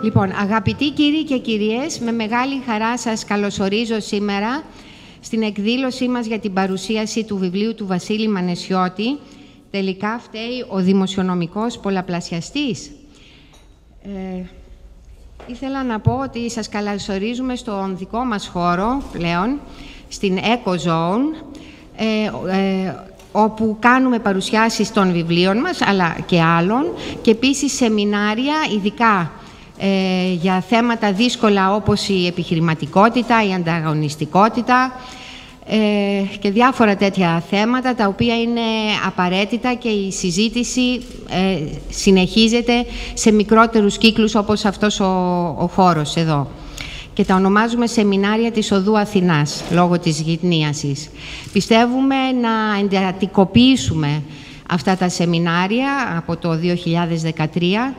Λοιπόν, αγαπητοί κύριοι και κυρίες, με μεγάλη χαρά σας καλωσορίζω σήμερα στην εκδήλωσή μας για την παρουσίαση του βιβλίου του Βασίλη Μανεσιώτη. Τελικά φταίει ο δημοσιονομικός πολλαπλασιαστής. Ήθελα να πω ότι σας καλωσορίζουμε στον δικό μας χώρο πλέον, στην Eco Zone, όπου κάνουμε παρουσιάσεις των βιβλίων μας, αλλά και άλλων, και επίσης σεμινάρια ειδικά για θέματα δύσκολα όπως η επιχειρηματικότητα, η ανταγωνιστικότητα και διάφορα τέτοια θέματα τα οποία είναι απαραίτητα και η συζήτηση συνεχίζεται σε μικρότερους κύκλους όπως αυτός ο χώρος εδώ. Και τα ονομάζουμε σεμινάρια της Οδού Αθηνάς, λόγω της γυτνίασης. Πιστεύουμε να εντατικοποιήσουμε αυτά τα σεμινάρια από το 2013,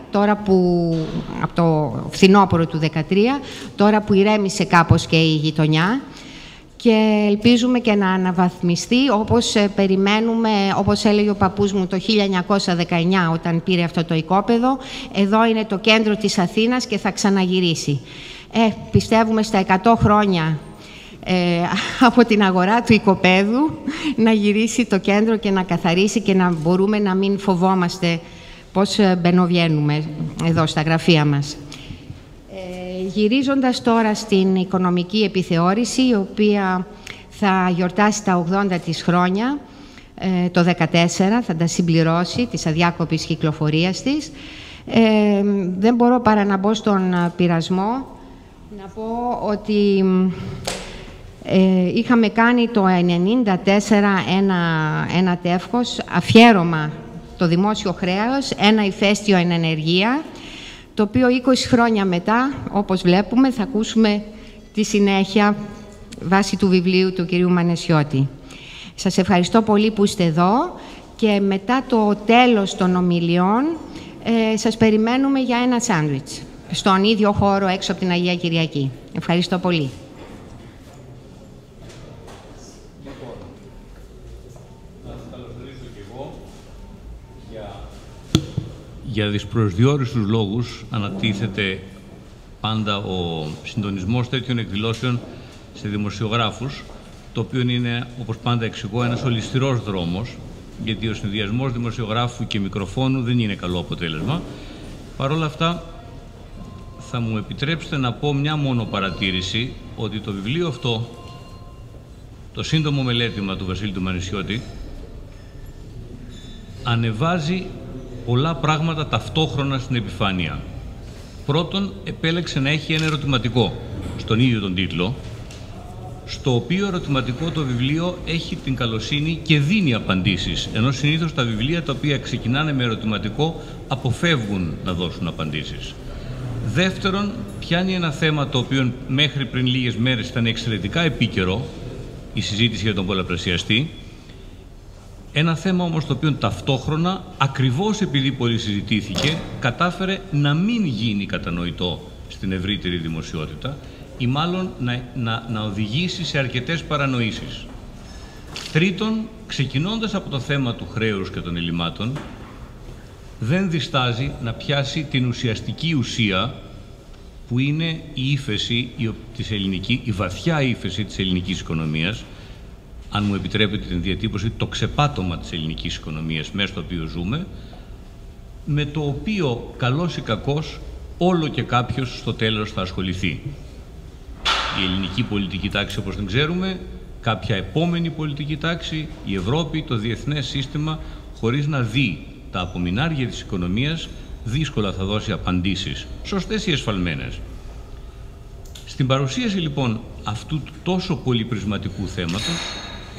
από το φθινόπωρο του 2013, τώρα που ηρέμησε κάπως και η γειτονιά, και ελπίζουμε και να αναβαθμιστεί όπως περιμένουμε, όπως έλεγε ο παππούς μου το 1919 όταν πήρε αυτό το οικόπεδο. Εδώ είναι το κέντρο της Αθήνας και θα ξαναγυρίσει. Πιστεύουμε στα 100 χρόνια από την αγορά του οικοπαίδου να γυρίσει το κέντρο και να καθαρίσει και να μπορούμε να μην φοβόμαστε πώς μπαινοβγαίνουμε εδώ στα γραφεία μας. Γυρίζοντας τώρα στην οικονομική επιθεώρηση, η οποία θα γιορτάσει τα 80 της χρόνια, το 2014 θα τα συμπληρώσει της αδιάκοπης κυκλοφορίας της, δεν μπορώ παρά να μπω στον πειρασμό να πω ότι είχαμε κάνει το 1994 ένα τεύχος, αφιέρωμα το δημόσιο χρέος, ένα ηφαίστειο εν ενεργεία, το οποίο 20 χρόνια μετά, όπως βλέπουμε, θα ακούσουμε τη συνέχεια βάσει του βιβλίου του κυρίου Μανεσιώτη. Σας ευχαριστώ πολύ που είστε εδώ και μετά το τέλος των ομιλιών σας περιμένουμε για ένα σάντουιτς στον ίδιο χώρο έξω από την Αγία Κυριακή. Ευχαριστώ πολύ. Για δυσπροσδιόριστους λόγους ανατίθεται πάντα ο συντονισμός τέτοιων εκδηλώσεων σε δημοσιογράφους, το οποίο είναι, όπως πάντα εξηγώ, ένας ολισθηρός δρόμος, γιατί ο συνδυασμός δημοσιογράφου και μικροφόνου δεν είναι καλό αποτέλεσμα. Παρ' όλα αυτά, θα μου επιτρέψετε να πω μια μόνο παρατήρηση, ότι το βιβλίο αυτό, το σύντομο μελέτημα του Βασίλη του Μανεσιώτη, ανεβάζει πολλά πράγματα ταυτόχρονα στην επιφάνεια. Πρώτον, επέλεξε να έχει ένα ερωτηματικό στον ίδιο τον τίτλο, στο οποίο ερωτηματικό το βιβλίο έχει την καλοσύνη και δίνει απαντήσεις, ενώ συνήθως τα βιβλία τα οποία ξεκινάνε με ερωτηματικό αποφεύγουν να δώσουν απαντήσεις. Δεύτερον, πιάνει ένα θέμα το οποίο μέχρι πριν λίγες μέρες ήταν εξαιρετικά επίκαιρο, η συζήτηση για τον πολλαπλασιαστή. Ένα θέμα όμως το οποίο ταυτόχρονα, ακριβώς επειδή πολύ συζητήθηκε, κατάφερε να μην γίνει κατανοητό στην ευρύτερη δημοσιότητα ή μάλλον να οδηγήσει σε αρκετές παρανοήσεις. Τρίτον, ξεκινώντας από το θέμα του χρέους και των ελλημάτων, δεν διστάζει να πιάσει την ουσιαστική ουσία που είναι η ύφεση η βαθιά ύφεση της ελληνικής οικονομίας, αν μου επιτρέπετε την διατύπωση, το ξεπάτωμα της ελληνικής οικονομίας μέσα στο οποίο ζούμε, με το οποίο καλός ή κακός όλο και κάποιος στο τέλος θα ασχοληθεί. Η ελληνική πολιτική τάξη, όπως την ξέρουμε, κάποια επόμενη πολιτική τάξη, η Ευρώπη, το διεθνές σύστημα, χωρίς να δει τα απομεινάρια της οικονομίας, δύσκολα θα δώσει απαντήσεις, σωστές ή εσφαλμένες. Στην παρουσίαση λοιπόν αυτού του τόσο πολυπρισματικού θέματος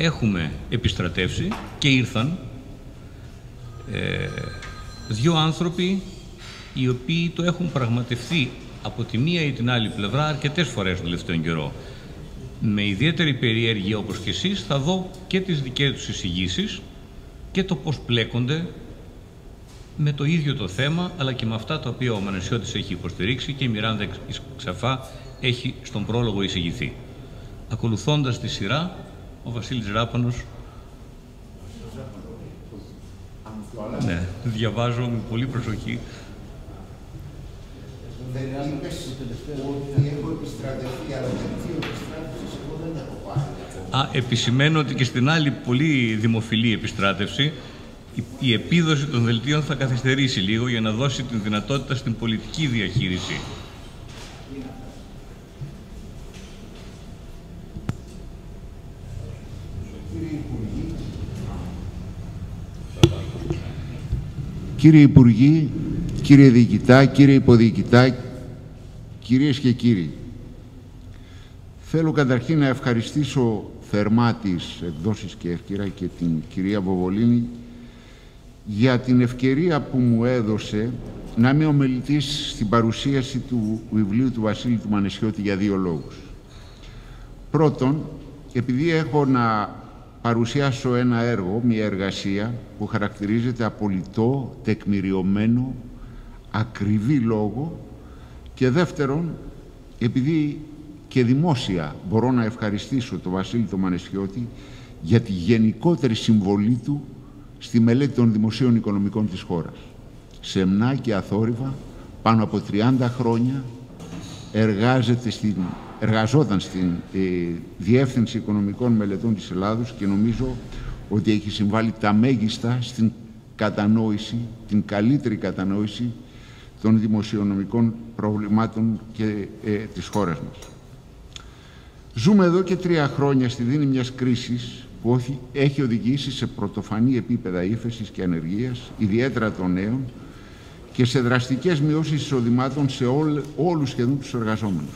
έχουμε επιστρατεύσει και ήρθαν δύο άνθρωποι οι οποίοι το έχουν πραγματευτεί από τη μία ή την άλλη πλευρά αρκετές φορές τον τελευταίο καιρό. Με ιδιαίτερη περιέργεια, όπως και εσείς, θα δω και τις δικές τους εισηγήσεις και το πώς πλέκονται με το ίδιο το θέμα, αλλά και με αυτά τα οποία ο Μανεσιώτης έχει υποστηρίξει και η Μιράντα Ξαφά έχει στον πρόλογο εισηγηθεί. Ακολουθώντας τη σειρά, ο Βασίλης Ράπανος. Ναι, διαβάζω με πολύ προσοχή. Δεν είπες ότι έχω επιστρατευτεί, αλλά γιατί επιστράτευσης εγώ δεν έχω πάρει. Επισημαίνω ότι και στην άλλη πολύ δημοφιλή επιστράτευση η επίδοση των δελτίων θα καθυστερήσει λίγο για να δώσει την δυνατότητα στην πολιτική διαχείριση. Κύριε Υπουργοί, κύριε Διοικητά, κύριε Υποδιοικητά, κυρίες και κύριοι, θέλω καταρχήν να ευχαριστήσω θερμά τις εκδόσεις Κέρκυρα και την κυρία Βοβολίνη για την ευκαιρία που μου έδωσε να είμαι ομιλητής στην παρουσίαση του βιβλίου του Βασίλη του Μανεσιώτη για δύο λόγους. Πρώτον, επειδή έχω να παρουσιάσω ένα έργο, μια εργασία που χαρακτηρίζεται απολυτό, τεκμηριωμένο, ακριβή λόγο, και δεύτερον, επειδή και δημόσια μπορώ να ευχαριστήσω τον Βασίλη τον Μανεσιώτη για τη γενικότερη συμβολή του στη μελέτη των δημοσίων οικονομικών της χώρας. Σεμνά και αθόρυβα, πάνω από 30 χρόνια, εργαζόταν στην Διεύθυνση Οικονομικών Μελετών της Ελλάδος και νομίζω ότι έχει συμβάλει τα μέγιστα στην κατανόηση, την καλύτερη κατανόηση των δημοσιονομικών προβλημάτων και της χώρας μας. Ζούμε εδώ και 3 χρόνια στη δίνη μιας κρίσης που έχει οδηγήσει σε πρωτοφανή επίπεδα ύφεσης και ανεργίας, ιδιαίτερα των νέων, και σε δραστικές μειώσεις εισοδημάτων σε όλους σχεδόν τους εργαζόμενους.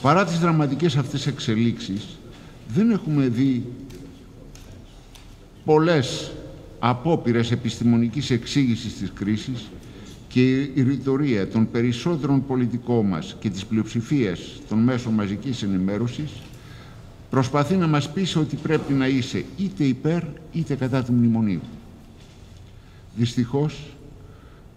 Παρά τις δραματικές αυτές εξελίξεις, δεν έχουμε δει πολλές απόπειρες επιστημονικής εξήγησης της κρίσης και η ρητορία των περισσότερων πολιτικών μας και της πλειοψηφίας των μέσων μαζικής ενημέρωσης προσπαθεί να μας πείσει ότι πρέπει να είσαι είτε υπέρ είτε κατά του μνημονίου. Δυστυχώς,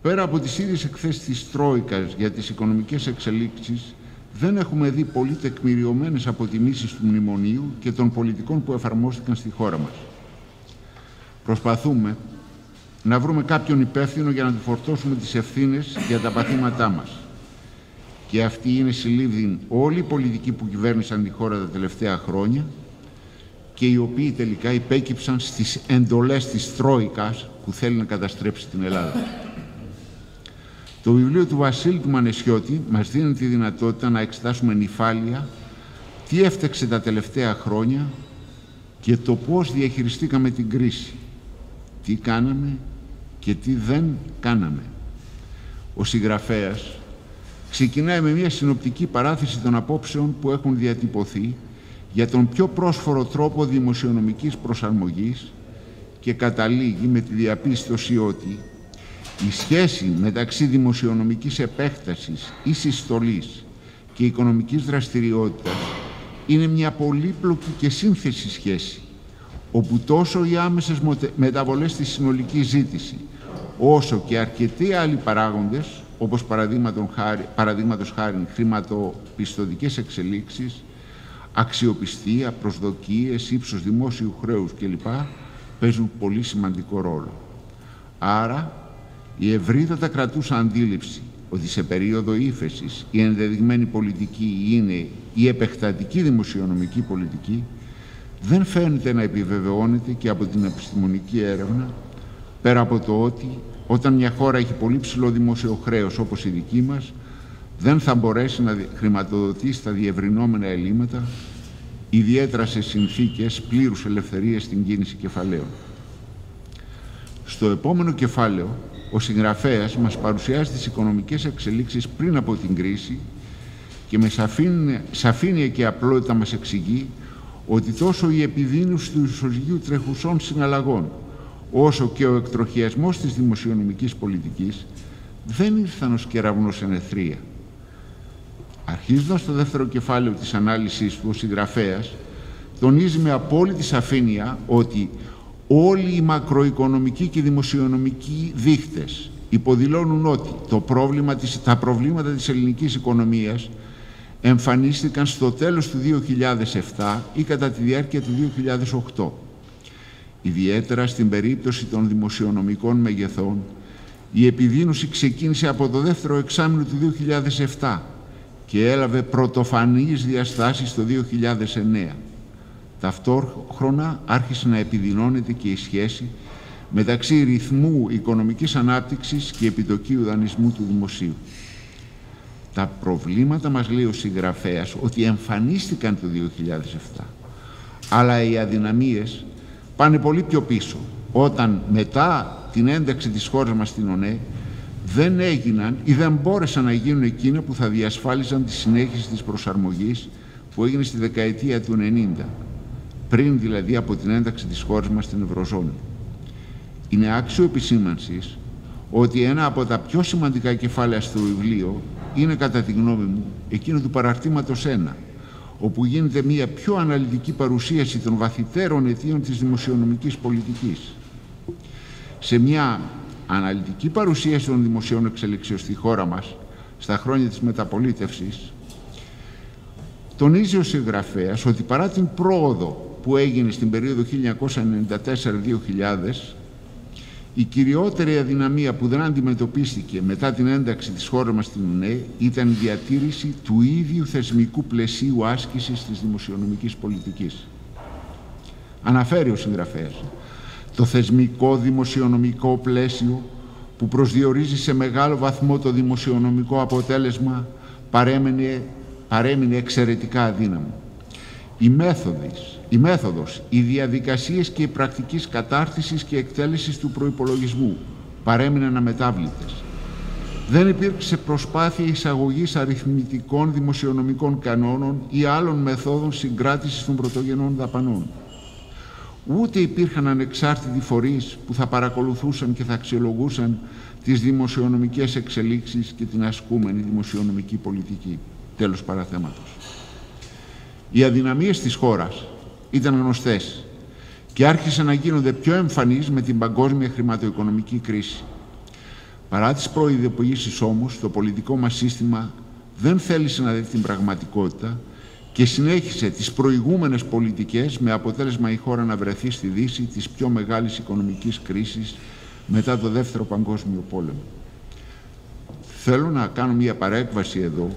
πέρα από τις ίδιες εκθέσεις της Τρόικας για τις οικονομικές εξελίξεις, δεν έχουμε δει πολύ τεκμηριωμένες αποτιμήσεις του μνημονίου και των πολιτικών που εφαρμόστηκαν στη χώρα μας. Προσπαθούμε να βρούμε κάποιον υπεύθυνο για να του φορτώσουμε τις ευθύνες για τα παθήματά μας. Και αυτοί είναι συλλήβδιν όλοι οι πολιτικοί που κυβέρνησαν τη χώρα τα τελευταία χρόνια και οι οποίοι τελικά υπέκυψαν στις εντολές της Τρόικας που θέλει να καταστρέψει την Ελλάδα. Το βιβλίο του Βασίλη του Μανεσιώτη μας δίνει τη δυνατότητα να εξετάσουμε νηφάλια τι έφταξε τα τελευταία χρόνια και το πώς διαχειριστήκαμε την κρίση, τι κάναμε και τι δεν κάναμε. Ο συγγραφέας ξεκινάει με μια συνοπτική παράθεση των απόψεων που έχουν διατυπωθεί για τον πιο πρόσφορο τρόπο δημοσιονομικής προσαρμογής και καταλήγει με τη διαπίστωση ότι η σχέση μεταξύ δημοσιονομικής επέκτασης ή συστολής και οικονομικής δραστηριότητας είναι μια πολύπλοκη και σύνθεση σχέση, όπου τόσο οι άμεσες μεταβολές στη συνολική ζήτηση, όσο και αρκετοί άλλοι παράγοντες, όπως παραδείγματος χάριν χρηματοπιστωτικές εξελίξεις, αξιοπιστία, προσδοκίες, ύψος δημόσιου χρέους κλπ. Παίζουν πολύ σημαντικό ρόλο. Άρα, η ευρύτατα κρατούσα αντίληψη ότι σε περίοδο ύφεσης η ενδεδειγμένη πολιτική είναι η επεκτατική δημοσιονομική πολιτική δεν φαίνεται να επιβεβαιώνεται και από την επιστημονική έρευνα, πέρα από το ότι όταν μια χώρα έχει πολύ ψηλό δημόσιο χρέος όπως η δική μας, δεν θα μπορέσει να χρηματοδοτήσει τα διευρυνόμενα ελλείμματα, ιδιαίτερα σε συνθήκες πλήρους ελευθερίας στην κίνηση κεφαλαίων. Στο επόμενο κεφάλαιο, ο συγγραφέας μας παρουσιάζει τις οικονομικές εξελίξεις πριν από την κρίση και με σαφήνεια και απλότητα μας εξηγεί ότι τόσο η επιδείνωση του ισοζυγίου τρεχουσών συναλλαγών, όσο και ο εκτροχιασμός της δημοσιονομικής πολιτικής δεν ήρθαν ως κεραυνός εν αιθρία. Αρχίζοντας το δεύτερο κεφάλαιο της ανάλυσης του, ο συγγραφέας τονίζει με απόλυτη σαφήνεια ότι όλοι οι μακροοικονομικοί και δημοσιονομικοί δείχτες υποδηλώνουν ότι τα προβλήματα της ελληνικής οικονομίας εμφανίστηκαν στο τέλος του 2007 ή κατά τη διάρκεια του 2008. Ιδιαίτερα στην περίπτωση των δημοσιονομικών μεγεθών, Η επιδείνωση ξεκίνησε από το δεύτερο εξάμηνο του 2007 και έλαβε πρωτοφανείς διαστάσεις το 2009. Ταυτόχρονα άρχισε να επιδεινώνεται και η σχέση μεταξύ ρυθμού οικονομικής ανάπτυξης και επιτοκίου δανεισμού του δημοσίου. Τα προβλήματα, μας λέει ο συγγραφέας, ότι εμφανίστηκαν το 2007, αλλά οι αδυναμίες πάνε πολύ πιο πίσω, όταν μετά την ένταξη της χώρας μας στην ΟΝΕ δεν έγιναν ή δεν μπόρεσαν να γίνουν εκείνα που θα διασφάλιζαν τη συνέχιση της προσαρμογής που έγινε στη δεκαετία του 90, πριν δηλαδή από την ένταξη της χώρας μας στην Ευρωζώνη. Είναι άξιο επισήμανσης ότι ένα από τα πιο σημαντικά κεφάλαια στο βιβλίο είναι, κατά τη γνώμη μου, εκείνο του παραρτήματος 1, όπου γίνεται μια πιο αναλυτική παρουσίαση των βαθυτέρων αιτίων της δημοσιονομικής πολιτικής. Σε μια αναλυτική παρουσίαση των δημοσίων εξελίξεων στη χώρα μας στα χρόνια της μεταπολίτευσης, τονίζει ο συγγραφέας ότι παρά την πρόοδο που έγινε στην περίοδο 1994-2000, η κυριότερη αδυναμία που δεν αντιμετωπίστηκε μετά την ένταξη της χώρας μας στην ΟΝΕ ήταν η διατήρηση του ίδιου θεσμικού πλαισίου άσκησης της δημοσιονομικής πολιτικής. Αναφέρει ο συγγραφέας το θεσμικό δημοσιονομικό πλαίσιο που προσδιορίζει σε μεγάλο βαθμό το δημοσιονομικό αποτέλεσμα παρέμεινε εξαιρετικά αδύναμο. Η μέθοδος, οι διαδικασίες και οι πρακτικής κατάρτισης και εκτέλεσης του προϋπολογισμού παρέμειναν αμετάβλητες. Δεν υπήρξε προσπάθεια εισαγωγής αριθμητικών δημοσιονομικών κανόνων ή άλλων μεθόδων συγκράτησης των πρωτογενών δαπανών. Ούτε υπήρχαν ανεξάρτητοι φορείς που θα παρακολουθούσαν και θα αξιολογούσαν τις δημοσιονομικές εξελίξεις και την ασκούμενη δημοσιονομική πολιτική. Τέλος παραθέματος. Οι αδυναμίες της χώρας ήταν γνωστές και άρχισαν να γίνονται πιο εμφανείς με την παγκόσμια χρηματοοικονομική κρίση. Παρά τις προειδοποιήσεις όμως, το πολιτικό μας σύστημα δεν θέλησε να δει την πραγματικότητα και συνέχισε τις προηγούμενες πολιτικές με αποτέλεσμα η χώρα να βρεθεί στη δύση της πιο μεγάλης οικονομικής κρίσης μετά το Δεύτερο Παγκόσμιο Πόλεμο. Θέλω να κάνω μια παρέκβαση εδώ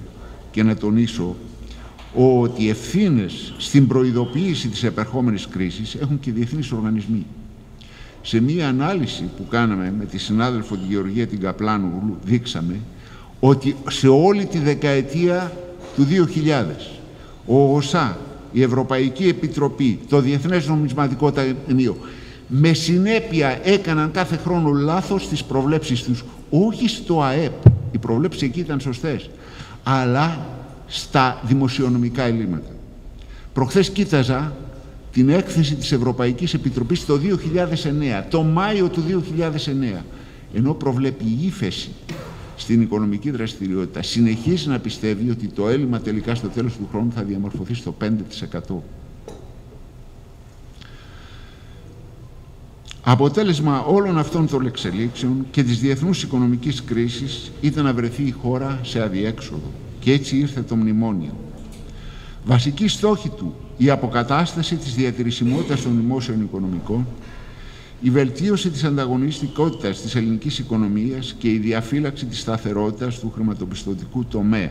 και να τονίσω ότι οι ευθύνες στην προειδοποίηση της επερχόμενης κρίσης έχουν και διεθνείς οργανισμοί. Σε μία ανάλυση που κάναμε με τη συνάδελφο τη Γεωργία την Καπλάνογλου δείξαμε ότι σε όλη τη δεκαετία του 2000 ο ΟΣΑ, η Ευρωπαϊκή Επιτροπή, το Διεθνές Νομισματικό Ταμείο με συνέπεια έκαναν κάθε χρόνο λάθος στις προβλέψεις τους, όχι στο ΑΕΠ, οι προβλέψεις εκεί ήταν σωστές, αλλά στα δημοσιονομικά ελλείμματα. Προχθές κοίταζα την έκθεση της Ευρωπαϊκής Επιτροπής το 2009, το Μάιο του 2009, ενώ προβλέπει ύφεση στην οικονομική δραστηριότητα, συνεχίζει να πιστεύει ότι το έλλειμμα τελικά στο τέλος του χρόνου θα διαμορφωθεί στο 5%. Αποτέλεσμα όλων αυτών των εξελίξεων και της διεθνούς οικονομικής κρίσης ήταν να βρεθεί η χώρα σε αδιέξοδο και έτσι ήρθε το μνημόνιο. Βασική στόχη του η αποκατάσταση της διατηρησιμότητας των δημόσιων οικονομικών, η βελτίωση της ανταγωνιστικότητας της ελληνικής οικονομίας και η διαφύλαξη της σταθερότητας του χρηματοπιστωτικού τομέα.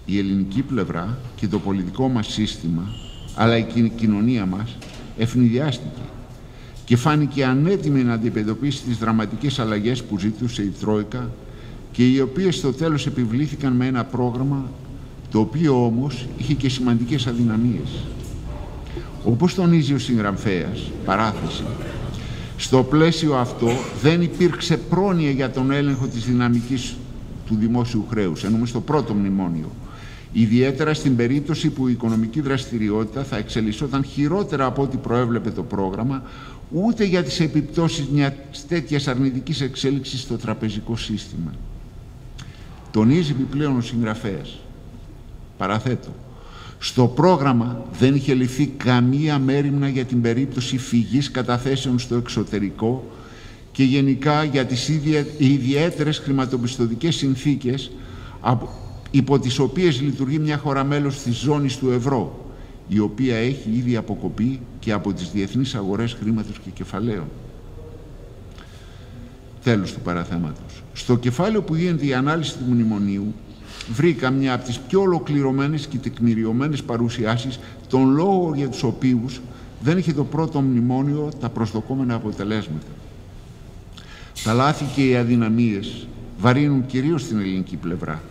Η ελληνική πλευρά και το πολιτικό μας σύστημα, αλλά η κοινωνία μας, ευνηδιάστηκε και φάνηκε ανέτοιμη να αντιμετωπίσει τις δραματικές αλλαγές που ζήτησε η Τρόικα και οι οποίες στο τέλος επιβλήθηκαν με ένα πρόγραμμα το οποίο όμως είχε και σημαντικές αδυναμίες. Όπως τονίζει ο συγγραφέας, παράθεση, στο πλαίσιο αυτό δεν υπήρξε πρόνοια για τον έλεγχο της δυναμικής του δημόσιου χρέους, εννοούμε στο πρώτο μνημόνιο, ιδιαίτερα στην περίπτωση που η οικονομική δραστηριότητα θα εξελισσόταν χειρότερα από ό,τι προέβλεπε το πρόγραμμα, ούτε για τις επιπτώσεις μιας τέτοιας αρνητικής εξέλιξης στο τραπεζικό σύστημα. Τονίζει επιπλέον ο συγγραφέας, παραθέτω, στο πρόγραμμα δεν είχε ληφθεί καμία μέριμνα για την περίπτωση φυγής καταθέσεων στο εξωτερικό και γενικά για τις ιδιαίτερες χρηματοπιστωτικές συνθήκες υπό τις οποίες λειτουργεί μια χώρα μέλος της ζώνης του ευρώ, η οποία έχει ήδη αποκοπεί και από τις διεθνείς αγορές χρήματος και κεφαλαίων. Τέλος του παραθέματος. Στο κεφάλαιο που γίνεται η ανάλυση του μνημονίου, βρήκα μια από τις πιο ολοκληρωμένες και τεκμηριωμένες παρουσιάσεις των λόγων για τους οποίους δεν είχε το πρώτο μνημόνιο τα προσδοκόμενα αποτελέσματα. Τα λάθη και οι αδυναμίες βαρύνουν κυρίως την ελληνική πλευρά,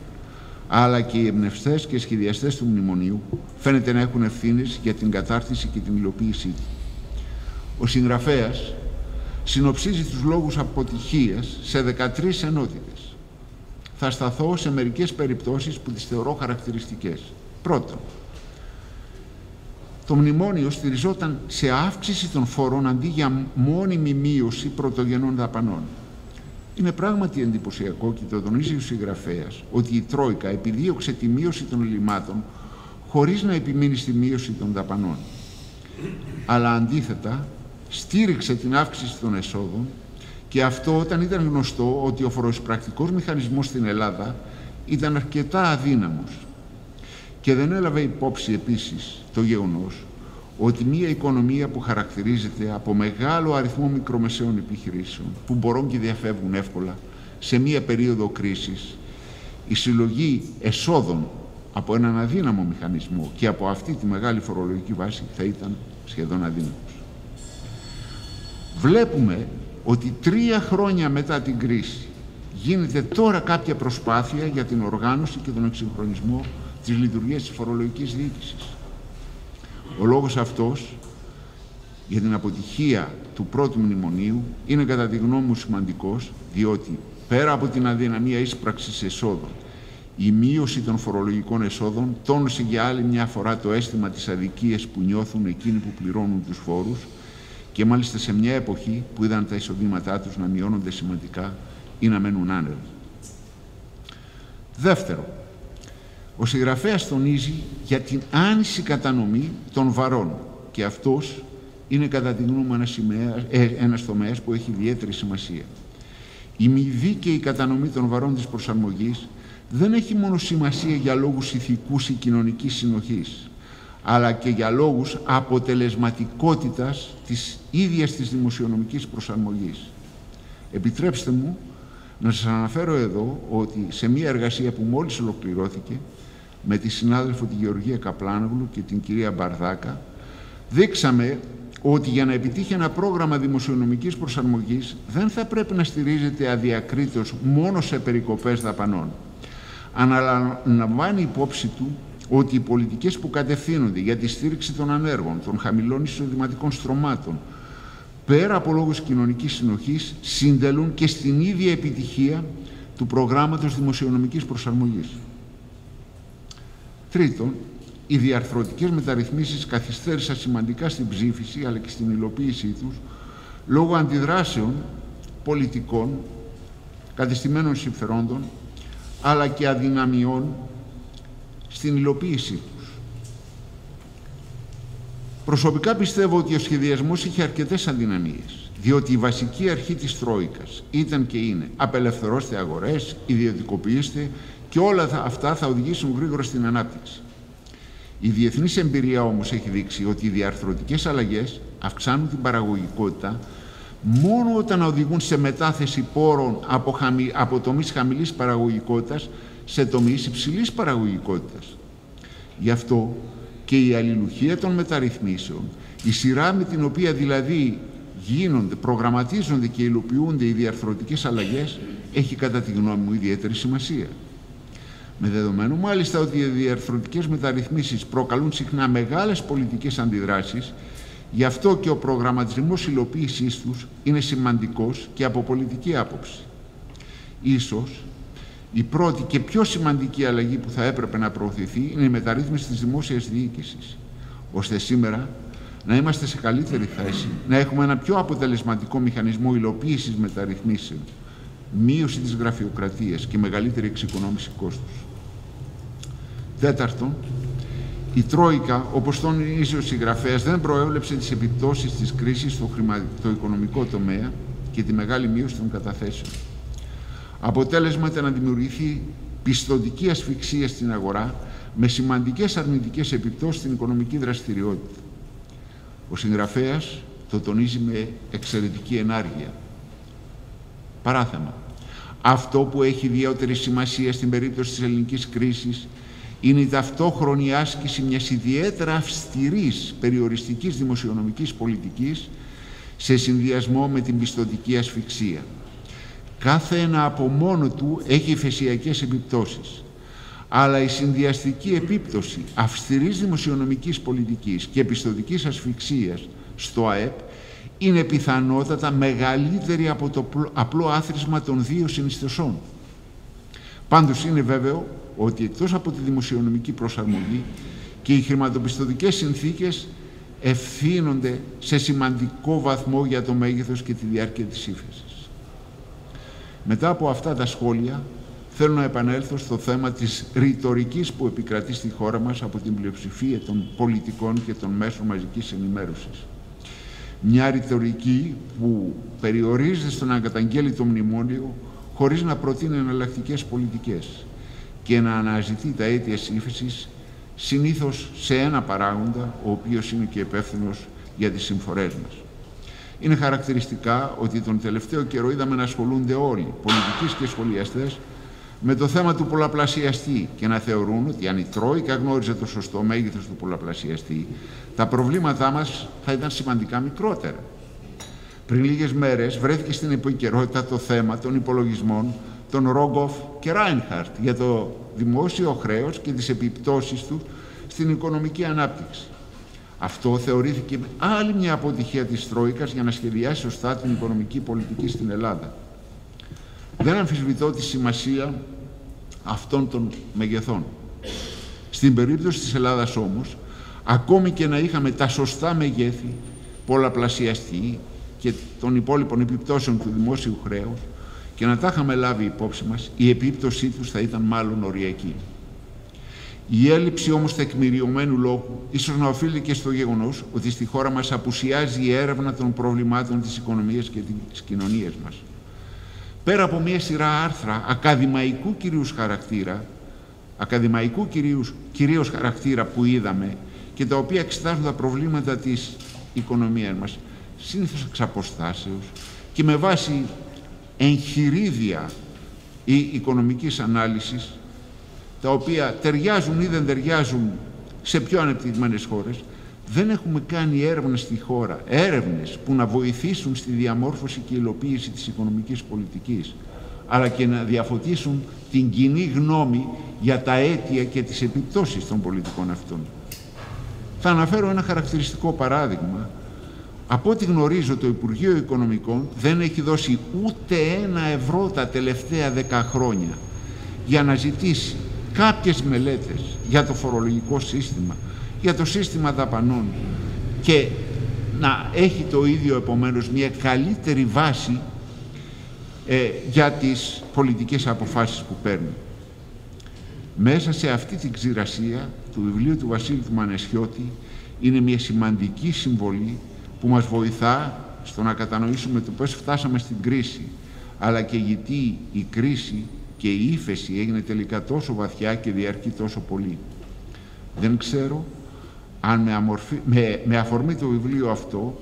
αλλά και οι εμπνευστές και σχεδιαστές του μνημονίου φαίνεται να έχουν ευθύνες για την κατάρτιση και την υλοποίησή του. Ο συγγραφέας συνοψίζει τους λόγους αποτυχίας σε 13 ενότητες. Θα σταθώ σε μερικές περιπτώσεις που τις θεωρώ χαρακτηριστικές. Πρώτον, το μνημόνιο στηριζόταν σε αύξηση των φόρων αντί για μόνιμη μείωση πρωτογενών δαπανών. Είναι πράγματι εντυπωσιακό, και το τονίζει ο συγγραφέας, ότι η Τρόικα επιδίωξε τη μείωση των ελλημάτων χωρίς να επιμείνει στη μείωση των δαπανών. Αλλά αντίθετα, στήριξε την αύξηση των εσόδων, και αυτό όταν ήταν γνωστό ότι ο φοροεισπρακτικός μηχανισμός στην Ελλάδα ήταν αρκετά αδύναμος. Και δεν έλαβε υπόψη επίσης το γεγονός ότι μια οικονομία που χαρακτηρίζεται από μεγάλο αριθμό μικρομεσαίων επιχειρήσεων που μπορούν και διαφεύγουν εύκολα σε μια περίοδο κρίσης, η συλλογή εσόδων από έναν αδύναμο μηχανισμό και από αυτή τη μεγάλη φορολογική βάση θα ήταν σχεδόν αδύναμος. Βλέπουμε ότι 3 χρόνια μετά την κρίση γίνεται τώρα κάποια προσπάθεια για την οργάνωση και τον εξυγχρονισμό της λειτουργίας της φορολογικής διοίκησης. Ο λόγος αυτός για την αποτυχία του πρώτου μνημονίου είναι κατά τη γνώμη μου σημαντικός, διότι πέρα από την αδυναμία εισπράξης εσόδων, η μείωση των φορολογικών εσόδων τόνισε για άλλη μια φορά το αίσθημα της αδικίας που νιώθουν εκείνοι που πληρώνουν τους φόρους, και μάλιστα σε μια εποχή που είδαν τα εισοδήματά τους να μειώνονται σημαντικά ή να μένουν άνεργοι. Δεύτερο, ο συγγραφέας τονίζει για την άνηση κατανομή των βαρών, και αυτός είναι κατά τη γνώμη μου ένας τομέας που έχει ιδιαίτερη σημασία. Η μη δίκαιη κατανομή των βαρών της προσαρμογής δεν έχει μόνο σημασία για λόγους ηθικούς ή κοινωνικής συνοχής, αλλά και για λόγους αποτελεσματικότητας της ίδιας της δημοσιονομικής προσαρμογής. Επιτρέψτε μου να σας αναφέρω εδώ ότι σε μια εργασία που μόλις ολοκληρώθηκε με τη συνάδελφο τη Γεωργία Καπλάνογλου και την κυρία Μπαρδάκα, δείξαμε ότι για να επιτύχει ένα πρόγραμμα δημοσιονομικής προσαρμογής δεν θα πρέπει να στηρίζεται αδιακρίτως μόνο σε περικοπές δαπανών. Αναλαμβάνει υπόψη του ότι οι πολιτικές που κατευθύνονται για τη στήριξη των ανέργων, των χαμηλών εισοδηματικών στρωμάτων, πέρα από λόγους κοινωνικής συνοχής, συντελούν και στην ίδια επιτυχία του προγράμματος δημοσιονομικής προσαρμογής. Τρίτον, οι διαρθρωτικές μεταρρυθμίσεις καθυστέρησαν σημαντικά στην ψήφιση αλλά και στην υλοποίησή τους λόγω αντιδράσεων πολιτικών, κατεστημένων συμφερόντων, αλλά και αδυναμιών στην υλοποίησή τους. Προσωπικά πιστεύω ότι ο σχεδιασμός είχε αρκετές αδυναμίες, διότι η βασική αρχή της Τρόικας ήταν και είναι απελευθερώστε αγορές, ιδιωτικοποιήστε, και όλα αυτά θα οδηγήσουν γρήγορα στην ανάπτυξη. Η διεθνής εμπειρία όμως έχει δείξει ότι οι διαρθρωτικές αλλαγές αυξάνουν την παραγωγικότητα μόνο όταν οδηγούν σε μετάθεση πόρων από τομείς χαμηλής παραγωγικότητας σε τομείς υψηλής παραγωγικότητας. Γι' αυτό και η αλληλουχία των μεταρρυθμίσεων, η σειρά με την οποία δηλαδή γίνονται, προγραμματίζονται και υλοποιούνται οι διαρθρωτικές αλλαγές, έχει κατά τη γνώμη μου ιδιαίτερη σημασία. Με δεδομένο μάλιστα ότι οι διαρθρωτικές μεταρρυθμίσεις προκαλούν συχνά μεγάλες πολιτικές αντιδράσεις, γι' αυτό και ο προγραμματισμός υλοποίησής τους είναι σημαντικός και από πολιτική άποψη. Ίσως η πρώτη και πιο σημαντική αλλαγή που θα έπρεπε να προωθηθεί είναι η μεταρρύθμιση της δημόσιας διοίκησης, ώστε σήμερα να είμαστε σε καλύτερη θέση, να έχουμε ένα πιο αποτελεσματικό μηχανισμό υλοποίησης μεταρρυθμίσεων, μείωση της γραφειοκρατίας και μεγαλύτερη εξοικονόμηση κόστους. Τέταρτον, η Τρόικα, όπως τονίζει ο συγγραφέας, δεν προέβλεψε τις επιπτώσεις της κρίσης στο χρηματοοικονομικό τομέα και τη μεγάλη μείωση των καταθέσεων. Αποτέλεσμα ήταν να δημιουργηθεί πιστωτική ασφυξία στην αγορά με σημαντικές αρνητικές επιπτώσεις στην οικονομική δραστηριότητα. Ο συγγραφέας το τονίζει με εξαιρετική ενάργεια. Παράθεμα. Αυτό που έχει ιδιαίτερη σημασία στην περίπτωση της ελληνικής κρίσης είναι η ταυτόχρονη άσκηση μιας ιδιαίτερα αυστηρής περιοριστικής δημοσιονομικής πολιτικής σε συνδυασμό με την πιστωτική ασφυξία. Κάθε ένα από μόνο του έχει υφεσιακές επιπτώσεις, αλλά η συνδυαστική επίπτωση αυστηρής δημοσιονομικής πολιτικής και πιστωτικής ασφυξίας στο ΑΕΠ είναι πιθανότατα μεγαλύτερη από το απλό άθροισμα των δύο συνιστοσών. Πάντως είναι βέβαιο ότι εκτός από τη δημοσιονομική προσαρμογή και οι χρηματοπιστωτικές συνθήκες ευθύνονται σε σημαντικό βαθμό για το μέγεθος και τη διάρκεια της ύφεσης. Μετά από αυτά τα σχόλια, θέλω να επανέλθω στο θέμα της ρητορικής που επικρατεί στη χώρα μας από την πλειοψηφία των πολιτικών και των μέσων μαζικής ενημέρωσης. Μια ρητορική που περιορίζεται στο να καταγγέλει το μνημόνιο χωρίς να προτείνει εναλλακτικές πολιτικές και να αναζητεί τα αίτια της ύφεσης συνήθως σε ένα παράγοντα, ο οποίος είναι και υπεύθυνος για τις συμφορές μας. Είναι χαρακτηριστικά ότι τον τελευταίο καιρό είδαμε να ασχολούνται όλοι, πολιτικοί και σχολιαστές, με το θέμα του πολλαπλασιαστή και να θεωρούν ότι αν η Τρόικα γνώριζε το σωστό μέγεθος του πολλαπλασιαστή, τα προβλήματά μας θα ήταν σημαντικά μικρότερα. Πριν λίγες μέρες βρέθηκε στην επικαιρότητα το θέμα των υπολογισμών των Ρόγκοφ και Ράινχαρτ για το δημόσιο χρέος και τις επιπτώσεις του στην οικονομική ανάπτυξη. Αυτό θεωρήθηκε άλλη μια αποτυχία της Τρόικας για να σχεδιάσει σωστά την οικονομική πολιτική στην Ελλάδα. Δεν αμφισβητώ τη σημασία αυτών των μεγεθών. Στην περίπτωση της Ελλάδας όμως, ακόμη και να είχαμε τα σωστά μεγέθη, πολλαπλασιαστή και των υπόλοιπων επιπτώσεων του δημόσιου χρέους και να τα είχαμε λάβει υπόψη μας, η επίπτωσή τους θα ήταν μάλλον οριακή. Η έλλειψη όμως τεκμηριωμένου λόγου ίσως να οφείλεται και στο γεγονός ότι στη χώρα μας απουσιάζει η έρευνα των προβλημάτων της οικονομίας και της κοινωνίας μας. Πέρα από μια σειρά άρθρα ακαδημαϊκού κυρίως χαρακτήρα που είδαμε και τα οποία εξετάζουν τα προβλήματα της οικονομίας μας, συνήθως εξ αποστάσεως και με βάση εγχειρίδια ή οικονομικής ανάλυσης, τα οποία ταιριάζουν ή δεν ταιριάζουν σε πιο ανεπτυγμένες χώρες, δεν έχουμε κάνει έρευνες στη χώρα, έρευνες που να βοηθήσουν στη διαμόρφωση και υλοποίηση της οικονομικής πολιτικής, αλλά και να διαφωτίσουν την κοινή γνώμη για τα αίτια και τις επιπτώσεις των πολιτικών αυτών. Θα αναφέρω ένα χαρακτηριστικό παράδειγμα. Από ό,τι γνωρίζω, το Υπουργείο Οικονομικών δεν έχει δώσει ούτε €1 τα τελευταία 10 χρόνια για να ζητήσει κάποιες μελέτες για το φορολογικό σύστημα, για το σύστημα δαπανών και να έχει το ίδιο επομένως μια καλύτερη βάση για τις πολιτικές αποφάσεις που παίρνουν. Μέσα σε αυτή την ξηρασία του βιβλίου του Βασίλη του Μανεσιώτη είναι μια σημαντική συμβολή που μας βοηθά στο να κατανοήσουμε το πώς φτάσαμε στην κρίση, αλλά και γιατί η κρίση και η ύφεση έγινε τελικά τόσο βαθιά και διαρκεί τόσο πολύ. Δεν ξέρω αν με αφορμή το βιβλίο αυτό,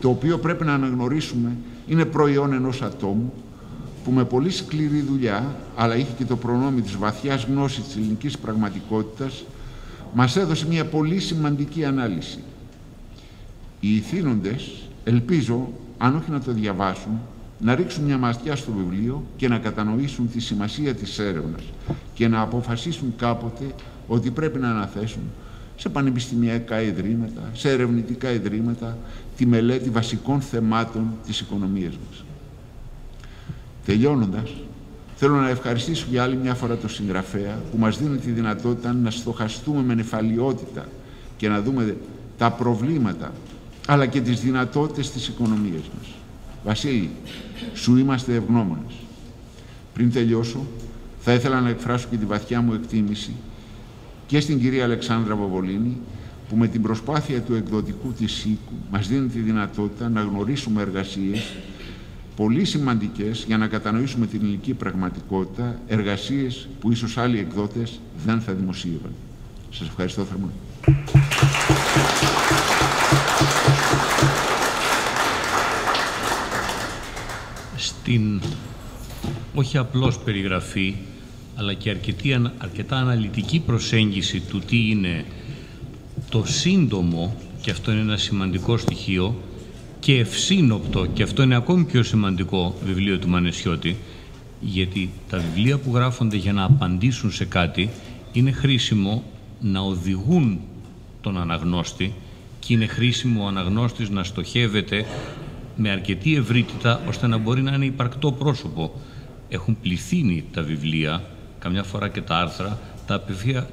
το οποίο πρέπει να αναγνωρίσουμε είναι προϊόν ενός ατόμου που με πολύ σκληρή δουλειά, αλλά είχε και το προνόμιο της βαθιάς γνώσης της ελληνικής πραγματικότητας, μας έδωσε μια πολύ σημαντική ανάλυση. Οι ηθήνοντες, ελπίζω, αν όχι να το διαβάσουν, να ρίξουν μια ματιά στο βιβλίο και να κατανοήσουν τη σημασία της έρευνας και να αποφασίσουν κάποτε ότι πρέπει να αναθέσουν σε πανεπιστημιακά ιδρύματα, σε ερευνητικά ιδρύματα, τη μελέτη βασικών θεμάτων της οικονομίας μας. Τελειώνοντας, θέλω να ευχαριστήσω για άλλη μια φορά τον συγγραφέα που μας δίνει τη δυνατότητα να στοχαστούμε με νεφαλιότητα και να δούμε τα προβλήματα αλλά και τις δυνατότητες της οικονομίας μας. Βασίλη, σου είμαστε ευγνώμονες. Πριν τελειώσω, θα ήθελα να εκφράσω και τη βαθιά μου εκτίμηση και στην κυρία Αλεξάνδρα Βοβολίνη, που με την προσπάθεια του εκδοτικού της οίκου μας δίνει τη δυνατότητα να γνωρίσουμε εργασίες πολύ σημαντικές για να κατανοήσουμε την ελληνική πραγματικότητα, εργασίες που ίσως άλλοι εκδότες δεν θα δημοσίευαν. Σας ευχαριστώ θερμά. στην όχι απλώς περιγραφή, αλλά και αρκετά αναλυτική προσέγγιση του τι είναι το σύντομο, και αυτό είναι ένα σημαντικό στοιχείο, και ευσύνοπτο, και αυτό είναι ακόμη πιο σημαντικό, βιβλίο του Μανεσιώτη, γιατί τα βιβλία που γράφονται για να απαντήσουν σε κάτι είναι χρήσιμο να οδηγούν τον αναγνώστη και είναι χρήσιμο ο αναγνώστης να στοχεύεται με αρκετή ευρύτητα ώστε να μπορεί να είναι υπαρκτό πρόσωπο. Έχουν πληθύνει τα βιβλία, καμιά φορά και τα άρθρα,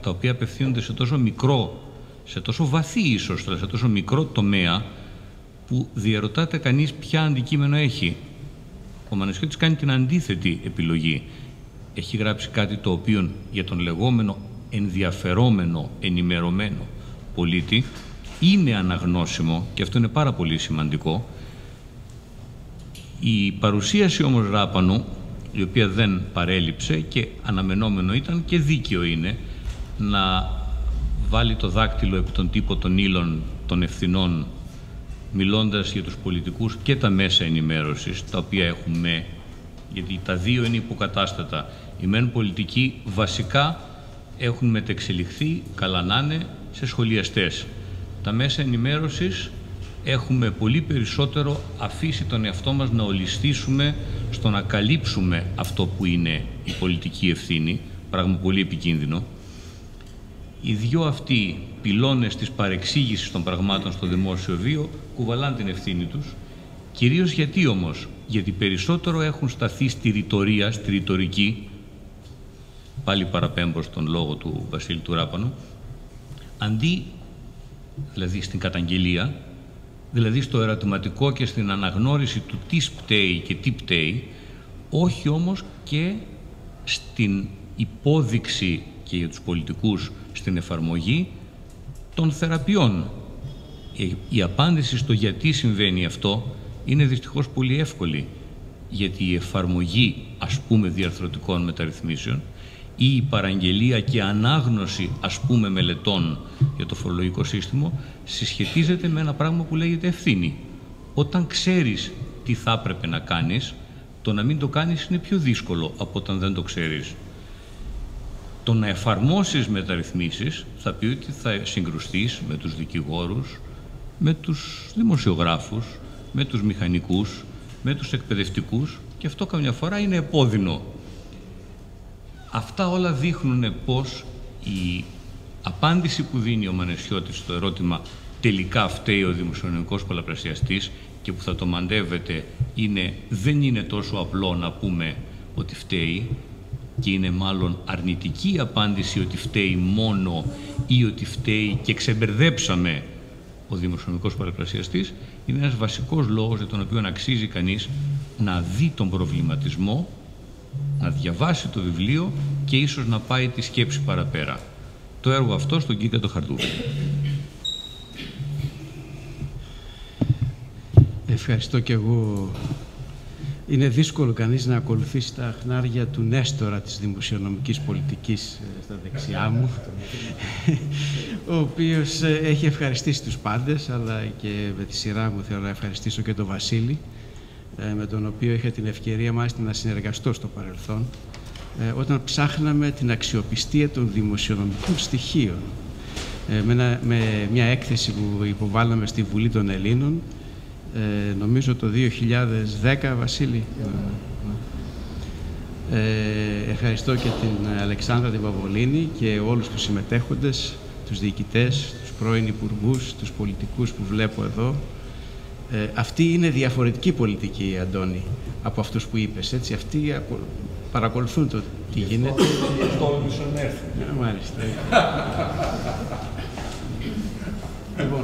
τα οποία απευθύνονται σε τόσο μικρό, σε τόσο βαθύ ίσως, σε τόσο μικρό τομέα, που διαρωτάται κανείς ποια αντικείμενο έχει. Ο Μανεσιώτης κάνει την αντίθετη επιλογή. Έχει γράψει κάτι το οποίο για τον λεγόμενο ενδιαφερόμενο, ενημερωμένο πολίτη είναι αναγνώσιμο, και αυτό είναι πάρα πολύ σημαντικό. Η παρουσίαση όμως Ράπανου, η οποία δεν παρέλειψε και αναμενόμενο ήταν και δίκαιο είναι, να βάλει το δάκτυλο επί τον τύπο των ύλων των ευθυνών, μιλώντας για τους πολιτικούς και τα μέσα ενημέρωσης, τα οποία έχουμε, γιατί τα δύο είναι υποκατάστατα. Οι μεν πολιτικοί βασικά έχουν μετεξελιχθεί, καλά να είναι, σε σχολιαστές. Τα μέσα ενημέρωσης έχουμε πολύ περισσότερο αφήσει τον εαυτό μας να ολιστήσουμε στο να καλύψουμε αυτό που είναι η πολιτική ευθύνη, πράγμα πολύ επικίνδυνο. Οι δυο αυτοί πυλώνες της παρεξήγησης των πραγμάτων στο δημόσιο βίο κουβαλάνε την ευθύνη τους. Κυρίως γιατί όμως? Γιατί περισσότερο έχουν σταθεί στη ρητορία, στη ρητορική, πάλι παραπέμπω στον λόγο του Βασίλη του Ράπανου, αντί δηλαδή στην καταγγελία, δηλαδή στο ερωτηματικό και στην αναγνώριση του τι πταίει και τι πταίει, όχι όμως και στην υπόδειξη και για τους πολιτικούς στην εφαρμογή των θεραπείων. Η απάντηση στο γιατί συμβαίνει αυτό είναι δυστυχώς πολύ εύκολη, γιατί η εφαρμογή, ας πούμε, διαρθρωτικών μεταρρυθμίσεων ή η παραγγελία και ανάγνωση, ας πούμε, μελετών για το φορολογικό σύστημα συσχετίζεται με ένα πράγμα που λέγεται ευθύνη. Όταν ξέρεις τι θα έπρεπε να κάνεις, το να μην το κάνεις είναι πιο δύσκολο από όταν δεν το ξέρεις. Το να εφαρμόσεις μεταρρυθμίσεις θα πει ότι θα συγκρουστείς με τους δικηγόρους, με τους δημοσιογράφους, με τους μηχανικούς, με τους εκπαιδευτικούς, και αυτό καμιά φορά είναι επώδυνο. Αυτά όλα δείχνουν πως η απάντηση που δίνει ο Μανεσιώτης στο ερώτημα τελικά φταίει ο δημοσιονομικός πολλαπλασιαστής και που θα το μαντεύεται δεν είναι τόσο απλό να πούμε ότι φταίει, και είναι μάλλον αρνητική απάντηση ότι φταίει μόνο ή ότι φταίει και ξεμπερδέψαμε ο δημοσιονομικός πολλαπλασιαστής, είναι ένας βασικός λόγος για τον οποίο αξίζει κανείς να δει τον προβληματισμό, να διαβάσει το βιβλίο και ίσως να πάει τη σκέψη παραπέρα. Το έργο αυτό στον Κίκα το Χαρτούφι. Ευχαριστώ και εγώ. Είναι δύσκολο κανείς να ακολουθήσει τα χνάρια του Νέστορα της δημοσιονομικής πολιτικής στα δεξιά μου, ο οποίος έχει ευχαριστήσει τους πάντες, αλλά και με τη σειρά μου θέλω να ευχαριστήσω και τον Βασίλη, με τον οποίο είχα την ευκαιρία μάλιστα να συνεργαστώ στο παρελθόν, όταν ψάχναμε την αξιοπιστία των δημοσιονομικών στοιχείων. Με μια έκθεση που υποβάλαμε στη Βουλή των Ελλήνων, νομίζω το 2010, Βασίλη. Ευχαριστώ και την Αλεξάνδρα την Παβολίνη και όλους τους συμμετέχοντες, τους διοικητές, τους πρώην υπουργούς, τους πολιτικούς που βλέπω εδώ. Αυτή είναι διαφορετική πολιτική, Αντώνη, από αυτούς που είπες, έτσι. Αυτοί παρακολουθούν το τι γίνεται. Τόλμησαν να έρθουν. Μάλιστα. Λοιπόν,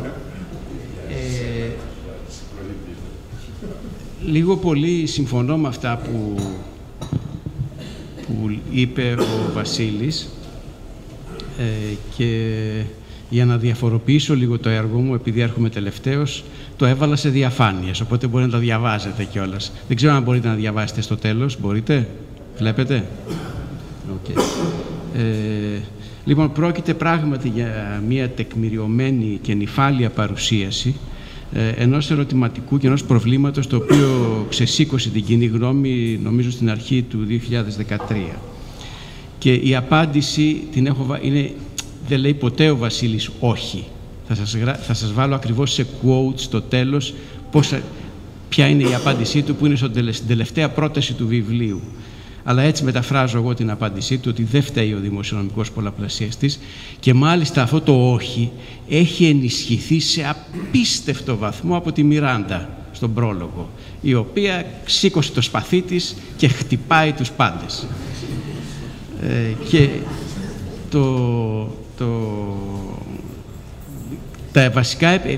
λίγο πολύ συμφωνώ με αυτά που είπε ο Βασίλης, και για να διαφοροποιήσω λίγο το έργο μου, επειδή έρχομαι τελευταίος, το έβαλα σε διαφάνειες, οπότε μπορεί να τα διαβάζετε κιόλας. Δεν ξέρω αν μπορείτε να διαβάσετε στο τέλος. Μπορείτε? Βλέπετε? Okay. Λοιπόν, πρόκειται πράγματι για μια τεκμηριωμένη και νυφάλια παρουσίαση ενός ερωτηματικού και ενός προβλήματος το οποίο ξεσήκωσε την κοινή γνώμη, νομίζω, στην αρχή του 2013. Και η απάντηση δεν λέει ποτέ ο Βασίλης όχι. Θα σας βάλω ακριβώς σε quote στο τέλος ποια είναι η απάντησή του, που είναι στην τελευταία πρόταση του βιβλίου. Αλλά έτσι μεταφράζω εγώ την απάντησή του, ότι δεν φταίει ο δημοσιονομικός πολλαπλασιαστής, και μάλιστα αυτό το όχι έχει ενισχυθεί σε απίστευτο βαθμό από τη Μιράντα στον πρόλογο, η οποία σήκωσε το σπαθί της και χτυπάει τους πάντες. Και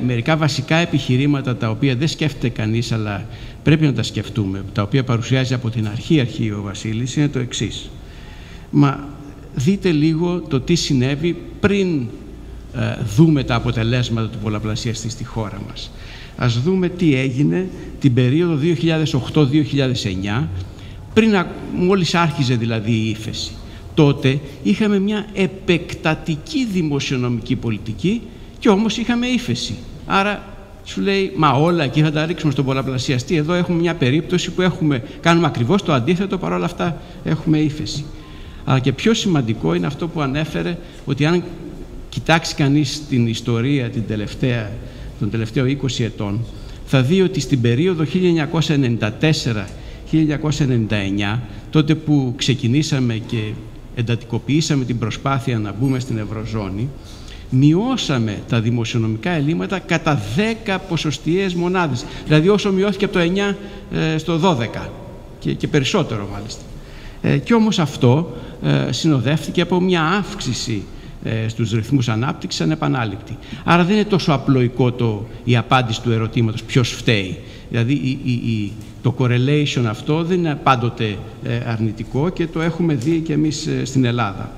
μερικά βασικά επιχειρήματα, τα οποία δεν σκέφτεται κανείς, αλλά πρέπει να τα σκεφτούμε, τα οποία παρουσιάζει από την αρχή ο Βασίλης, είναι το εξής. Δείτε λίγο το τι συνέβη πριν δούμε τα αποτελέσματα του πολλαπλασιαστή στη χώρα μας. Ας δούμε τι έγινε την περίοδο 2008-2009, μόλις άρχιζε δηλαδή η ύφεση. Τότε είχαμε μια επεκτατική δημοσιονομική πολιτική και όμως είχαμε ύφεση. Άρα σου λέει, μα όλα εκεί θα τα ρίξουμε στον πολλαπλασιαστή. Εδώ έχουμε μια περίπτωση που κάνουμε ακριβώς το αντίθετο, παρόλα αυτά έχουμε ύφεση. Αλλά και πιο σημαντικό είναι αυτό που ανέφερε, ότι αν κοιτάξει κανείς την ιστορία των τελευταίων 20 ετών, θα δει ότι στην περίοδο 1994-1999, τότε που ξεκινήσαμε και εντατικοποιήσαμε την προσπάθεια να μπούμε στην Ευρωζώνη, μειώσαμε τα δημοσιονομικά ελλείμματα κατά 10 ποσοστιαίες μονάδες. Δηλαδή όσο μειώθηκε από το 9 στο 12 και περισσότερο μάλιστα. Και όμως αυτό συνοδεύτηκε από μια αύξηση στους ρυθμούς ανάπτυξης ανεπανάληπτη. Άρα δεν είναι τόσο απλοϊκό η απάντηση του ερωτήματος ποιος φταίει. Δηλαδή το correlation αυτό δεν είναι πάντοτε αρνητικό, και το έχουμε δει και εμείς στην Ελλάδα.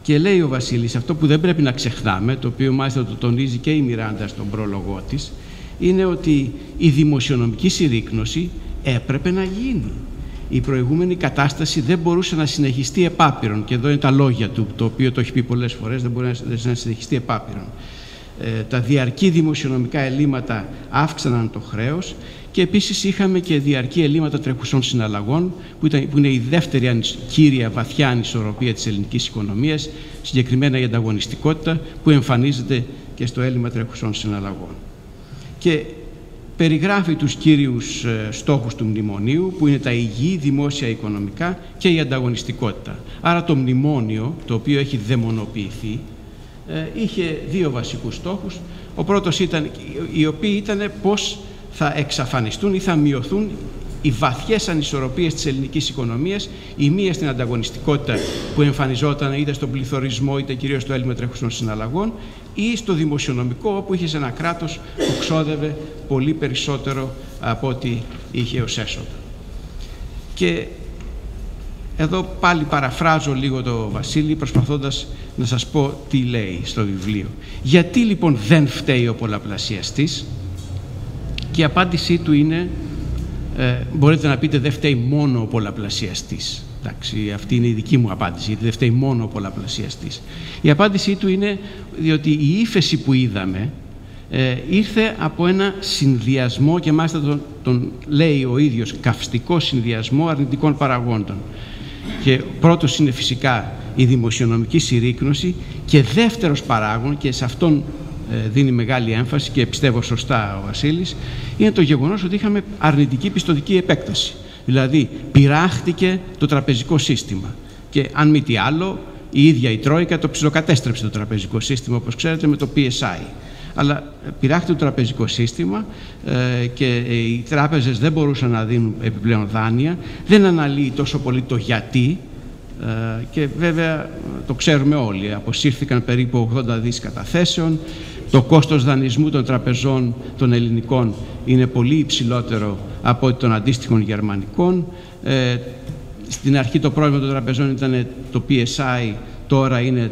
Και λέει ο Βασίλης, αυτό που δεν πρέπει να ξεχνάμε, το οποίο μάλιστα το τονίζει και η Μιράντα στον πρόλογό της, είναι ότι η δημοσιονομική συρρίκνωση έπρεπε να γίνει. Η προηγούμενη κατάσταση δεν μπορούσε να συνεχιστεί επάπειρον, και εδώ είναι τα λόγια του, το οποίο το έχει πει πολλές φορές, δεν μπορεί να συνεχιστεί επάπειρον. Τα διαρκή δημοσιονομικά ελλείμματα αύξαναν το χρέος, και επίσης είχαμε και διαρκή ελλείμματα τρέχουσών συναλλαγών, που είναι η δεύτερη κύρια βαθιά ανισορροπία της ελληνικής οικονομίας, συγκεκριμένα η ανταγωνιστικότητα, που εμφανίζεται και στο έλλειμμα τρέχουσών συναλλαγών. Και περιγράφει τους κύριους στόχους του μνημονίου, που είναι τα υγιή δημόσια οικονομικά και η ανταγωνιστικότητα. Άρα το μνημόνιο, το οποίο έχει δαιμονοποιηθεί, είχε δύο βασικούς στόχους. Ο πρώτος οι οποίοι ήταν πώς θα εξαφανιστούν ή θα μειωθούν οι βαθιές ανισορροπίες της ελληνικής οικονομίας, η μία στην ανταγωνιστικότητα που εμφανιζόταν είτε στον πληθωρισμό είτε κυρίως στο έλλειμμα τρέχουσων συναλλαγών, ή στο δημοσιονομικό, όπου είχε ένα κράτος που ξόδευε πολύ περισσότερο από ό,τι είχε ως έσοδα. Και εδώ πάλι παραφράζω λίγο το Βασίλη, προσπαθώντας να σας πω τι λέει στο βιβλίο. Γιατί λοιπόν δεν φταίει ο πολλαπλασιαστής? Και η απάντησή του είναι, μπορείτε να πείτε δεν φταίει μόνο ο πολλαπλασιαστής. Εντάξει, αυτή είναι η δική μου απάντηση, γιατί δεν φταίει μόνο ο πολλαπλασιαστής. Η απάντησή του είναι διότι η ύφεση που είδαμε ήρθε από ένα συνδυασμό, και μάλιστα τον λέει ο ίδιος, καυστικό συνδυασμό αρνητικών παραγόντων. Και πρώτος είναι φυσικά η δημοσιονομική συρρίκνωση, και δεύτερος παράγων, και σε αυτόν δίνει μεγάλη έμφαση και πιστεύω σωστά ο Βασίλης, είναι το γεγονός ότι είχαμε αρνητική πιστωτική επέκταση. Δηλαδή πειράχτηκε το τραπεζικό σύστημα, και αν μη τι άλλο η ίδια η Τρόικα το ψιλοκατέστρεψε το τραπεζικό σύστημα, όπως ξέρετε, με το PSI. Αλλά πειράχτηκε το τραπεζικό σύστημα και οι τράπεζες δεν μπορούσαν να δίνουν επιπλέον δάνεια, δεν αναλύει τόσο πολύ το γιατί, και βέβαια το ξέρουμε όλοι, αποσύρθηκαν περίπου 80 δις καταθέσεων, το κόστος δανεισμού των τραπεζών των ελληνικών είναι πολύ υψηλότερο από των αντίστοιχων γερμανικών. Στην αρχή το πρόβλημα των τραπεζών ήταν το PSI, τώρα είναι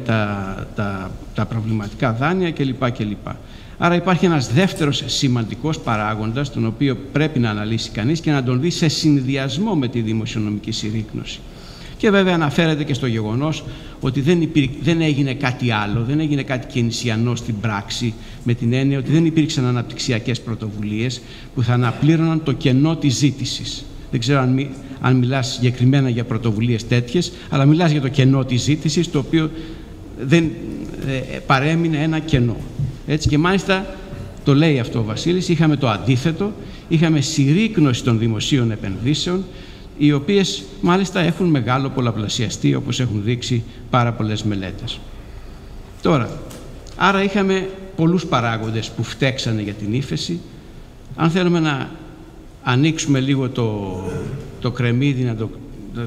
τα προβληματικά δάνεια κλπ. Άρα υπάρχει ένας δεύτερος σημαντικός παράγοντας, τον οποίο πρέπει να αναλύσει κανείς και να τον δει σε συνδυασμό με τη δημοσιονομική συρρίκνωση. Και βέβαια αναφέρεται και στο γεγονός ότι δεν έγινε κάτι άλλο, δεν έγινε κάτι κενησιανό στην πράξη, με την έννοια ότι δεν υπήρξαν αναπτυξιακές πρωτοβουλίες που θα αναπλήρωναν το κενό της ζήτησης. Δεν ξέρω αν μιλάς συγκεκριμένα για πρωτοβουλίες τέτοιες, αλλά μιλάς για το κενό της ζήτησης, το οποίο δεν παρέμεινε ένα κενό. Έτσι, και μάλιστα το λέει αυτό ο Βασίλης, είχαμε το αντίθετο, είχαμε συρρίκνωση των δημοσίων επενδύσεων, οι οποίες μάλιστα έχουν μεγάλο πολλαπλασιαστή, όπως έχουν δείξει πάρα πολλές μελέτες. Τώρα, άρα είχαμε πολλούς παράγοντες που φταίξανε για την ύφεση. Αν θέλουμε να ανοίξουμε λίγο το κρεμμύδι,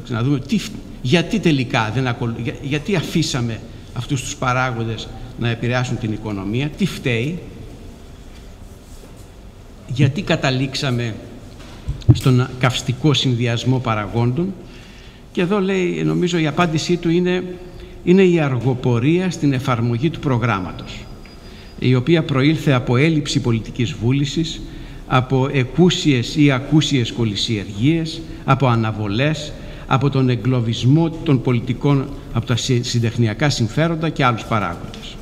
να δούμε γιατί τελικά γιατί αφήσαμε αυτούς τους παράγοντες να επηρεάσουν την οικονομία, τι φταίει, γιατί καταλήξαμε στον καυστικό συνδυασμό παραγόντων. Και εδώ λέει, νομίζω η απάντησή του είναι η αργοπορία στην εφαρμογή του προγράμματος, η οποία προήλθε από έλλειψη πολιτικής βούλησης, από εκούσιες ή ακούσιες κολυσιεργίες, από αναβολές, από τον εγκλωβισμό των πολιτικών από τα συντεχνιακά συμφέροντα και άλλους παράγοντες.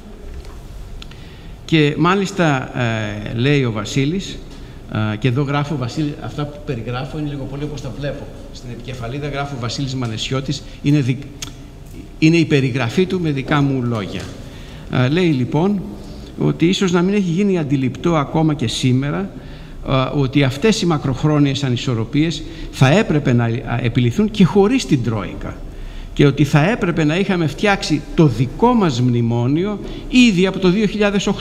Και μάλιστα λέει ο Βασίλης, και εδώ γράφω, Βασίλη, αυτά που περιγράφω είναι λίγο πολύ όπως τα βλέπω. Στην επικεφαλίδα γράφω Βασίλης Μανεσιώτης, είναι η περιγραφή του με δικά μου λόγια. Λέει λοιπόν ότι ίσως να μην έχει γίνει αντιληπτό ακόμα και σήμερα ότι αυτές οι μακροχρόνιες ανισορροπίες θα έπρεπε να επιληθούν και χωρίς την Τρόικα, και ότι θα έπρεπε να είχαμε φτιάξει το δικό μας μνημόνιο ήδη από το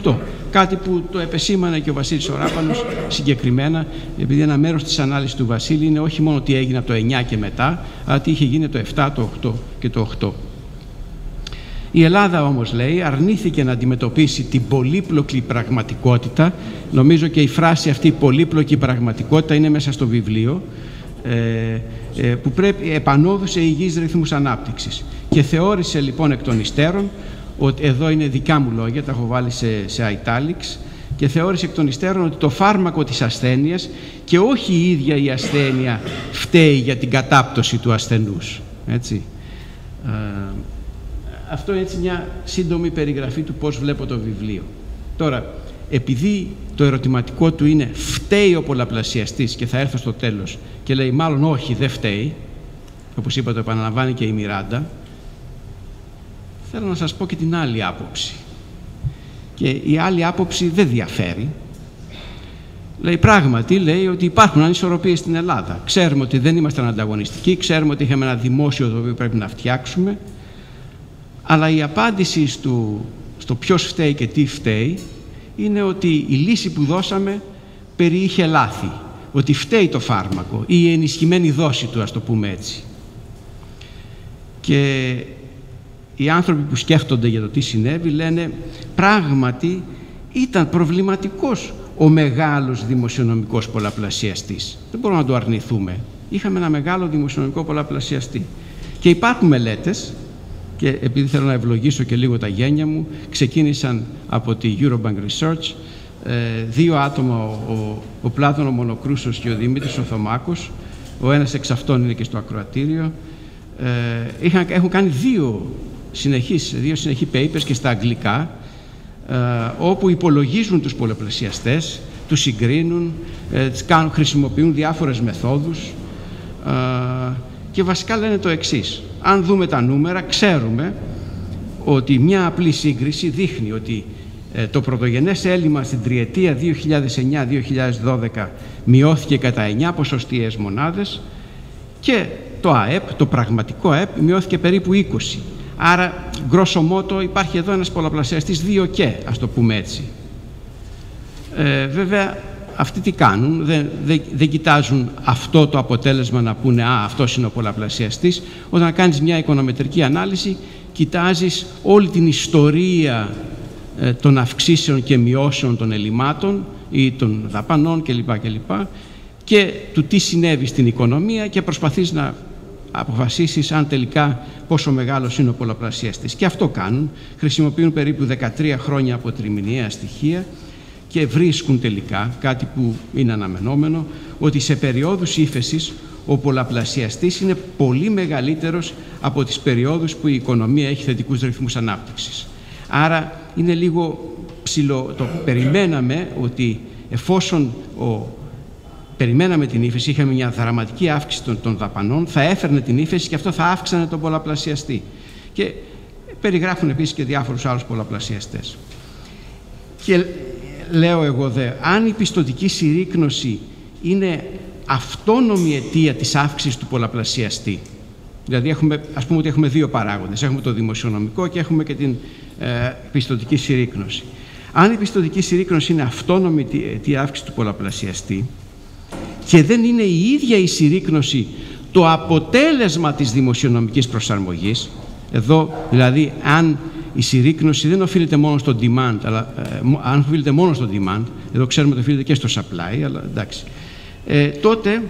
2008. Κάτι που το επεσήμανε και ο Βασίλης Οράπανος συγκεκριμένα, επειδή ένα μέρος της ανάλυσης του Βασίλη είναι όχι μόνο τι έγινε από το 9 και μετά, αλλά τι είχε γίνει το 7, το 8 και το 8. Η Ελλάδα όμως, λέει, αρνήθηκε να αντιμετωπίσει την πολύπλοκη πραγματικότητα. Νομίζω και η φράση αυτή, πολύπλοκη πραγματικότητα, είναι μέσα στο βιβλίο, που επανόδουσε υγιείς ρυθμούς ανάπτυξης. Και θεώρησε λοιπόν εκ των υστέρων, ότι εδώ είναι δικά μου λόγια, τα έχω βάλει σε italics, και θεώρησε εκ των υστέρων ότι το φάρμακο της ασθένειας και όχι η ίδια η ασθένεια φταίει για την κατάπτωση του ασθενούς. Έτσι. Αυτό είναι έτσι μια σύντομη περιγραφή του πώς βλέπω το βιβλίο. Τώρα, επειδή το ερωτηματικό του είναι φταίει ο πολλαπλασιαστής, και θα έρθω στο τέλος και λέει μάλλον όχι, δεν φταίει, όπως είπα το επαναλαμβάνει και η Μιράντα, θέλω να σας πω και την άλλη άποψη. Και η άλλη άποψη δεν διαφέρει. Λέει πράγματι, λέει ότι υπάρχουν ανισορροπίες στην Ελλάδα. Ξέρουμε ότι δεν ήμασταν ανταγωνιστικοί, ξέρουμε ότι είχαμε ένα δημόσιο το οποίο πρέπει να φτιάξουμε, αλλά η απάντηση στο ποιος φταίει και τι φταίει είναι ότι η λύση που δώσαμε περιείχε λάθη, ότι φταίει το φάρμακο ή η ενισχυμένη δόση του, ας το πούμε έτσι. Και οι άνθρωποι που σκέφτονται για το τι συνέβη λένε πράγματι ήταν προβληματικός ο μεγάλος δημοσιονομικός πολλαπλασιαστής. Δεν μπορούμε να το αρνηθούμε. Είχαμε ένα μεγάλο δημοσιονομικό πολλαπλασιαστή. Και υπάρχουν μελέτες, και επειδή θέλω να ευλογήσω και λίγο τα γένια μου, ξεκίνησαν από τη Eurobank Research, δύο άτομα, ο Πλάτωνο Μονοκρούσος και ο Δημήτρης ο Θωμάκος, ο ένας εξ αυτών είναι και στο ακροατήριο, έχουν κάνει δύο συνεχή papers και στα αγγλικά, όπου υπολογίζουν τους πολλαπλασιαστές, τους συγκρίνουν, χρησιμοποιούν διάφορες μεθόδους, και βασικά λένε το εξής. Αν δούμε τα νούμερα, ξέρουμε ότι μια απλή σύγκριση δείχνει ότι το πρωτογενές έλλειμμα στην τριετία 2009-2012 μειώθηκε κατά 9 ποσοστιαίες μονάδες και το ΑΕΠ, το πραγματικό ΑΕΠ, μειώθηκε περίπου 20. Άρα, γκρόσο μότο, υπάρχει εδώ ένας πολλαπλασιαστής 2 και, ας το πούμε έτσι. Βέβαια, αυτοί τι κάνουν, δεν κοιτάζουν αυτό το αποτέλεσμα να πούνε «Α, αυτός είναι ο πολλαπλασιαστής». Όταν κάνεις μια οικονομετρική ανάλυση, κοιτάζεις όλη την ιστορία των αυξήσεων και μειώσεων των ελλημάτων ή των δαπανών κλπ. Και του τι συνέβη στην οικονομία και προσπαθείς να αποφασίσεις αν τελικά πόσο μεγάλος είναι ο πολλαπλασιαστής. Και αυτό κάνουν, χρησιμοποιούν περίπου 13 χρόνια από τριμηνιαία στοιχεία και βρίσκουν τελικά, κάτι που είναι αναμενόμενο, ότι σε περιόδους ύφεσης ο πολλαπλασιαστής είναι πολύ μεγαλύτερος από τις περιόδους που η οικονομία έχει θετικούς ρυθμούς ανάπτυξης. Άρα είναι λίγο ψηλό. Το περιμέναμε ότι εφόσον περιμέναμε την ύφεση, είχαμε μια δραματική αύξηση των δαπανών, θα έφερνε την ύφεση και αυτό θα αύξανε τον πολλαπλασιαστή. Και περιγράφουν επίσης και διάφορους άλλους πολλαπλασιαστές. Και λέω εγώ αν η πιστωτική συρρίκνωση είναι αυτόνομη αιτία της αύξησης του πολλαπλασιαστή, δηλαδή ας πούμε ότι έχουμε δύο παράγοντες, έχουμε το δημοσιονομικό και έχουμε και την πιστωτική συρρίκνωση. Αν η πιστωτική συρρίκνωση είναι αυτόνομη αιτία αύξηση του πολλαπλασιαστή και δεν είναι η ίδια η συρρίκνωση το αποτέλεσμα της δημοσιονομικής προσαρμογής, εδώ δηλαδή αν η συρρίκνωση δεν οφείλεται μόνο στο demand, αλλά αν οφείλεται μόνο στο demand, εδώ ξέρουμε ότι οφείλεται και στο supply, αλλά εντάξει, τότε,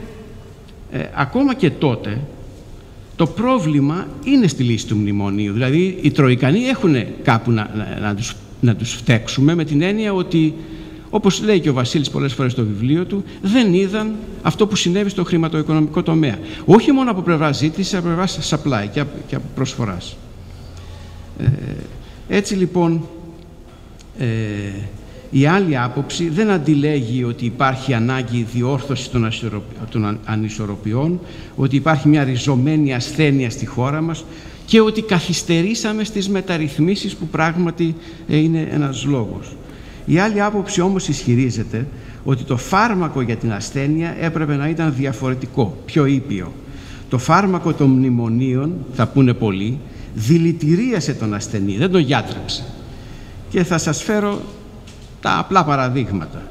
ακόμα και τότε, το πρόβλημα είναι στη λύση του μνημονίου. Δηλαδή οι Τροικανοί έχουν κάπου να τους φταίξουμε, με την έννοια ότι, όπως λέει και ο Βασίλης πολλές φορές στο βιβλίο του, δεν είδαν αυτό που συνέβη στο χρηματοοικονομικό τομέα. Όχι μόνο από πλευρά ζήτησης, από πλευρά supply και από προσφοράς. Έτσι λοιπόν, η άλλη άποψη δεν αντιλέγει ότι υπάρχει ανάγκη διόρθωση των ανισορροπιών, ότι υπάρχει μια ριζωμένη ασθένεια στη χώρα μας και ότι καθυστερήσαμε στις μεταρρυθμίσεις που πράγματι είναι ένας λόγος. Η άλλη άποψη όμως ισχυρίζεται ότι το φάρμακο για την ασθένεια έπρεπε να ήταν διαφορετικό, πιο ήπιο. Το φάρμακο των μνημονίων, θα πούνε πολλοί, δηλητηρίασε τον ασθενή, δεν τον γιάτρεψε. Και θα σας φέρω τα απλά παραδείγματα.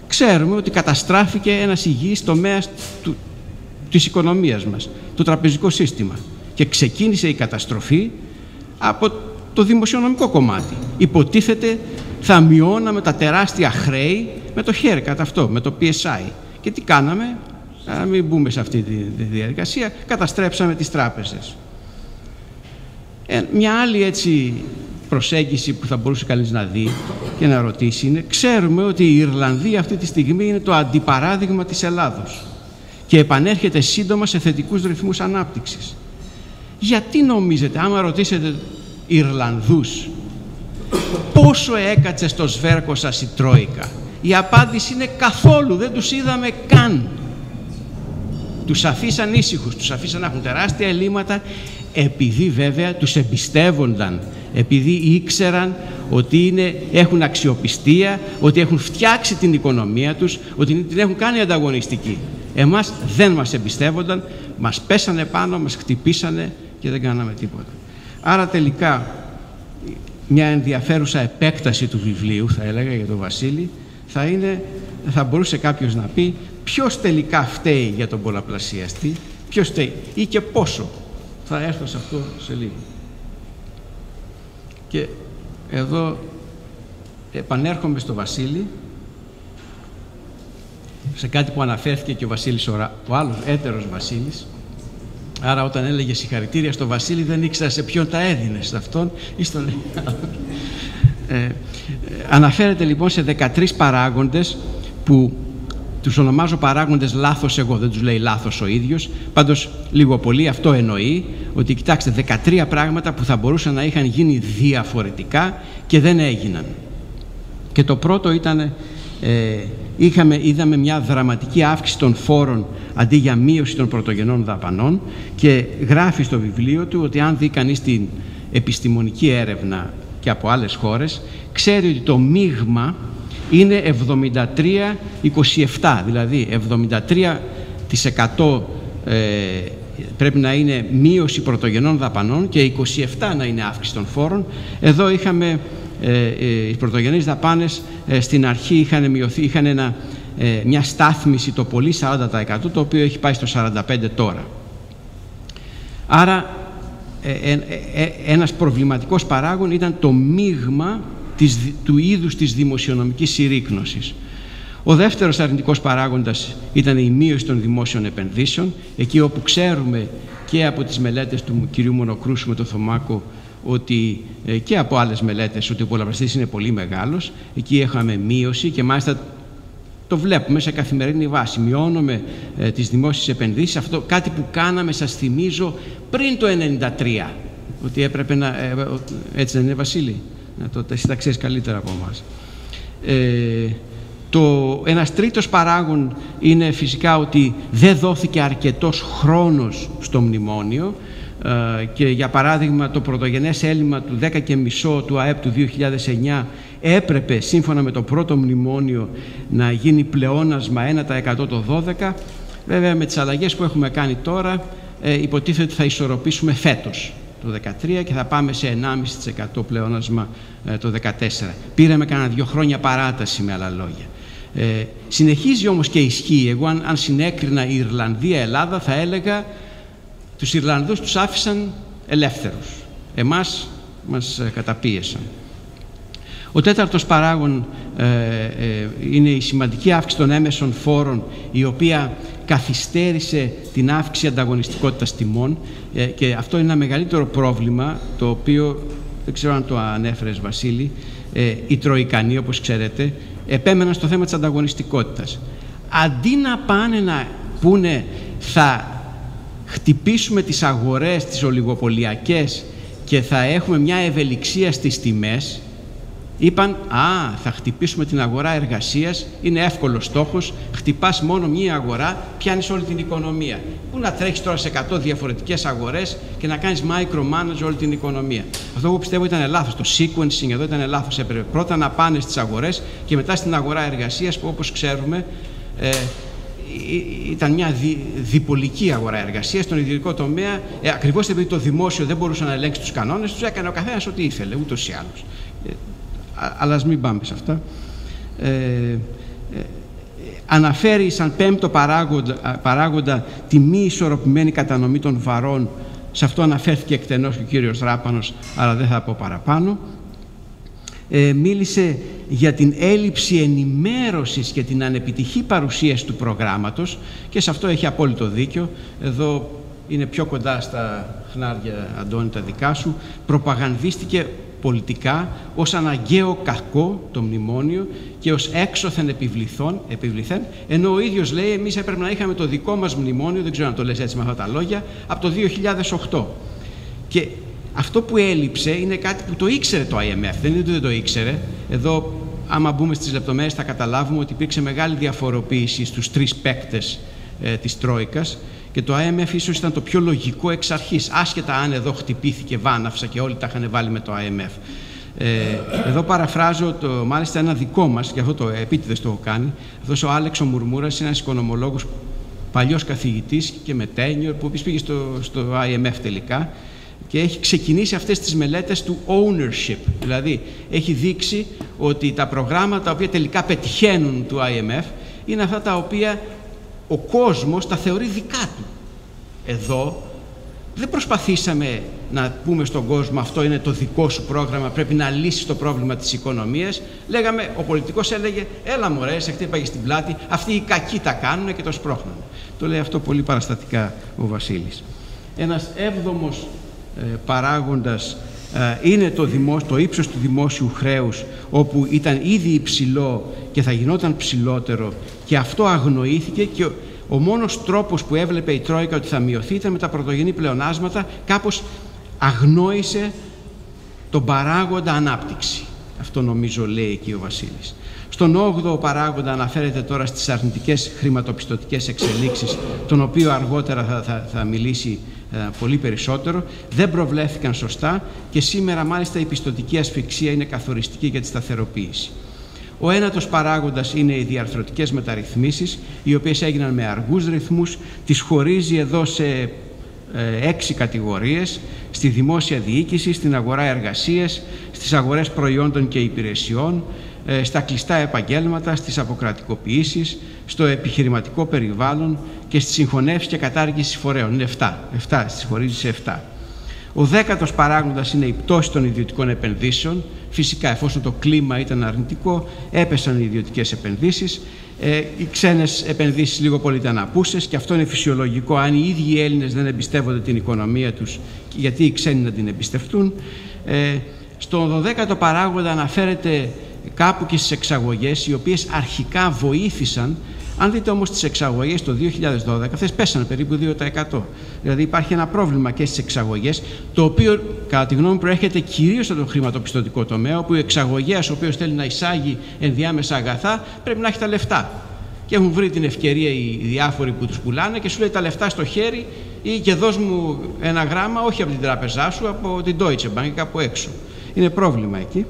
Ξέρουμε ότι καταστράφηκε ένας υγιής τομέας της οικονομίας μας, το τραπεζικό σύστημα. Και ξεκίνησε η καταστροφή από το δημοσιονομικό κομμάτι. Υποτίθεται θα μειώναμε τα τεράστια χρέη με το haircut αυτό, με το PSI. Και τι κάναμε? Να μην μπούμε σε αυτή τη διαδικασία, καταστρέψαμε τις τράπεζες. Μια άλλη έτσι προσέγγιση που θα μπορούσε κανείς να δει και να ρωτήσει είναι, ξέρουμε ότι η Ιρλανδία αυτή τη στιγμή είναι το αντιπαράδειγμα της Ελλάδος και επανέρχεται σύντομα σε θετικούς ρυθμούς ανάπτυξης. Γιατί νομίζετε, άμα ρωτήσετε Ιρλανδούς, πόσο έκατσε στο σβέρκο σας η Τρόικα? Η απάντηση είναι καθόλου, δεν τους είδαμε καν. Τους αφήσαν ήσυχους, τους αφήσαν να έχουν τεράστια ελλείμματα, επειδή βέβαια τους εμπιστεύονταν, επειδή ήξεραν ότι έχουν αξιοπιστία, ότι έχουν φτιάξει την οικονομία τους, ότι την έχουν κάνει ανταγωνιστική. Εμάς δεν μας εμπιστεύονταν, μας πέσανε πάνω, μας χτυπήσανε και δεν κάναμε τίποτα. Άρα τελικά μια ενδιαφέρουσα επέκταση του βιβλίου, θα έλεγα, για τον Βασίλη, θα μπορούσε κάποιος να πει ποιος τελικά φταίει για τον πολλαπλασιαστή, ποιος φταίει ή και πόσο. Θα έρθω σε αυτό σε λίγο. Και εδώ επανέρχομαι στο Βασίλη, σε κάτι που αναφέρθηκε και ο Βασίλης ο άλλος έτερος Βασίλης. Άρα όταν έλεγε συγχαρητήρια στο Βασίλη δεν ήξερα σε ποιον τα έδινε, σε αυτόν ή στον αναφέρεται λοιπόν σε 13 παράγοντες που τους ονομάζω παράγοντες λάθος εγώ, δεν τους λέει λάθος ο ίδιος, πάντως λίγο πολύ αυτό εννοεί, ότι κοιτάξτε 13 πράγματα που θα μπορούσαν να είχαν γίνει διαφορετικά και δεν έγιναν. Και το πρώτο ήταν, είδαμε μια δραματική αύξηση των φόρων αντί για μείωση των πρωτογενών δαπανών και γράφει στο βιβλίο του ότι αν δει κανείς την επιστημονική έρευνα και από άλλες χώρες, ξέρει ότι το μείγμα είναι 73-27, δηλαδή 73% πρέπει να είναι μείωση πρωτογενών δαπανών και 27% να είναι αύξηση των φόρων. Εδώ είχαμε οι πρωτογενείς δαπάνες στην αρχή είχαν μειωθεί, είχαν μια στάθμιση το πολύ 40%, το οποίο έχει πάει στο 45% τώρα. Άρα ένας προβληματικός παράγων ήταν το μείγμα του είδους της δημοσιονομικής συρρίκνωσης. Ο δεύτερος αρνητικός παράγοντας ήταν η μείωση των δημόσιων επενδύσεων, εκεί όπου ξέρουμε και από τις μελέτες του κυρίου Μονοκρούσου με τον Θωμάκο ότι, και από άλλες μελέτες ότι ο πολλαπλασιαστής είναι πολύ μεγάλος. Εκεί είχαμε μείωση και μάλιστα το βλέπουμε σε καθημερινή βάση. Μειώνουμε τις δημόσιες επενδύσεις. Αυτό κάτι που κάναμε, σας θυμίζω, πριν το 1993. Ότι έπρεπε να... έτσι δεν είναι, Βασίλη? Εσύ τα ξέρεις καλύτερα από εμάς. Ένας τρίτος παράγων είναι φυσικά ότι δεν δόθηκε αρκετός χρόνος στο μνημόνιο και για παράδειγμα το πρωτογενές έλλειμμα του 10,5% του ΑΕΠ του 2009 έπρεπε σύμφωνα με το πρώτο μνημόνιο να γίνει πλεόνασμα 1% το 12%. Βέβαια με τις αλλαγές που έχουμε κάνει τώρα υποτίθεται ότι θα ισορροπήσουμε φέτος το 2013 και θα πάμε σε 1,5% πλεόνασμα το 2014. Πήραμε κανένα 2 χρόνια παράταση, με άλλα λόγια. Συνεχίζει όμως και ισχύει. Εγώ αν συνέκρινα η Ιρλανδία, Ελλάδα, θα έλεγα τους Ιρλανδούς τους άφησαν ελεύθερους. Εμάς μας καταπίεσαν. Ο τέταρτος παράγων είναι η σημαντική αύξηση των έμεσων φόρων, η οποία καθυστέρησε την αύξηση ανταγωνιστικότητας τιμών και αυτό είναι ένα μεγαλύτερο πρόβλημα, το οποίο δεν ξέρω αν το ανέφερες, Βασίλη. Οι Τροϊκανοί, όπως ξέρετε, επέμεναν στο θέμα της ανταγωνιστικότητας. Αντί να πάνε να πούνε θα χτυπήσουμε τις αγορές, τις ολιγοπωλιακές και θα έχουμε μια ευελιξία στις τιμές, είπαν θα χτυπήσουμε την αγορά εργασίας, είναι εύκολος στόχος, χτυπάς μόνο μία αγορά, πιάνεις όλη την οικονομία. Πού να τρέχεις τώρα σε 100 διαφορετικές αγορές και να κάνεις micromanage όλη την οικονομία? Αυτό εγώ πιστεύω ήταν λάθος. Το sequencing εδώ ήταν λάθος. Έπρεπε πρώτα να πάνε στις αγορές και μετά στην αγορά εργασίας, που όπως ξέρουμε ήταν μια διπολική αγορά εργασίας. Στον ιδιωτικό τομέα, ακριβώς επειδή το δημόσιο δεν μπορούσε να ελέγξει τους κανόνες τους, έκανε ο καθένας ό,τι ήθελε, ούτως ή άλλως. Αλλά ας μην πάμε σε αυτά. Αναφέρει σαν πέμπτο παράγοντα τη μη ισορροπημένη κατανομή των βαρών. Σε αυτό αναφέρθηκε εκτενώς και ο κύριος Ράπανος, αλλά δεν θα πω παραπάνω. Μίλησε για την έλλειψη ενημέρωσης και την ανεπιτυχή παρουσίαση του προγράμματος και σε αυτό έχει απόλυτο δίκιο. Εδώ είναι πιο κοντά στα χνάρια, Αντώνη, τα δικά σου. Προπαγανδίστηκε πολιτικά ως αναγκαίο κακό το μνημόνιο και ως έξωθεν επιβληθέν, ενώ ο ίδιος λέει εμείς έπρεπε να είχαμε το δικό μας μνημόνιο, δεν ξέρω αν το λες έτσι με αυτά τα λόγια, από το 2008. Και αυτό που έλειψε είναι κάτι που το ήξερε το IMF, δεν είναι ότι δεν το ήξερε. Εδώ άμα μπούμε στις λεπτομέρειες θα καταλάβουμε ότι υπήρξε μεγάλη διαφοροποίηση στους τρεις παίκτες της Τρόικας και το IMF ίσως ήταν το πιο λογικό εξ αρχής, άσχετα αν εδώ χτυπήθηκε βάναυσα και όλοι τα είχαν βάλει με το IMF. Εδώ παραφράζω μάλιστα ένα δικό μας, και αυτό το επίτηδες το έχω κάνει, αυτός ο Άλεξ ο Μουρμούρας είναι ένας οικονομολόγος, παλιός καθηγητής και με tenure, που πήγε στο IMF τελικά και έχει ξεκινήσει αυτές τις μελέτες του ownership, δηλαδή έχει δείξει ότι τα προγράμματα τα οποία τελικά πετυχαίνουν του IMF είναι αυτά τα οποία ο κόσμος τα θεωρεί δικά του. Εδώ δεν προσπαθήσαμε να πούμε στον κόσμο αυτό είναι το δικό σου πρόγραμμα, πρέπει να λύσεις το πρόβλημα της οικονομίας. Λέγαμε, ο πολιτικός έλεγε, έλα μωρέ, σε χτύπαγε στην πλάτη, αυτοί οι κακοί τα κάνουν και το σπρώχνουν. Το λέει αυτό πολύ παραστατικά ο Βασίλης. Ένας έβδομος παράγοντας είναι το ύψος του δημόσιου χρέους, όπου ήταν ήδη υψηλό και θα γινόταν ψηλότερο και αυτό αγνοήθηκε και ο μόνος τρόπος που έβλεπε η Τρόικα ότι θα μειωθεί ήταν με τα πρωτογενή πλεονάσματα, κάπως αγνόησε τον παράγοντα ανάπτυξη. Αυτό νομίζω λέει εκεί ο Βασίλης. Στον 8ο παράγοντα αναφέρεται τώρα στις αρνητικές χρηματοπιστωτικές εξελίξεις, τον οποίο αργότερα θα μιλήσει πολύ περισσότερο. Δεν προβλέφθηκαν σωστά και σήμερα μάλιστα η πιστωτική ασφυξία είναι καθοριστική για τη σταθεροποίηση. Ο 9ος παράγοντας είναι οι διαρθρωτικές μεταρρυθμίσεις, οι οποίες έγιναν με αργούς ρυθμούς. Τις χωρίζει εδώ σε 6 κατηγορίες: στη δημόσια διοίκηση, στην αγορά εργασίας, στις αγορές προϊόντων και υπηρεσιών, στα κλειστά επαγγέλματα, στις αποκρατικοποιήσεις, στο επιχειρηματικό περιβάλλον και στις συγχωνεύσεις και κατάργηση φορέων. Είναι 7, τις χωρίζει σε 7. Ο 10ος παράγοντας είναι η πτώση των ιδιωτικών επενδύσεων. Φυσικά, εφόσον το κλίμα ήταν αρνητικό, έπεσαν οι ιδιωτικές επενδύσεις. Οι ξένες επενδύσεις λίγο πολύ ήταν απούσες και αυτό είναι φυσιολογικό. Αν οι ίδιοι οι Έλληνες δεν εμπιστεύονται την οικονομία τους, γιατί οι ξένοι να την εμπιστευτούν. Στον 12ο παράγοντα αναφέρεται κάπου και στις εξαγωγές, οι οποίες αρχικά βοήθησαν. Αν δείτε όμως τις εξαγωγές το 2012, αυτές πέσανε περίπου 2%. Δηλαδή υπάρχει ένα πρόβλημα και στις εξαγωγές, το οποίο κατά τη γνώμη μου προέρχεται κυρίως από το χρηματοπιστωτικό τομέα, όπου ο εξαγωγέας, ο οποίος θέλει να εισάγει ενδιάμεσα αγαθά, πρέπει να έχει τα λεφτά. Και έχουν βρει την ευκαιρία οι διάφοροι που τους πουλάνε και σου λέει τα λεφτά στο χέρι ή και δώσ' μου ένα γράμμα, όχι από την τράπεζά σου, από την Deutsche Bank ή κάπου έξω. Είναι πρόβλημα εκεί.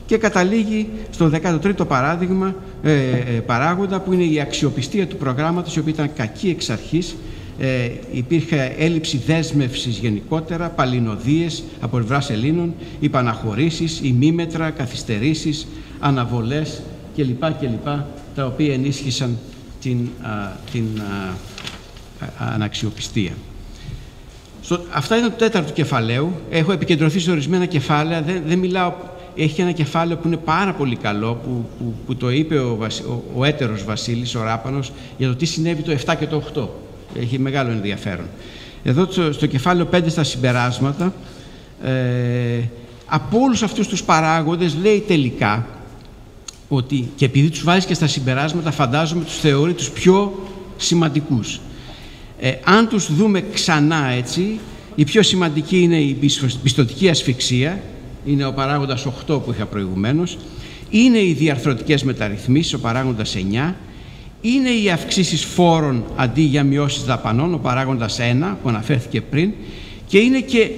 Και καταλήγει στο 13ο παράγοντα, που είναι η αξιοπιστία του προγράμματος, η οποία ήταν κακή εξ αρχής. Υπήρχε έλλειψη δέσμευσης γενικότερα, παλινοδίες από πλευράς Ελλήνων, υπαναχωρήσεις, ημίμετρα, καθυστερήσεις, αναβολές κλπ. Τα οποία ενίσχυσαν την αναξιοπιστία. Αυτά είναι το τέταρτο κεφαλαίο. Έχω επικεντρωθεί σε ορισμένα κεφάλαια. Δεν μιλάω. Έχει ένα κεφάλαιο που είναι πάρα πολύ καλό, που το είπε ο έτερος Βασίλης, ο Ράπανος, για το τι συνέβη το 7 και το 8. Έχει μεγάλο ενδιαφέρον. Εδώ στο κεφάλαιο 5, στα συμπεράσματα, από όλους αυτούς τους παράγοντες λέει τελικά ότι, και επειδή τους βάζει και στα συμπεράσματα, φαντάζομαι τους θεωρεί τους πιο σημαντικούς. Αν τους δούμε ξανά έτσι, η πιο σημαντική είναι η πιστωτική ασφυξία, είναι ο παράγοντας 8 που είχα προηγουμένως, είναι οι διαρθρωτικές μεταρρυθμίσεις, ο παράγοντας 9, είναι οι αυξήσεις φόρων αντί για μειώσεις δαπανών, ο παράγοντας 1 που αναφέρθηκε πριν, και είναι και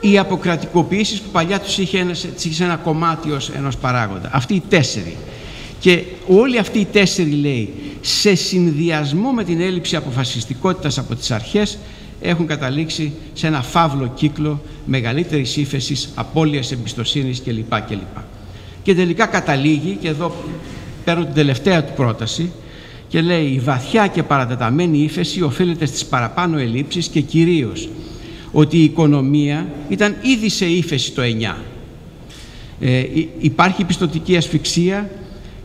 οι αποκρατικοποιήσεις που παλιά τους είχε ένα κομμάτι ως ενός παράγοντα. Αυτοί οι 4. Και όλοι αυτοί οι 4, λέει, σε συνδυασμό με την έλλειψη αποφασιστικότητας από τις αρχές, έχουν καταλήξει σε ένα φαύλο κύκλο μεγαλύτερης ύφεσης, απώλειας εμπιστοσύνης κλπ. Και τελικά καταλήγει, και εδώ παίρνω την τελευταία του πρόταση, και λέει: η βαθιά και παρατεταμένη ύφεση οφείλεται στις παραπάνω ελλείψεις και κυρίως ότι η οικονομία ήταν ήδη σε ύφεση το 9. Υπάρχει πιστωτική ασφυξία,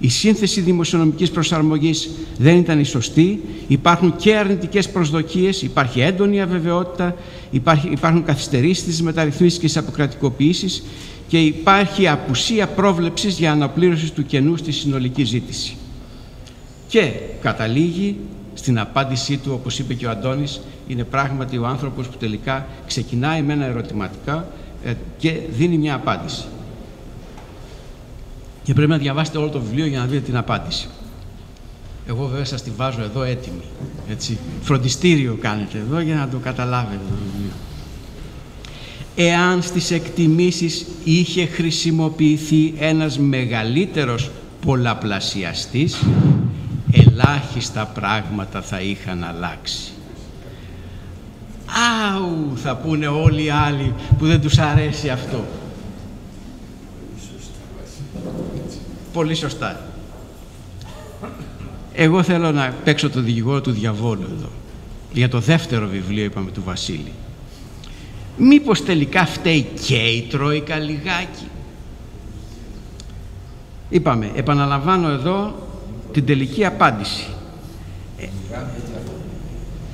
η σύνθεση δημοσιονομικής προσαρμογής δεν ήταν η σωστή, υπάρχουν και αρνητικές προσδοκίες, υπάρχει έντονη αβεβαιότητα, υπάρχουν καθυστερήσεις στις μεταρρυθμίσεις και στις αποκρατικοποιήσεις και υπάρχει απουσία πρόβλεψης για αναπλήρωση του κενού στη συνολική ζήτηση. Και καταλήγει στην απάντησή του, όπως είπε και ο Αντώνης, είναι πράγματι ο άνθρωπος που τελικά ξεκινάει με ένα ερωτηματικά και δίνει μια απάντηση. Και πρέπει να διαβάσετε όλο το βιβλίο για να δείτε την απάντηση. Εγώ βέβαια σας τη βάζω εδώ έτοιμη. Έτσι. Φροντιστήριο κάνετε εδώ για να το καταλάβετε το βιβλίο. Εάν στις εκτιμήσεις είχε χρησιμοποιηθεί ένας μεγαλύτερος πολλαπλασιαστής, ελάχιστα πράγματα θα είχαν αλλάξει. Άου, θα πούνε όλοι οι άλλοι που δεν τους αρέσει αυτό. Πολύ σωστά. Εγώ θέλω να παίξω το δικηγόρο του διαβόλου εδώ. Για το δεύτερο βιβλίο, είπαμε, του Βασίλη. Μήπως τελικά φταίει και η Τρόικα λιγάκι? Είπαμε, επαναλαμβάνω εδώ την τελική απάντηση.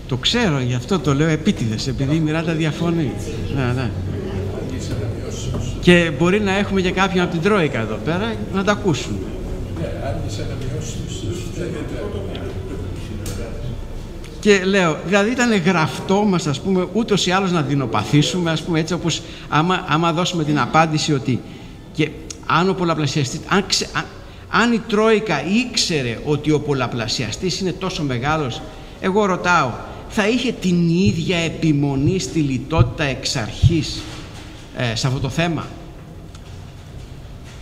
Το ξέρω, γι' αυτό το λέω επίτηδες, επειδή η Μιράντα διαφωνεί. Ναι. Και μπορεί να έχουμε και κάποιον από την Τρόικα εδώ πέρα να τα ακούσουν. Και λέω, δηλαδή ήταν γραφτό μας, ας πούμε, ούτως ή άλλως να δεινοπαθήσουμε, ας πούμε, έτσι, όπως άμα δώσουμε την απάντηση ότι και αν ο πολλαπλασιαστής, αν η Τρόικα ήξερε ότι ο πολλαπλασιαστής είναι τόσο μεγάλος, εγώ ρωτάω, θα είχε την ίδια επιμονή στη λιτότητα εξ αρχής σε αυτό το θέμα?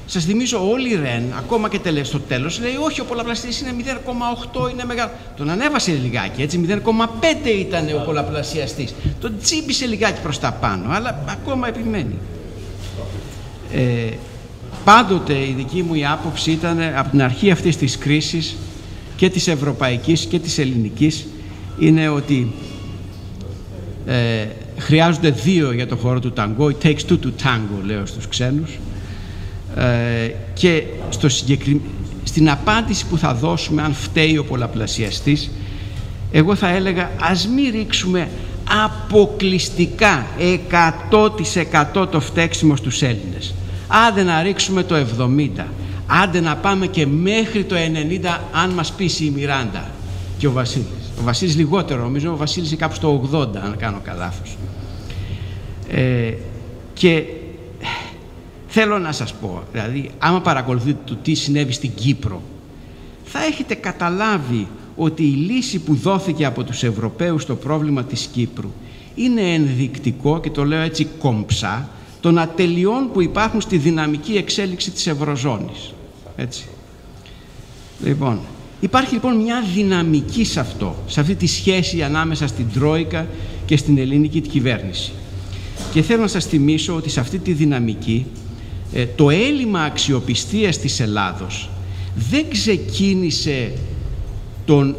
Σας θυμίζω, όλοι οι Ρεν, ακόμα και στο τέλος, λέει όχι, ο πολλαπλασιαστής είναι 0,8, είναι μεγάλο. Τον ανέβασε λιγάκι, έτσι, 0,5 ήταν ο πολλαπλασιαστής. Τον τσίμπησε λιγάκι προς τα πάνω, αλλά ακόμα επιμένει. Πάντοτε η δική μου η άποψη ήταν, από την αρχή αυτής της κρίσης, και της ευρωπαϊκής και της ελληνικής, είναι ότι χρειάζονται 2 για το χώρο του ταγκό. It takes 2 to tango, λέω στους ξένους. Και στην απάντηση που θα δώσουμε, αν φταίει ο πολλαπλασιαστής, εγώ θα έλεγα ας μην ρίξουμε αποκλειστικά 100% το φταίξιμο στους Έλληνες. Άντε να ρίξουμε το 70%. Άντε να πάμε και μέχρι το 90 αν μας πείσει η Μιράντα και ο Βασίλης. Ο Βασίλης λιγότερο, νομίζω ο Βασίλης είναι κάπου στο 80 αν κάνω λάθος. Και θέλω να σας πω, δηλαδή άμα παρακολουθείτε το τι συνέβη στην Κύπρο, θα έχετε καταλάβει ότι η λύση που δόθηκε από τους Ευρωπαίους στο πρόβλημα της Κύπρου είναι ενδεικτικό, και το λέω έτσι κομψά, των ατελειών που υπάρχουν στη δυναμική εξέλιξη της Ευρωζώνης. Έτσι. Λοιπόν, υπάρχει λοιπόν μια δυναμική σε αυτό, σε αυτή τη σχέση ανάμεσα στην Τρόικα και στην ελληνική κυβέρνηση. Και θέλω να σας θυμίσω ότι σε αυτή τη δυναμική το έλλειμμα αξιοπιστίας της Ελλάδος δεν ξεκίνησε τον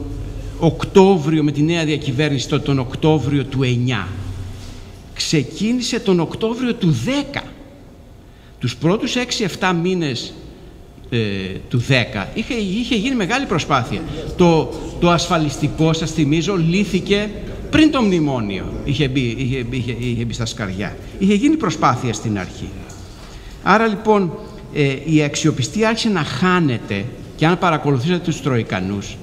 Οκτώβριο με τη νέα διακυβέρνηση, τον Οκτώβριο του 9. Ξεκίνησε τον Οκτώβριο του 10. Τους πρώτους 6-7 μήνες του 10 είχε γίνει μεγάλη προσπάθεια. Το ασφαλιστικό, σας θυμίζω, λύθηκε πριν το μνημόνιο. Είχε μπει στα σκαριά. Είχε γίνει προσπάθεια στην αρχή. Άρα λοιπόν η αξιοπιστία άρχισε να χάνεται, και αν παρακολουθήσετε τους Τροικανούς,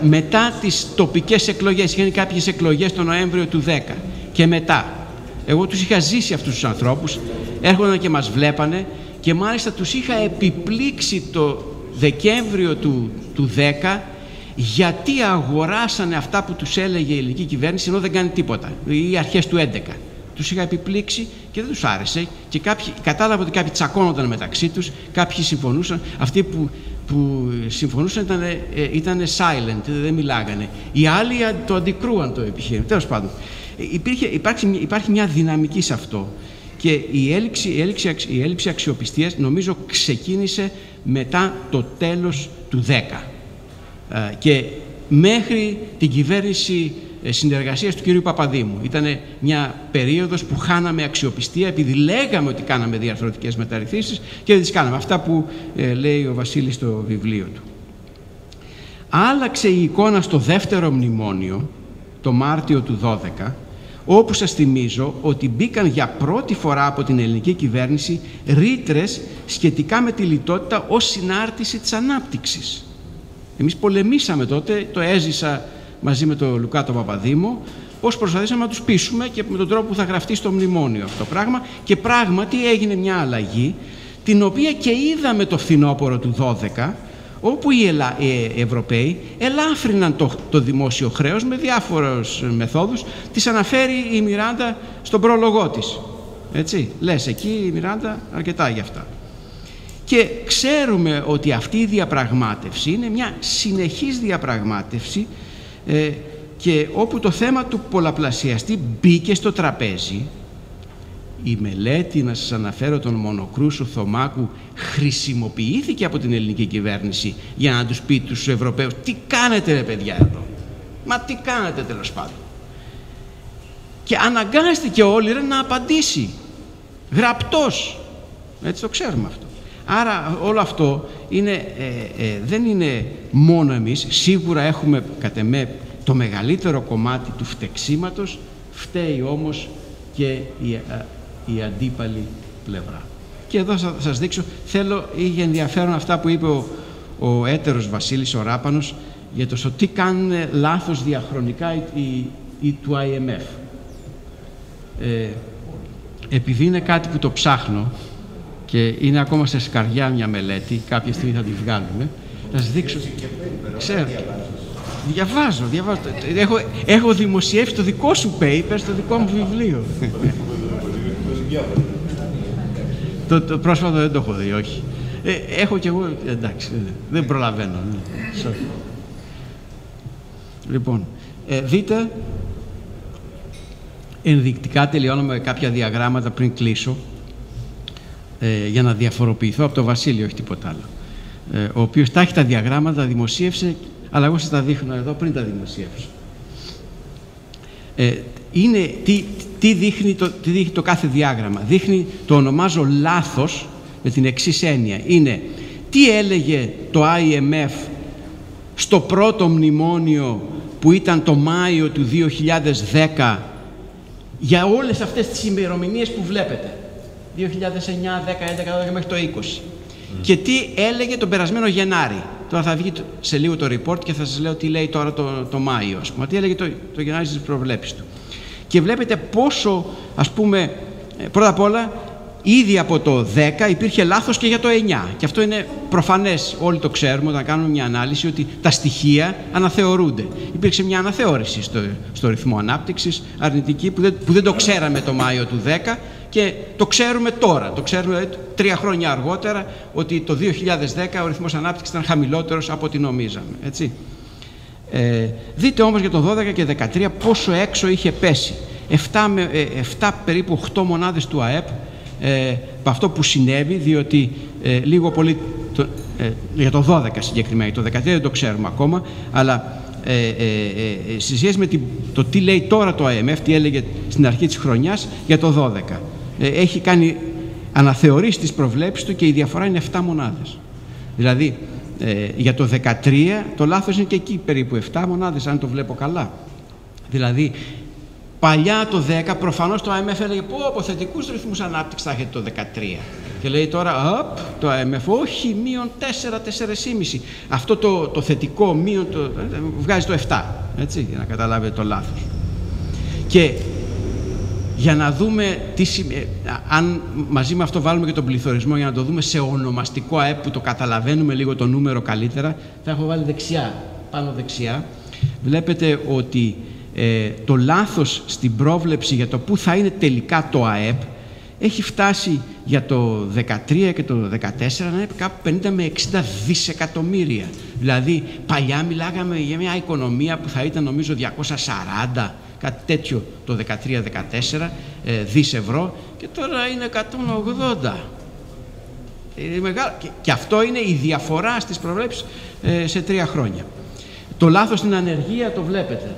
μετά τις τοπικές εκλογές, είχαν κάποιες εκλογές τον Νοέμβριο του 10 και μετά, εγώ τους είχα ζήσει αυτούς τους ανθρώπους, έρχονταν και μας βλέπανε, και μάλιστα τους είχα επιπλήξει το Δεκέμβριο του 10 γιατί αγοράσανε αυτά που τους έλεγε η ελληνική κυβέρνηση ενώ δεν κάνει τίποτα, οι αρχές του 11. Τους είχα επιπλήξει και δεν τους άρεσε, και κατάλαβα ότι κάποιοι τσακώνονταν μεταξύ τους, κάποιοι συμφωνούσαν, αυτοί που συμφωνούσαν ήταν silent, δεν μιλάγανε. Οι άλλοι το αντικρούαν το επιχείρημα. Τέλος πάντων, υπάρχει μια δυναμική σε αυτό, και η έλλειψη αξιοπιστίας νομίζω ξεκίνησε μετά το τέλος του 10 και μέχρι την κυβέρνηση συνεργασίας του κυρίου Παπαδήμου. Ήταν μια περίοδος που χάναμε αξιοπιστία επειδή λέγαμε ότι κάναμε διαρθρωτικές μεταρρυθμίσεις και δεν τις κάναμε. Αυτά που λέει ο Βασίλης στο βιβλίο του. Άλλαξε η εικόνα στο δεύτερο μνημόνιο, το Μάρτιο του 12, όπου σας θυμίζω ότι μπήκαν για πρώτη φορά από την ελληνική κυβέρνηση ρήτρες σχετικά με τη λιτότητα ως συνάρτηση της ανάπτυξης. Εμείς πολεμήσαμε τότε, το έζησα μαζί με τον Λουκά τον Παπαδήμο, πώς προσπαθήσαμε να τους πείσουμε και με τον τρόπο που θα γραφτεί στο μνημόνιο αυτό το πράγμα, και πράγματι έγινε μια αλλαγή, την οποία και είδαμε το φθινόπωρο του 12, όπου οι Ευρωπαίοι ελάφρυναν το δημόσιο χρέος με διάφορες μεθόδους. Τις αναφέρει η Μιράντα στον πρόλογό της. Έτσι, λες εκεί η Μιράντα αρκετά γι' αυτά. Και ξέρουμε ότι αυτή η διαπραγμάτευση είναι μια συνεχής διαπραγμάτευση, και όπου το θέμα του πολλαπλασιαστή μπήκε στο τραπέζι. Η μελέτη, να σας αναφέρω, τον Μονοκρούσου Θωμάκου, χρησιμοποιήθηκε από την ελληνική κυβέρνηση για να τους πει τους Ευρωπαίους τι κάνετε ρε παιδιά εδώ, μα τι κάνετε τέλος πάντων. Και αναγκάστηκε όλοι να απαντήσει γραπτός, έτσι το ξέρουμε αυτό. Άρα όλο αυτό δεν είναι μόνο εμείς, σίγουρα έχουμε κατ' εμέ το μεγαλύτερο κομμάτι του φτεξίματος, φταίει όμως και η αντίπαλη πλευρά. Και εδώ θα σας δείξω, είχε ενδιαφέρον αυτά που είπε ο έτερος Βασίλης ο Ράπανος για το τι κάνουν λάθος διαχρονικά οι του IMF. Επειδή είναι κάτι που το ψάχνω και είναι ακόμα σε σκαριά μια μελέτη, κάποια στιγμή θα τη βγάλουμε, θα σας δείξω. Ξέρω. Διαβάζω. Έχω δημοσιεύσει το δικό σου paper στο δικό μου βιβλίο. Το πρόσφατο δεν το έχω δει, όχι. Έχω κι εγώ, εντάξει, δεν προλαβαίνω. Λοιπόν, δείτε, ενδεικτικά τελειώνω με κάποια διαγράμματα πριν κλείσω, για να διαφοροποιηθώ από τον Βασίλειο, όχι τίποτα άλλο. Ο οποίος τα έχει τα διαγράμματα, δημοσίευσε, αλλά εγώ σας τα δείχνω εδώ πριν τα δημοσίευσω. Τι δείχνει το κάθε διάγραμμα. Δείχνει, το ονομάζω λάθος με την εξής έννοια. Είναι τι έλεγε το IMF στο πρώτο μνημόνιο που ήταν το Μάιο του 2010 για όλες αυτές τις ημερομηνίες που βλέπετε. 2009, 10, 11, 12 μέχρι το 20. και τι έλεγε τον περασμένο Γενάρη. Τώρα θα βγει σε λίγο το report και θα σας λέω τι λέει τώρα το Μάιο, ας πούμε. Τι έλεγε το Γενάρη στις προβλέψεις του. Και βλέπετε πόσο, ας πούμε, πρώτα απ' όλα, ήδη από το 10 υπήρχε λάθος και για το 9. Και αυτό είναι προφανές, όλοι το ξέρουμε όταν κάνουμε μια ανάλυση, ότι τα στοιχεία αναθεωρούνται. Υπήρξε μια αναθεώρηση στο ρυθμό ανάπτυξης αρνητική που δεν το ξέραμε το Μάιο του 10 και το ξέρουμε τώρα. Το ξέρουμε 3 χρόνια αργότερα ότι το 2010 ο ρυθμός ανάπτυξης ήταν χαμηλότερος από ό,τι νομίζαμε. Έτσι. Δείτε όμως για το 12 και 13 πόσο έξω είχε πέσει. 7 περίπου 8 μονάδες του ΑΕΠ από αυτό που συνέβη, διότι λίγο πολύ για το 12 συγκεκριμένα, το 13 δεν το ξέρουμε ακόμα, αλλά σε σχέση με το τι λέει τώρα το IMF, τι έλεγε στην αρχή της χρονιάς για το 12, έχει κάνει αναθεωρήσει τις προβλέψεις του και η διαφορά είναι 7 μονάδες. Δηλαδή για το 13 το λάθος είναι και εκεί περίπου 7 μονάδες, αν το βλέπω καλά. Δηλαδή παλιά το 10 προφανώς το IMF έλεγε πω από θετικούς ρυθμούς ανάπτυξης θα έχετε το 13. Και λέει τώρα το IMF όχι, μείον 4, 4,5. Αυτό το θετικό μείον βγάζει το 7. Έτσι, για να καταλάβετε το λάθος. Και για να δούμε αν μαζί με αυτό βάλουμε και τον πληθωρισμό, για να το δούμε σε ονομαστικό ΑΕΠ που το καταλαβαίνουμε λίγο το νούμερο καλύτερα, θα έχω βάλει δεξιά, πάνω δεξιά. Βλέπετε ότι το λάθος στην πρόβλεψη για το πού θα είναι τελικά το ΑΕΠ έχει φτάσει για το 13 και το 14 να είναι κάπου 50 με 60 δισεκατομμύρια. Δηλαδή παλιά μιλάγαμε για μια οικονομία που θα ήταν νομίζω 240, κάτι τέτοιο το 13-14 δις ευρώ, και τώρα είναι 180. Και αυτό είναι η διαφορά στις προβλέψεις σε 3 χρόνια. Το λάθος στην ανεργία το βλέπετε.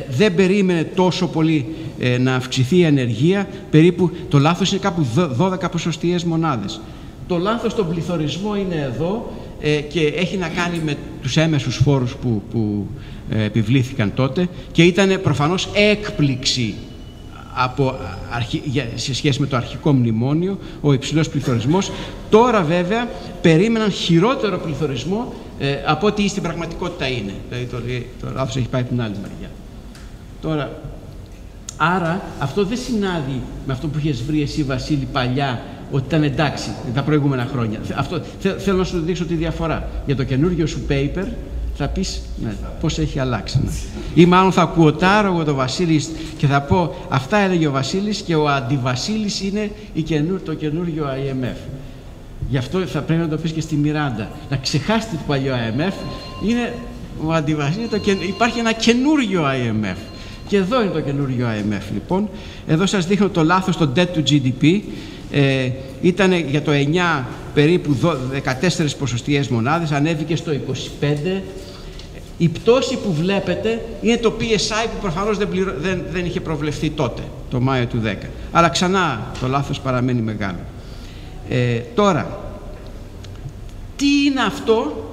Δεν περίμενε τόσο πολύ να αυξηθεί η ανεργία, περίπου το λάθος είναι κάπου 12 ποσοστιαίες μονάδες. Το λάθος στον πληθωρισμό είναι εδώ και έχει να κάνει με τους έμεσους φόρους που επιβλήθηκαν τότε και ήταν προφανώς έκπληξη σε σχέση με το αρχικό μνημόνιο, ο υψηλός πληθωρισμός. Τώρα βέβαια περίμεναν χειρότερο πληθωρισμό από ό,τι στην πραγματικότητα είναι. Δηλαδή το λάθος έχει πάει από την άλλη μεριά. Τώρα, άρα αυτό δεν συνάδει με αυτό που είχες βρει εσύ, Βασίλη, παλιά, ότι ήταν εντάξει τα προηγούμενα χρόνια. Θέλω να σου δείξω τη διαφορά. Για το καινούργιο σου paper θα πεις πώς έχει αλλάξει. Ή μάλλον θα κουοτάρω εγώ τον Βασίλη και θα πω αυτά έλεγε ο Βασίλης και ο αντιβασίλης είναι το καινούργιο IMF. Γι' αυτό θα πρέπει να το πεις και στη Μιράντα. Να ξεχάσετε το παλιό IMF, είναι ο αντιβασίλης, υπάρχει ένα καινούργιο IMF. Και εδώ είναι το καινούργιο IMF λοιπόν. Εδώ σας δείχνω το λάθος στο debt to GDP. Ήταν για το 9 περίπου 14 ποσοστιαίες μονάδες, ανέβηκε στο 25. Η πτώση που βλέπετε είναι το PSI που προφανώς δεν είχε προβλεφθεί τότε, το Μάιο του 10. Αλλά ξανά το λάθος παραμένει μεγάλο. Τώρα, τι είναι αυτό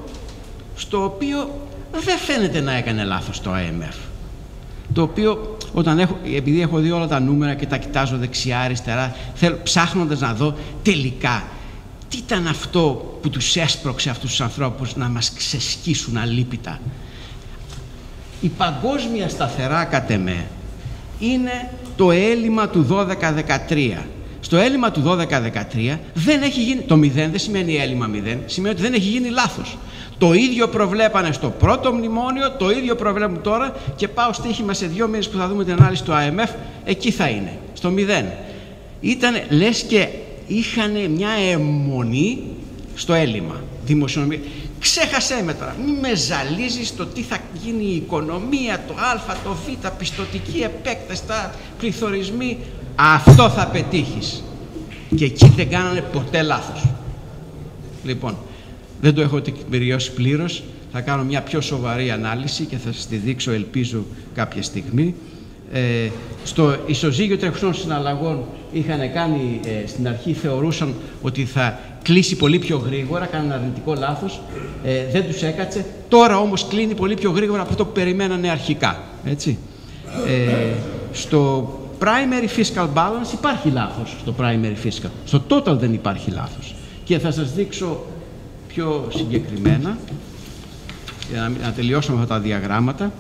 στο οποίο δεν φαίνεται να έκανε λάθος το IMF? Το οποίο επειδή έχω δει όλα τα νούμερα και τα κοιτάζω δεξιά αριστερά, ψάχνοντας να δω τελικά τι ήταν αυτό που τους έσπρωξε αυτούς τους ανθρώπους να μας ξεσκίσουν αλίπητα. Η παγκόσμια σταθερά κατ' εμέ είναι το έλλειμμα του 12-13. Στο έλλειμμα του 12-13 δεν έχει γίνει, το 0 δεν σημαίνει έλλειμμα 0, σημαίνει ότι δεν έχει γίνει λάθος. Το ίδιο προβλέπανε στο πρώτο μνημόνιο, το ίδιο προβλέπουν τώρα και πάω στοίχημα σε 2 μήνες που θα δούμε την ανάλυση του IMF, εκεί θα είναι, στο 0. Ήταν λες και είχαν μια αιμονή στο έλλειμμα δημοσιονομικό. Ξέχασέ με τώρα, μη με ζαλίζεις το τι θα γίνει η οικονομία, το α, το β, πιστωτική επέκταση, τα πληθωρισμοί. Αυτό θα πετύχεις. Και εκεί δεν κάνανε ποτέ λάθος. Λοιπόν, δεν το έχω τεκμηριώσει πλήρως. Θα κάνω μια πιο σοβαρή ανάλυση και θα σας τη δείξω, ελπίζω, κάποια στιγμή. Στο ισοζύγιο τρεχουσών συναλλαγών είχαν κάνει, στην αρχή θεωρούσαν ότι θα κλείσει πολύ πιο γρήγορα, κάνουν αρνητικό λάθος, δεν τους έκατσε. Τώρα όμως κλείνει πολύ πιο γρήγορα από αυτό που περιμένανε αρχικά. Έτσι. Στο primary fiscal balance υπάρχει λάθος, στο primary fiscal. Στο total δεν υπάρχει λάθος. Και θα σας δείξω πιο συγκεκριμένα, για να τελειώσουμε αυτά τα διαγράμματα,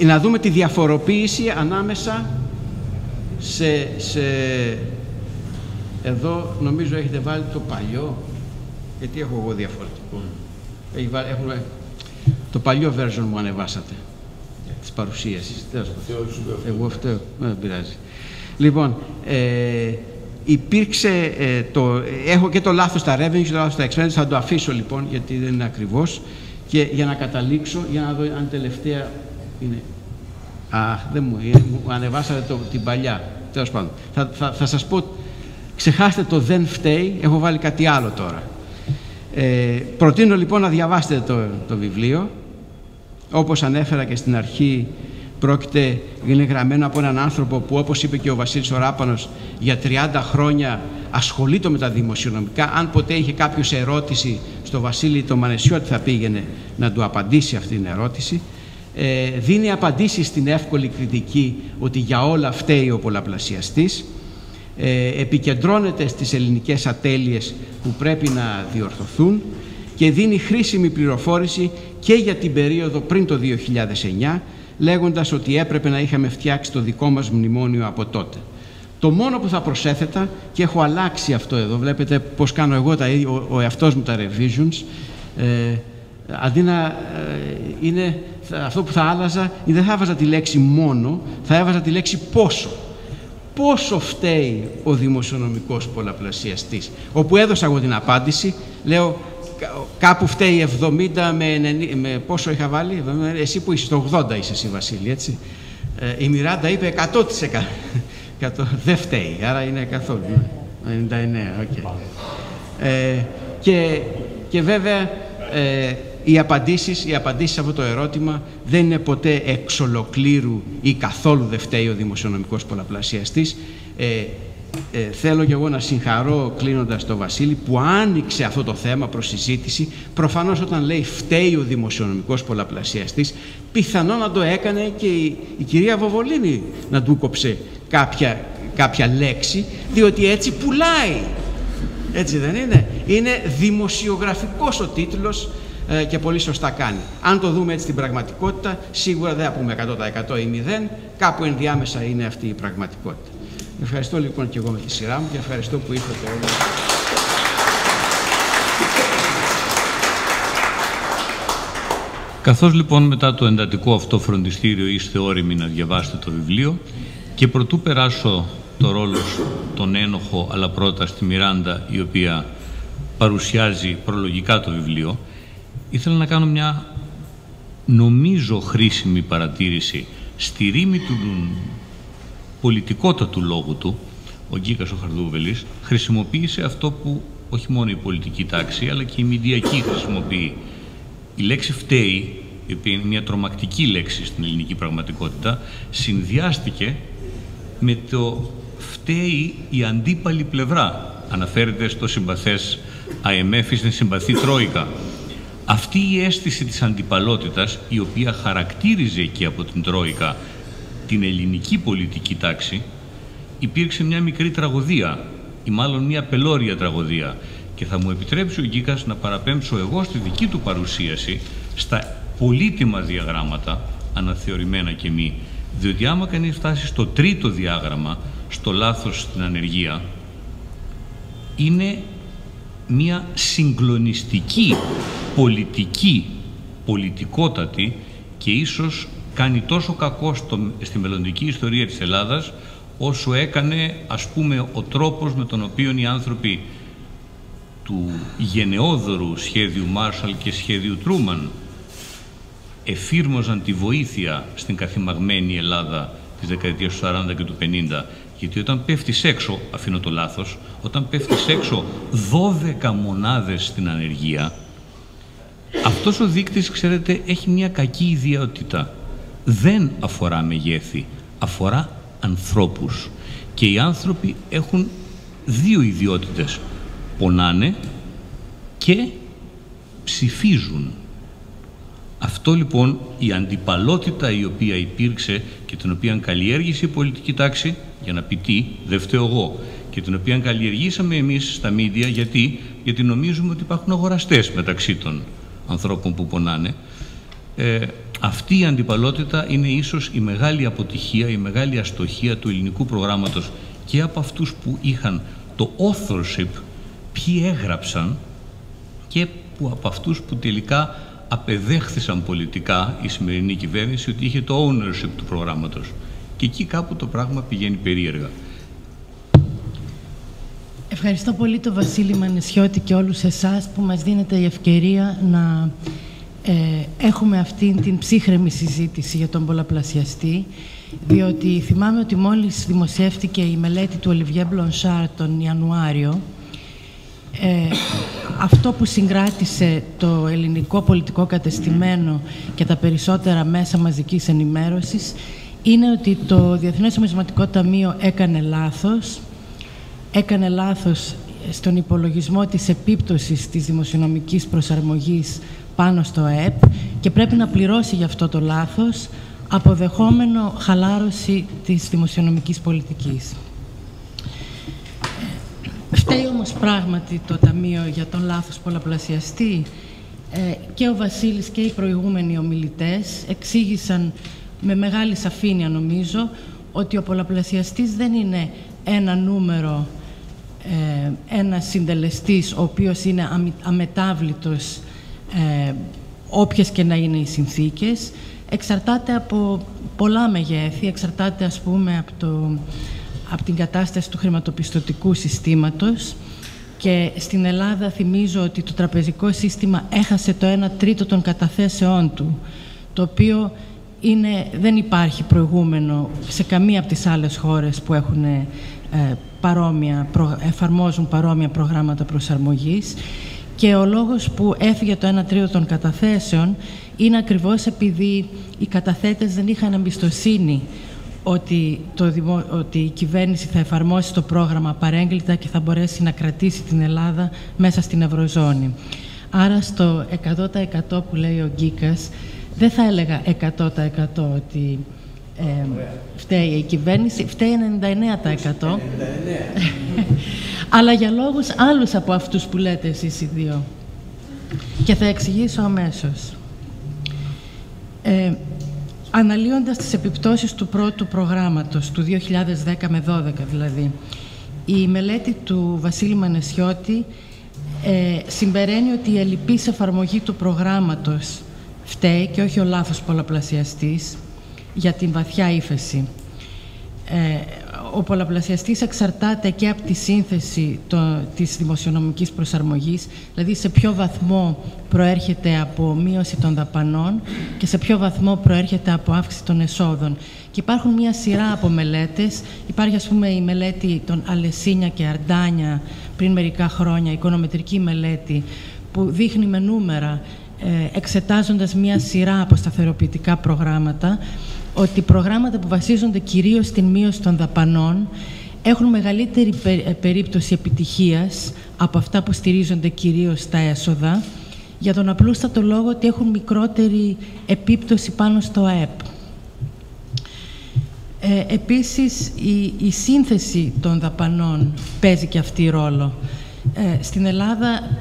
να δούμε τη διαφοροποίηση ανάμεσα εδώ νομίζω έχετε βάλει το παλιό, γιατί έχω εγώ διαφορετικό. Το παλιό version μου ανεβάσατε της παρουσίασης. Εγώ φταίω, δεν πειράζει. Λοιπόν, υπήρξε έχω και το λάθος στα revenue και το λάθος στα expenses, θα το αφήσω λοιπόν γιατί δεν είναι ακριβώς, και για να καταλήξω, για να δω αν τελευταία είναι. Δεν μου ανεβάσατε την παλιά. Τέλος πάντων, θα σας πω, ξεχάστε το δεν φταίει, έχω βάλει κάτι άλλο τώρα. Προτείνω λοιπόν να διαβάσετε το βιβλίο. Όπως ανέφερα και στην αρχή, είναι γραμμένο από έναν άνθρωπο που, όπως είπε και ο Βασίλης ο Ράπανος, για 30 χρόνια ασχολείται με τα δημοσιονομικά. Αν ποτέ είχε κάποιος ερώτηση στο Βασίλη το Μανεσιώτη, θα πήγαινε να του απαντήσει αυτή την ερώτηση. Δίνει απαντήσεις στην εύκολη κριτική ότι για όλα φταίει ο πολλαπλασιαστής. Επικεντρώνεται στις ελληνικές ατέλειες που πρέπει να διορθωθούν και δίνει χρήσιμη πληροφόρηση και για την περίοδο πριν το 2009, λέγοντας ότι έπρεπε να είχαμε φτιάξει το δικό μας μνημόνιο από τότε. Το μόνο που θα προσέθετα, και έχω αλλάξει αυτό εδώ, βλέπετε πώς κάνω εγώ ο εαυτός μου τα revisions, αντί να είναι αυτό που θα άλλαζα, δεν θα έβαζα τη λέξη μόνο, θα έβαζα τη λέξη πόσο. Πόσο φταίει ο δημοσιονομικός πολλαπλασιαστής? Όπου έδωσα εγώ την απάντηση, λέω κάπου φταίει 70 με πόσο είχα βάλει, εσύ που είσαι στο 80 είσαι εσύ Βασίλη, έτσι. Η Μιράντα είπε 100%. Δεν φταίει, άρα είναι καθόλου. 99, οκ. Και βέβαια οι απαντήσεις σε αυτό το ερώτημα δεν είναι ποτέ εξ ολοκλήρου ή καθόλου δεν φταίει ο δημοσιονομικός πολλαπλασιαστής. Θέλω και εγώ να συγχαρώ, κλείνοντας, τον Βασίλη που άνοιξε αυτό το θέμα προς συζήτηση. Προφανώς όταν λέει φταίει ο δημοσιονομικός πολλαπλασιαστής, πιθανόν να το έκανε και η κυρία Βοβολίνη να του κόψε κάποια λέξη, διότι έτσι πουλάει. Έτσι δεν είναι? Είναι δημοσιογραφικός ο τίτλος και πολύ σωστά κάνει. Αν το δούμε έτσι στην πραγματικότητα, σίγουρα δεν θα πούμε 100% ή 0, κάπου ενδιάμεσα είναι αυτή η πραγματικότητα. Ευχαριστώ λοιπόν και εγώ με τη σειρά μου και ευχαριστώ που ήρθατε όλοι. Καθώς λοιπόν μετά το εντατικό αυτό φροντιστήριο είστε όριμοι να διαβάσετε το βιβλίο, και προτού περάσω το ρόλο τον ένοχο, αλλά πρώτα στη Μιράντα, η οποία παρουσιάζει προλογικά το βιβλίο, ήθελα να κάνω μια νομίζω χρήσιμη παρατήρηση στη ρήμη του πολιτικότατου λόγου του. Ο Γκίκας ο Χαρδούβελης χρησιμοποίησε αυτό που όχι μόνο η πολιτική τάξη αλλά και η μηντιακή χρησιμοποιεί. Η λέξη φταίει, η οποία είναι μια τρομακτική λέξη στην ελληνική πραγματικότητα, συνδυάστηκε με το φταίει η αντίπαλη πλευρά. Αναφέρεται στο συμπαθές IMF ή στην συμπαθή Τρόικα. Αυτή η αίσθηση της αντιπαλότητας, η οποία χαρακτήριζε και από την Τρόικα την ελληνική πολιτική τάξη, υπήρξε μια μικρή τραγωδία, ή μάλλον μια πελώρια τραγωδία. Και θα μου επιτρέψει ο Γκίκας να παραπέμψω εγώ στη δική του παρουσίαση στα πολύτιμα διαγράμματα, αναθεωρημένα και μη, διότι άμα κανείς φτάσει στο τρίτο διάγραμμα, στο λάθος στην ανεργία, είναι μια συγκλονιστική πολιτικότατη και ίσως κάνει τόσο κακό στη μελλοντική ιστορία της Ελλάδας όσο έκανε, ας πούμε, ο τρόπος με τον οποίο οι άνθρωποι του γενναιόδωρου σχέδιου Μάρσαλ και σχέδιου Τρούμαν εφήρμοζαν τη βοήθεια στην καθημαγμένη Ελλάδα της δεκαετίας του 40 και του 50, γιατί όταν πέφτεις έξω, αφήνω το λάθος, όταν πέφτεις έξω 12 μονάδες στην ανεργία, αυτός ο δείκτης, ξέρετε, έχει μια κακή ιδιότητα. Δεν αφορά μεγέθη, αφορά ανθρώπους. Και οι άνθρωποι έχουν δύο ιδιότητες. Πονάνε και ψηφίζουν. Αυτό λοιπόν, η αντιπαλότητα η οποία υπήρξε και την οποία καλλιέργησε η πολιτική τάξη, για να πει τι, δεν φταίω εγώ. και την οποία καλλιεργήσαμε εμείς στα μίντια. Γιατί νομίζουμε ότι υπάρχουν αγοραστές μεταξύ των ανθρώπων που πονάνε. Αυτή η αντιπαλότητα είναι ίσως η μεγάλη αποτυχία, η μεγάλη αστοχία του ελληνικού προγράμματος και από αυτούς που είχαν το authorship, ποιοι έγραψαν, και από αυτούς που τελικά απεδέχθησαν πολιτικά η σημερινή κυβέρνηση ότι είχε το ownership του προγράμματος. Και εκεί κάπου το πράγμα πηγαίνει περίεργα. Ευχαριστώ πολύ τον Βασίλη Μανεσιώτη και όλους εσάς που μας δίνετε η ευκαιρία να έχουμε αυτήν την ψύχρεμη συζήτηση για τον πολλαπλασιαστή, διότι θυμάμαι ότι μόλις δημοσιεύτηκε η μελέτη του Ολιβιέ Μπλονσάρ τον Ιανουάριο, αυτό που συγκράτησε το ελληνικό πολιτικό κατεστημένο και τα περισσότερα μέσα μαζικής ενημέρωσης είναι ότι το Διεθνές Νομισματικό Ταμείο έκανε λάθος στον υπολογισμό της επίπτωσης της δημοσιονομικής προσαρμογής πάνω στο ΑΕΠ και πρέπει να πληρώσει γι' αυτό το λάθος, αποδεχόμενο χαλάρωση της δημοσιονομικής πολιτικής. Φταίει όμως πράγματι το Ταμείο για τον λάθος πολλαπλασιαστή. Και ο Βασίλης και οι προηγούμενοι ομιλητές εξήγησαν με μεγάλη σαφήνεια, νομίζω, ότι ο πολλαπλασιαστής δεν είναι ένα νούμερο, ένας συντελεστής ο οποίος είναι αμετάβλητος όποιες και να είναι οι συνθήκες. Εξαρτάται από πολλά μεγέθη, εξαρτάται ας πούμε από την κατάσταση του χρηματοπιστωτικού συστήματος, και στην Ελλάδα θυμίζω ότι το τραπεζικό σύστημα έχασε το 1/3 των καταθέσεών του, το οποίο δεν υπάρχει προηγούμενο σε καμία από τις άλλες χώρες που εφαρμόζουν παρόμοια προγράμματα προσαρμογής. Και ο λόγος που έφυγε το 1/3 των καταθέσεων είναι ακριβώς επειδή οι καταθέτες δεν είχαν εμπιστοσύνη ότι η κυβέρνηση θα εφαρμόσει το πρόγραμμα παρέγκλητα και θα μπορέσει να κρατήσει την Ελλάδα μέσα στην Ευρωζώνη. Άρα στο 100% που λέει ο Γκίκας, δεν θα έλεγα 100% ότι φταίει η κυβέρνηση, φταίει 99%. Αλλά για λόγους άλλους από αυτούς που λέτε εσείς οι δύο. Και θα εξηγήσω αμέσως. Αναλύοντας τις επιπτώσεις του πρώτου προγράμματος, του 2010 με 2012 δηλαδή, η μελέτη του Βασίλη Μανεσιώτη συμπεραίνει ότι η ελλειπής εφαρμογή του προγράμματος φταίει και όχι ο λάθος πολλαπλασιαστής για την βαθιά ύφεση. Ο πολλαπλασιαστής εξαρτάται και από τη σύνθεση της δημοσιονομικής προσαρμογής, δηλαδή σε ποιο βαθμό προέρχεται από μείωση των δαπανών και σε ποιο βαθμό προέρχεται από αύξηση των εσόδων. Και υπάρχουν μια σειρά από μελέτες. Υπάρχει, ας πούμε, η μελέτη των Αλεσίνια και Αρντάνια πριν μερικά χρόνια, οικονομετρική μελέτη, που δείχνει με νούμερα, εξετάζοντας μια σειρά από σταθεροποιητικά προγράμματα, ότι προγράμματα που βασίζονται κυρίως στην μείωση των δαπανών έχουν μεγαλύτερη περίπτωση επιτυχίας από αυτά που στηρίζονται κυρίως στα έσοδα, για τον απλούστατο λόγο ότι έχουν μικρότερη επίπτωση πάνω στο ΑΕΠ. Επίσης, η σύνθεση των δαπανών παίζει και αυτή ρόλο. Στην Ελλάδα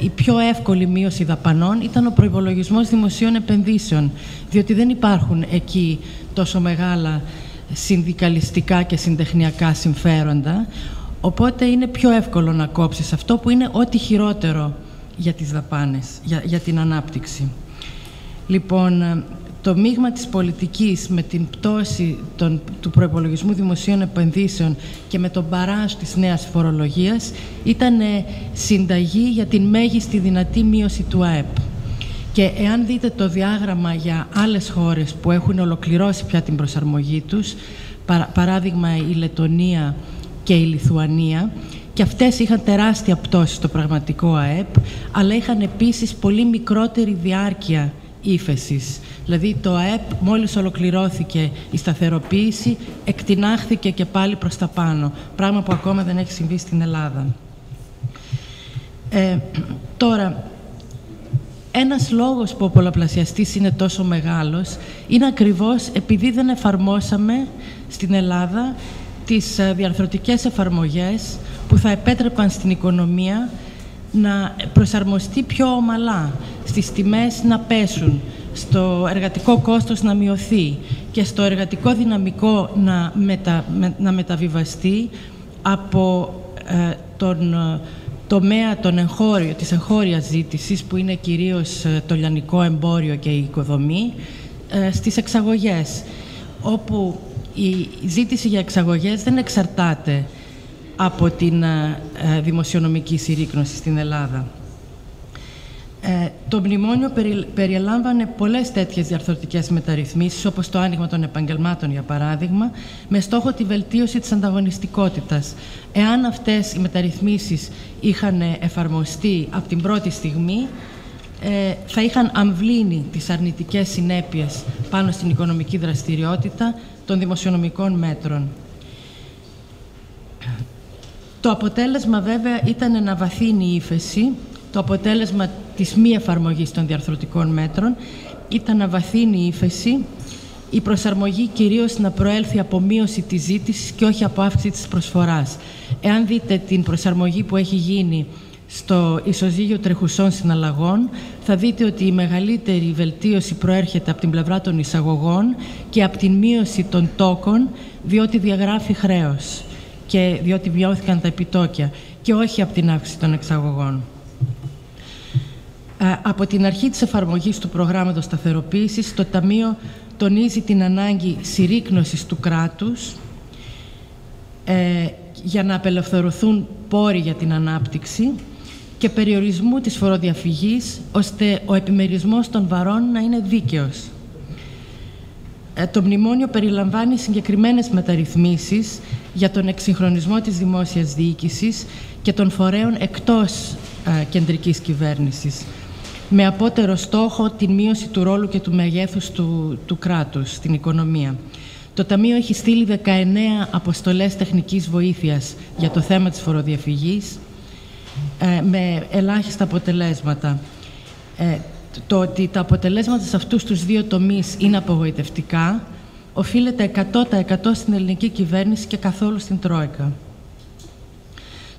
η πιο εύκολη μείωση δαπανών ήταν ο προϋπολογισμός δημοσίων επενδύσεων, διότι δεν υπάρχουν εκεί τόσο μεγάλα συνδικαλιστικά και συντεχνιακά συμφέροντα, οπότε είναι πιο εύκολο να κόψεις αυτό που είναι ό,τι χειρότερο για τις δαπάνες, για την ανάπτυξη. Λοιπόν, το μείγμα της πολιτικής με την πτώση του προϋπολογισμού δημοσίων επενδύσεων και με τον μπαράζ της νέας φορολογίας ήταν συνταγή για την μέγιστη δυνατή μείωση του ΑΕΠ. Και εάν δείτε το διάγραμμα για άλλες χώρες που έχουν ολοκληρώσει πια την προσαρμογή τους, παράδειγμα η Λετονία και η Λιθουανία, και αυτές είχαν τεράστια πτώση στο πραγματικό ΑΕΠ, αλλά είχαν επίσης πολύ μικρότερη διάρκεια ύφεσης. Δηλαδή το ΑΕΠ μόλις ολοκληρώθηκε η σταθεροποίηση, εκτινάχθηκε και πάλι προς τα πάνω, πράγμα που ακόμα δεν έχει συμβεί στην Ελλάδα. Τώρα, ένας λόγος που ο πολλαπλασιαστής είναι τόσο μεγάλος είναι ακριβώς επειδή δεν εφαρμόσαμε στην Ελλάδα τις διαρθρωτικές εφαρμογές που θα επέτρεπαν στην οικονομία να προσαρμοστεί πιο ομαλά, στις τιμές να πέσουν, στο εργατικό κόστος να μειωθεί και στο εργατικό δυναμικό να μεταβιβαστεί από τον τομέα της εγχώριας ζήτησης, που είναι κυρίως το λιανικό εμπόριο και η οικοδομή, στις εξαγωγές, όπου η ζήτηση για εξαγωγές δεν εξαρτάται από την δημοσιονομική συρρίκνωση στην Ελλάδα. Το μνημόνιο περιελάμβανε πολλές τέτοιες διαρθρωτικές μεταρρυθμίσεις, όπως το άνοιγμα των επαγγελμάτων, για παράδειγμα, με στόχο τη βελτίωση της ανταγωνιστικότητας. Εάν αυτές οι μεταρρυθμίσεις είχαν εφαρμοστεί από την πρώτη στιγμή, θα είχαν αμβλύνει τις αρνητικές συνέπειες πάνω στην οικονομική δραστηριότητα των δημοσιονομικών μέτρων. Το αποτέλεσμα, βέβαια, ήταν να βαθύνει η ύφεση. Το αποτέλεσμα της μη εφαρμογής των διαρθρωτικών μέτρων ήταν να βαθύνει η ύφεση, η προσαρμογή κυρίως να προέλθει από μείωση της ζήτησης και όχι από αύξηση της προσφοράς. Εάν δείτε την προσαρμογή που έχει γίνει στο ισοζύγιο τρεχουσών συναλλαγών, θα δείτε ότι η μεγαλύτερη βελτίωση προέρχεται από την πλευρά των εισαγωγών και από την μείωση των τόκων, διότι διαγράφει χρέος και διότι μειώθηκαν τα επιτόκια, και όχι από την αύξηση των εξαγωγών. Από την αρχή της εφαρμογής του προγράμματος σταθεροποίησης, το Ταμείο τονίζει την ανάγκη συρρίκνωσης του κράτους για να απελευθερωθούν πόροι για την ανάπτυξη και περιορισμού της φοροδιαφυγής, ώστε ο επιμερισμός των βαρών να είναι δίκαιος. Το μνημόνιο περιλαμβάνει συγκεκριμένες μεταρρυθμίσεις για τον εξυγχρονισμό της δημόσιας διοίκησης και των φορέων εκτός κεντρικής κυβέρνησης, με απότερο στόχο την μείωση του ρόλου και του μεγέθους του κράτους στην οικονομία. Το Ταμείο έχει στείλει 19 αποστολές τεχνικής βοήθειας για το θέμα της φοροδιαφυγής, με ελάχιστα αποτελέσματα. Το ότι τα αποτελέσματα σε αυτούς τους δύο τομείς είναι απογοητευτικά, οφείλεται 100% στην ελληνική κυβέρνηση και καθόλου στην Τρόικα.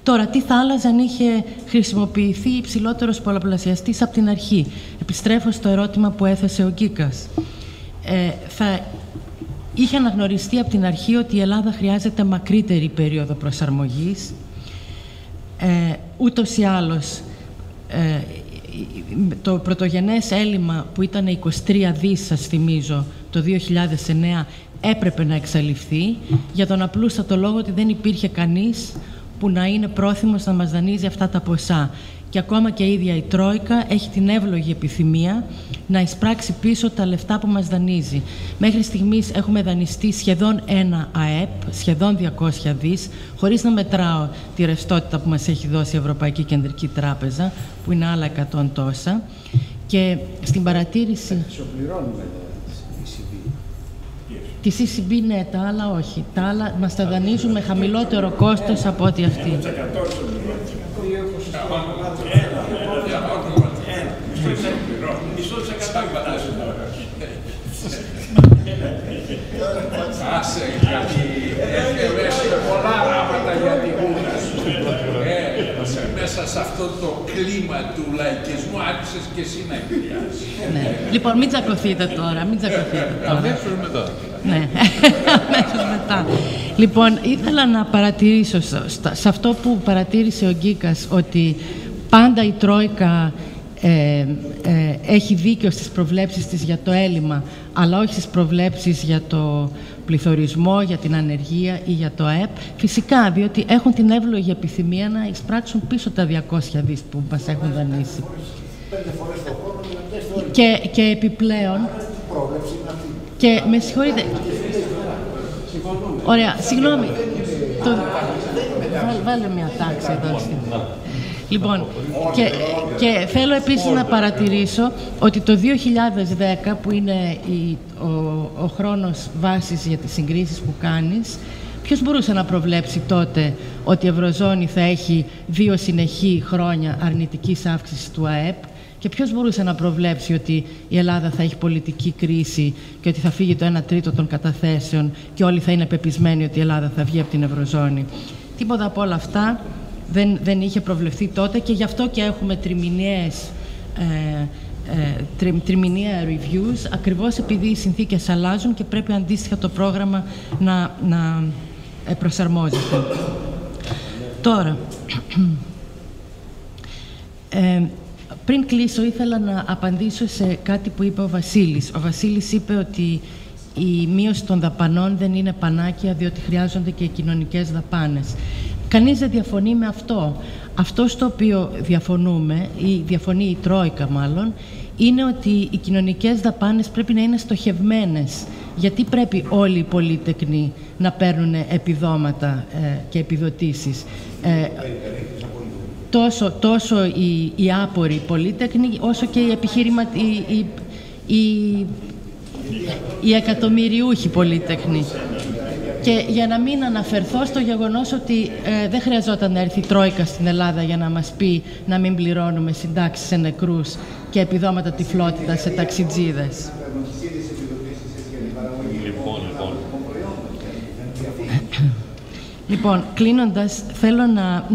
Τώρα, τι θα άλλαζε αν είχε χρησιμοποιηθεί υψηλότερος πολλαπλασιαστής από την αρχή? Επιστρέφω στο ερώτημα που έθεσε ο Γκίκας. Θα είχε αναγνωριστεί από την αρχή ότι η Ελλάδα χρειάζεται μακρύτερη περίοδο προσαρμογής. Ούτως ή άλλως, το πρωτογενές έλλειμμα που ήταν 23 δις, σας θυμίζω, το 2009, έπρεπε να εξαλειφθεί, για τον απλούστατο λόγο ότι δεν υπήρχε κανείς που να είναι πρόθυμος να μας δανείζει αυτά τα ποσά. Και ακόμα και η ίδια η Τρόικα έχει την εύλογη επιθυμία να εισπράξει πίσω τα λεφτά που μας δανείζει. Μέχρι στιγμής έχουμε δανειστεί σχεδόν ένα ΑΕΠ, σχεδόν 200 δις, χωρίς να μετράω τη ρευστότητα που μας έχει δώσει η Ευρωπαϊκή Κεντρική Τράπεζα, που είναι άλλα 100 τόσα. Και στην παρατήρηση... Τη ECB, ναι, τα άλλα όχι. Τα άλλα μας τα δανείζουν με χαμηλότερο κόστος από ό,τι αυτή. Άσε, γιατί έφερε πολλά γράμματα για τη Γούνα. Μέσα σε αυτό το κλίμα του λαϊκισμού άρχισες και εσύ να εκπλιάσεις. Ναι. Λοιπόν, μην τσακωθείτε τώρα, μην τσακωθείτε τώρα. Αμέσως μετά. Ναι, αμέσως μετά. Λοιπόν, ήθελα να παρατηρήσω σε αυτό που παρατήρησε ο Γκίκας, ότι πάντα η Τρόικα έχει δίκιο στις προβλέψεις της για το έλλειμμα, αλλά όχι στις προβλέψεις για το πληθωρισμό, για την ανεργία ή για το ΑΕΠ. Φυσικά, διότι έχουν την εύλογη επιθυμία να εισπράξουν πίσω τα 200 δις που μας έχουν δανείσει. Και επιπλέον... Και με συγχωρείτε... Ωραία, συγγνώμη. Βάλε μια τάξη εδώ. Λοιπόν, και θέλω επίσης να παρατηρήσω ότι το 2010, που είναι ο χρόνος βάσης για τις συγκρίσεις που κάνεις, ποιος μπορούσε να προβλέψει τότε ότι η Ευρωζώνη θα έχει 2 συνεχή χρόνια αρνητικής αύξησης του ΑΕΠ Και ποιος μπορούσε να προβλέψει ότι η Ελλάδα θα έχει πολιτική κρίση και ότι θα φύγει το 1/3 των καταθέσεων και όλοι θα είναι πεπισμένοι ότι η Ελλάδα θα βγει από την Ευρωζώνη. Τίποτα από όλα αυτά δεν είχε προβλεφθεί τότε και γι' αυτό και έχουμε τριμηνιαία reviews, ακριβώς επειδή οι συνθήκες αλλάζουν και πρέπει αντίστοιχα το πρόγραμμα να προσαρμόζεται. Τώρα, πριν κλείσω, ήθελα να απαντήσω σε κάτι που είπε ο Βασίλης. Ο Βασίλης είπε ότι η μείωση των δαπανών δεν είναι πανάκια, διότι χρειάζονται και οι κοινωνικές δαπάνες. Κανείς δεν διαφωνεί με αυτό. Αυτό στο οποίο διαφωνούμε, ή διαφωνεί η Τρόικα μάλλον, είναι ότι οι κοινωνικές δαπάνες πρέπει να είναι στοχευμένες. Γιατί πρέπει όλοι οι πολύτεκνοι να παίρνουν επιδόματα και επιδοτήσεις. Τόσο οι άποροι πολύτεκνοι, όσο και οι εκατομμυριούχοι πολύτεκνοι. Και για να μην αναφερθώ στο γεγονός ότι δεν χρειαζόταν να έρθει η Τρόικα στην Ελλάδα για να μας πει να μην πληρώνουμε συντάξεις σε νεκρούς και επιδόματα τυφλότητας σε ταξιτζίδες. Λοιπόν, κλείνοντας, θέλω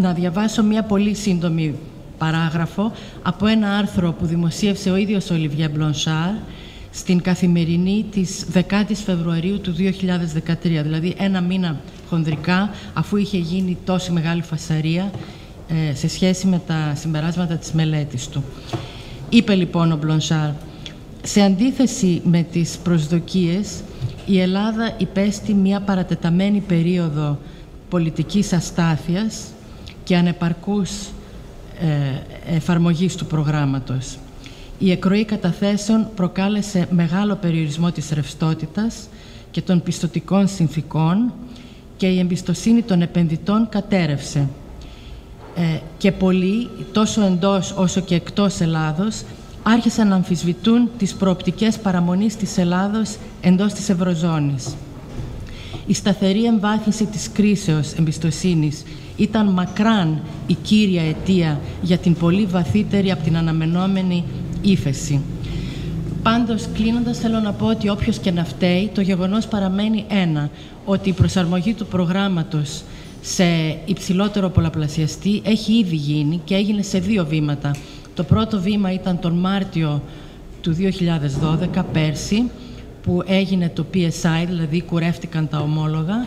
να διαβάσω μια πολύ σύντομη παράγραφο από ένα άρθρο που δημοσίευσε ο ίδιος ο Ολιβιέ Μπλονσάρ στην Καθημερινή της 10ης Φεβρουαρίου του 2013, δηλαδή ένα μήνα χονδρικά, αφού είχε γίνει τόση μεγάλη φασαρία σε σχέση με τα συμπεράσματα της μελέτης του. Είπε λοιπόν ο Μπλονσάρ, σε αντίθεση με τις προσδοκίες, η Ελλάδα υπέστη μια παρατεταμένη περίοδο πολιτικής αστάθειας και ανεπαρκούς εφαρμογής του προγράμματος. Η εκροή καταθέσεων προκάλεσε μεγάλο περιορισμό της ρευστότητας και των πιστωτικών συνθήκων και η εμπιστοσύνη των επενδυτών κατέρευσε. Και πολλοί, τόσο εντός όσο και εκτός Ελλάδος, άρχισαν να αμφισβητούν τις προοπτικές παραμονής της Ελλάδος εντός της Ευρωζώνης. Η σταθερή εμβάθυνση της κρίσεως εμπιστοσύνης ήταν μακράν η κύρια αιτία για την πολύ βαθύτερη από την αναμενόμενη ύφεση. Πάντως, κλείνοντας, θέλω να πω ότι όποιος και να φταίει, το γεγονός παραμένει ένα, ότι η προσαρμογή του προγράμματος σε υψηλότερο πολλαπλασιαστή έχει ήδη γίνει και έγινε σε 2 βήματα. Το πρώτο βήμα ήταν τον Μάρτιο του 2012, πέρσι, που έγινε το PSI, δηλαδή κουρεύτηκαν τα ομόλογα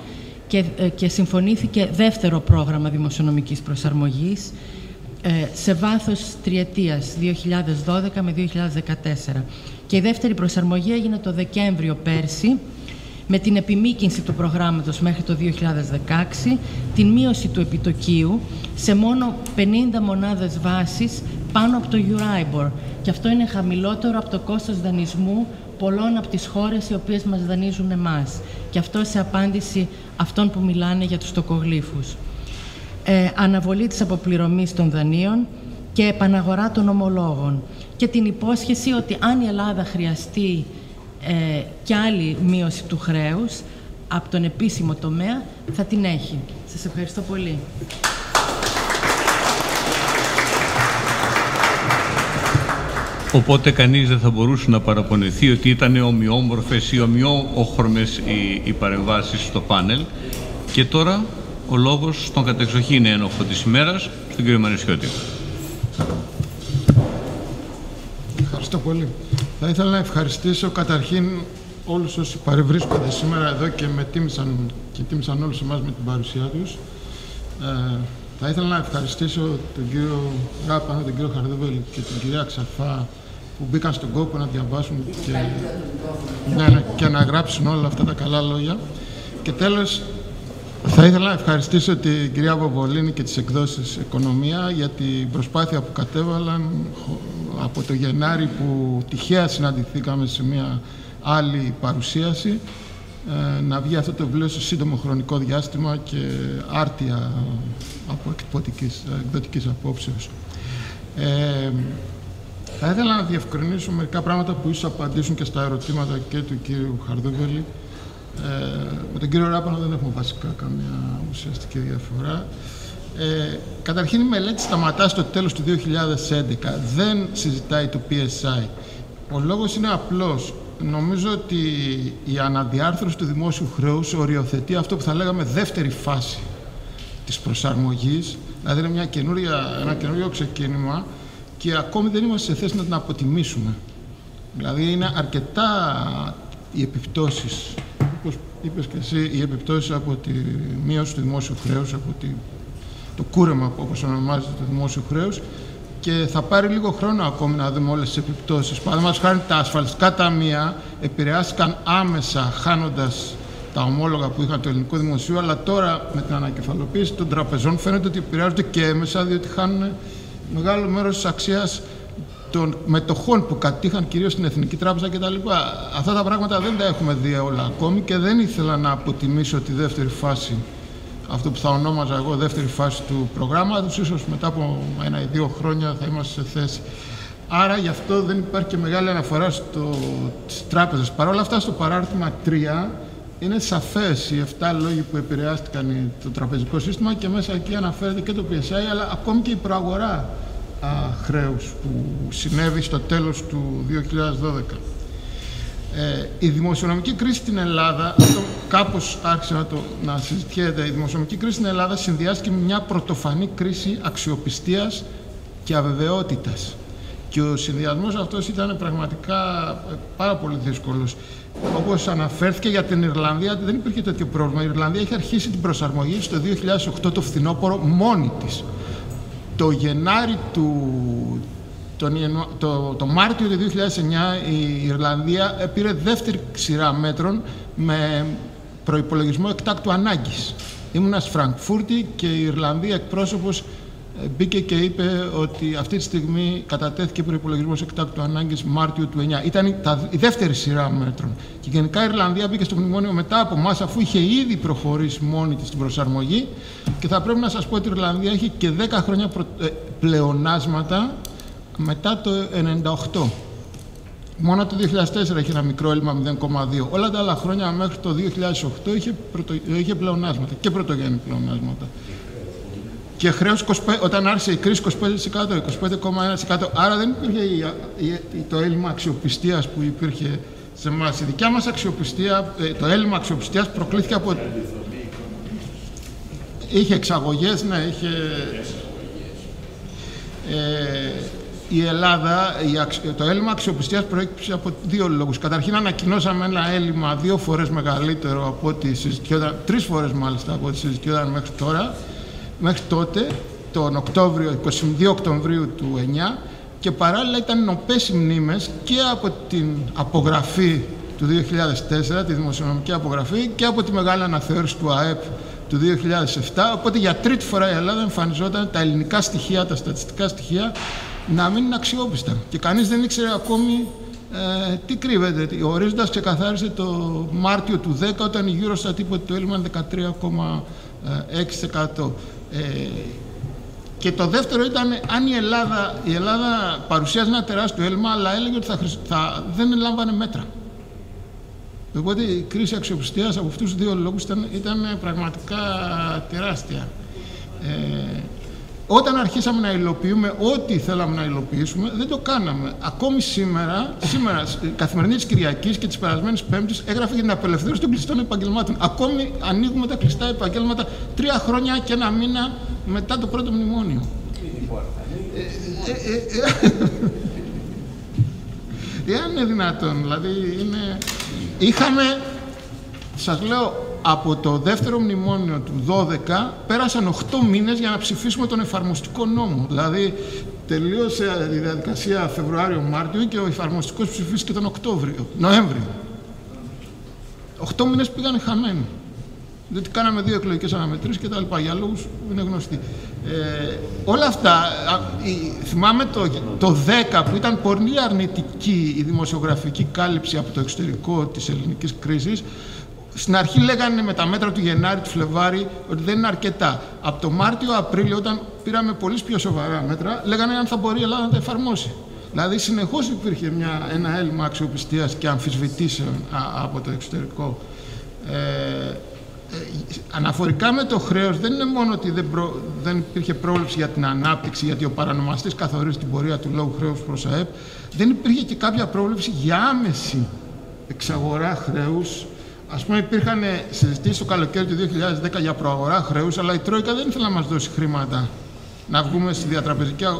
και συμφωνήθηκε δεύτερο πρόγραμμα δημοσιονομικής προσαρμογής σε βάθος τριετίας, 2012 με 2014. Και η δεύτερη προσαρμογή έγινε το Δεκέμβριο πέρσι, με την επιμήκυνση του προγράμματος μέχρι το 2016, την μείωση του επιτοκίου σε μόνο 50 μονάδες βάσης πάνω από το Euribor. Και αυτό είναι χαμηλότερο από το κόστος δανεισμού πολλών από τις χώρες οι οποίες μας δανείζουν εμάς. Και αυτό σε απάντηση αυτών που μιλάνε για τους τοκογλύφους. Αναβολή της αποπληρωμής των δανείων και επαναγορά των ομολόγων. Και την υπόσχεση ότι αν η Ελλάδα χρειαστεί και άλλη μείωση του χρέους από τον επίσημο τομέα, θα την έχει. Σας ευχαριστώ πολύ. Οπότε κανείς δεν θα μπορούσε να παραπονεθεί ότι ήταν ομοιόμορφες ή ομοιόχρομες οι παρεμβάσεις στο πάνελ. Και τώρα ο λόγος στον κατεξοχήν ένοχο της ημέρας, στον κύριο Μανισιώτη. Ευχαριστώ πολύ. Θα ήθελα να ευχαριστήσω καταρχήν όλους όσοι παρευρίσκονται σήμερα εδώ και με τίμησαν όλους εμάς με την παρουσία τους. Θα ήθελα να ευχαριστήσω τον κύριο Ράπανο, τον κύριο Χαρδούβελη και την κυρία Ξαφά που μπήκαν στον κόπο να διαβάσουν και να γράψουν όλα αυτά τα καλά λόγια. Και τέλος, θα ήθελα να ευχαριστήσω την κυρία Βοβολίνη και τις εκδόσεις Οικονομία για την προσπάθεια που κατέβαλαν από το Γενάρη που τυχαία συναντηθήκαμε σε μια άλλη παρουσίαση να βγει αυτό το βιβλίο σε σύντομο χρονικό διάστημα και άρτια από εκδοτικής απόψεως. Θα ήθελα να διευκρινίσω μερικά πράγματα που ίσως απαντήσουν και στα ερωτήματα και του κύριου Χαρδούβελη. Με τον κύριο Ράπανο δεν έχουμε βασικά καμία ουσιαστική διαφορά. Καταρχήν η μελέτη σταματά στο τέλος του 2011, δεν συζητάει το PSI. Ο λόγος είναι απλός. Νομίζω ότι η αναδιάρθρωση του δημόσιου χρέους οριοθετεί αυτό που θα λέγαμε δεύτερη φάση της προσαρμογής, δηλαδή είναι ένα καινούριο ξεκίνημα και ακόμη δεν είμαστε σε θέση να την αποτιμήσουμε. Δηλαδή είναι αρκετά οι επιπτώσεις, όπως είπες και εσύ, οι επιπτώσεις από τη μείωση του δημόσιου χρέους, από το κούρεμα, όπως ονομάζεται, του δημόσιου χρέους, και θα πάρει λίγο χρόνο ακόμη να δούμε όλες τις επιπτώσεις. Παραδείγματος χάρη, τα ασφαλιστικά ταμεία επηρεάστηκαν άμεσα, χάνοντας τα ομόλογα που είχαν το ελληνικό δημοσίο, αλλά τώρα με την ανακεφαλοποίηση των τραπεζών φαίνεται ότι επηρεάζονται και έμεσα, διότι χάνουν μεγάλο μέρος της αξίας των μετοχών που κατήχαν κυρίως στην Εθνική Τράπεζα κτλ. Αυτά τα πράγματα δεν τα έχουμε δει όλα ακόμη και δεν ήθελα να αποτιμήσω τη δεύτερη φάση, αυτό που θα ονόμαζα εγώ δεύτερη φάση του προγράμματος. Ίσως μετά από 1 ή 2 χρόνια θα είμαστε σε θέση. Άρα γι' αυτό δεν υπάρχει και μεγάλη αναφορά στις τράπεζες. Παρ' όλα αυτά, στο παράρτημα 3 είναι σαφές οι 7 λόγοι που επηρεάστηκαν το τραπεζικό σύστημα και μέσα εκεί αναφέρεται και το PSI, αλλά ακόμη και η προαγορά χρέους που συνέβη στο τέλος του 2012. Η δημοσιονομική κρίση στην Ελλάδα, αυτό κάπως άρχισε να συζητιέται, η δημοσιονομική κρίση στην Ελλάδα συνδυάστηκε με μια πρωτοφανή κρίση αξιοπιστίας και αβεβαιότητας. Και ο συνδυασμός αυτός ήταν πραγματικά πάρα πολύ δύσκολος. Όπως αναφέρθηκε για την Ιρλανδία, δεν υπήρχε τέτοιο πρόβλημα. Η Ιρλανδία είχε αρχίσει την προσαρμογή στο 2008 το φθινόπωρο μόνη της. Το Γενάρη το Μάρτιο του 2009 η Ιρλανδία πήρε δεύτερη σειρά μέτρων με προϋπολογισμό εκτάκτου ανάγκης. Ήμουνα στη Φραγκφούρτη και η Ιρλανδία εκπρόσωπος μπήκε και είπε ότι αυτή τη στιγμή κατατέθηκε προϋπολογισμός εκτάκτου ανάγκης Μάρτιο του 2009. Ήταν η δεύτερη σειρά μέτρων. Και γενικά η Ιρλανδία μπήκε στο μνημόνιο μετά από εμάς, αφού είχε ήδη προχωρήσει μόνη της την προσαρμογή. Και θα πρέπει να σας πω ότι η Ιρλανδία έχει και 10 χρόνια πλεονάσματα μετά το 1998. Μόνο το 2004 είχε ένα μικρό έλλειμμα 0,2. Όλα τα άλλα χρόνια μέχρι το 2008 είχε πλεονάσματα και πρωτογενή πλεονάσματα. Και χρέος όταν άρχισε η κρίση 25%, 25,1%. Άρα δεν υπήρχε το έλλειμμα αξιοπιστίας που υπήρχε σε εμάς. Η δικιά μας αξιοπιστία, το έλλειμμα αξιοπιστίας προκλήθηκε από... Είχε εξαγωγές, ναι, είχε... Η Ελλάδα, το έλλειμμα αξιοπιστίας προέκυψε από 2 λόγους. Καταρχήν ανακοινώσαμε ένα έλλειμμα 2 φορές μεγαλύτερο από ό,τι συζητιόταν, 3 φορές μάλιστα από ό,τι συζητιόταν μέχρι τώρα. Μέχρι τότε, τον Οκτώβριο, 22 Οκτωβρίου του 2009, και παράλληλα ήταν νοπές οι μνήμες και από την απογραφή του 2004, τη δημοσιονομική απογραφή, και από τη μεγάλη αναθεώρηση του ΑΕΠ του 2007, οπότε για τρίτη φορά η Ελλάδα εμφανιζόταν τα ελληνικά στοιχεία, τα στατιστικά στοιχεία, να μην είναι αξιόπιστα. Και κανείς δεν ήξερε ακόμη τι κρύβεται. Ο ορίζοντας ξεκαθάρισε το Μάρτιο του 2010, όταν η Eurostat είπε ότι το έλλειμμα είναι 13,6%. Και το δεύτερο ήταν αν η Ελλάδα παρουσιάζει ένα τεράστιο έλλειμμα, αλλά έλεγε ότι δεν λάμβανε μέτρα. Οπότε η κρίση αξιοπιστίας από αυτούς τους 2 λόγους ήταν πραγματικά τεράστια. Όταν αρχίσαμε να υλοποιούμε ό,τι θέλαμε να υλοποιήσουμε, δεν το κάναμε. Ακόμη σήμερα η Καθημερινή της Κυριακής και της περασμένης Πέμπτης έγραφε για την απελευθέρωση των κλειστών επαγγελμάτων. Ακόμη ανοίγουμε τα κλειστά επαγγέλματα 3 χρόνια και 1 μήνα μετά το πρώτο μνημόνιο. Εάν είναι δυνατόν, δηλαδή είχαμε, σας λέω, από το δεύτερο μνημόνιο του 12 πέρασαν 8 μήνες για να ψηφίσουμε τον εφαρμοστικό νόμο. Δηλαδή τελείωσε η διαδικασία Φεβρουάριο-Μάρτιο και ο εφαρμοστικός ψηφίστηκε τον Νοέμβριο. 8 μήνες πήγανε χαμένοι. Διότι κάναμε 2 εκλογικές αναμετρήσεις και τα λοιπά, για λόγους που είναι γνωστοί. Όλα αυτά, θυμάμαι το 10 που ήταν πολύ αρνητική η δημοσιογραφική κάλυψη από το εξωτερικό της ελληνικής κρίσης. Στην αρχή λέγανε με τα μέτρα του Γενάρη, του Φλεβάρη, ότι δεν είναι αρκετά. Από το Μάρτιο-Απρίλιο, όταν πήραμε πολύ πιο σοβαρά μέτρα, λέγανε αν θα μπορεί η Ελλάδα να τα εφαρμόσει. Δηλαδή, συνεχώς υπήρχε ένα έλλειμμα αξιοπιστίας και αμφισβητήσεων από το εξωτερικό. Αναφορικά με το χρέος, δεν είναι μόνο ότι δεν υπήρχε πρόβλεψη για την ανάπτυξη, γιατί ο παρανομαστής καθορίζει την πορεία του λόγου χρέους προς ΑΕΠ, δεν υπήρχε και κάποια πρόβλεψη για άμεση εξαγορά χρέους. Ας πούμε, υπήρχαν συζητήσεις το καλοκαίρι του 2010 για προαγορά χρέους, αλλά η Τρόικα δεν ήθελε να μας δώσει χρήματα να βγούμε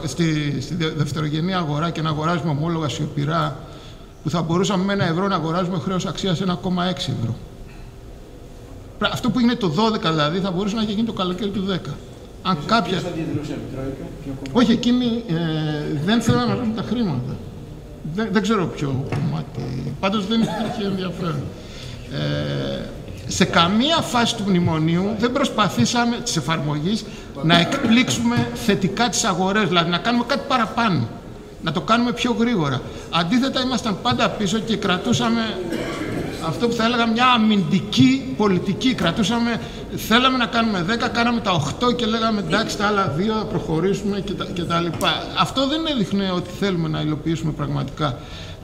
στη δευτερογενή αγορά και να αγοράζουμε ομόλογα σιωπηρά, που θα μπορούσαμε με 1 ευρώ να αγοράζουμε χρέος αξίας 1,6 ευρώ. Αυτό που είναι το 12 δηλαδή θα μπορούσε να έχει γίνει το καλοκαίρι του 10. Αν κάποια... Όχι, εκείνοι δεν θέλουν να μας δώσουν τα χρήματα. Δεν ξέρω ποιο κομμάτι. Πάντως δεν υπήρχε ενδιαφέρον. Σε καμία φάση του μνημονίου δεν προσπαθήσαμε της εφαρμογής να εκπλήξουμε θετικά τις αγορές, δηλαδή να κάνουμε κάτι παραπάνω, να το κάνουμε πιο γρήγορα. Αντίθετα, ήμασταν πάντα πίσω και κρατούσαμε αυτό που θα έλεγα μια αμυντική πολιτική. Θέλαμε να κάνουμε 10, κάναμε τα 8 και λέγαμε εντάξει, τα άλλα 2 θα προχωρήσουμε κτλ. Αυτό δεν έδειχνε ότι θέλουμε να υλοποιήσουμε πραγματικά.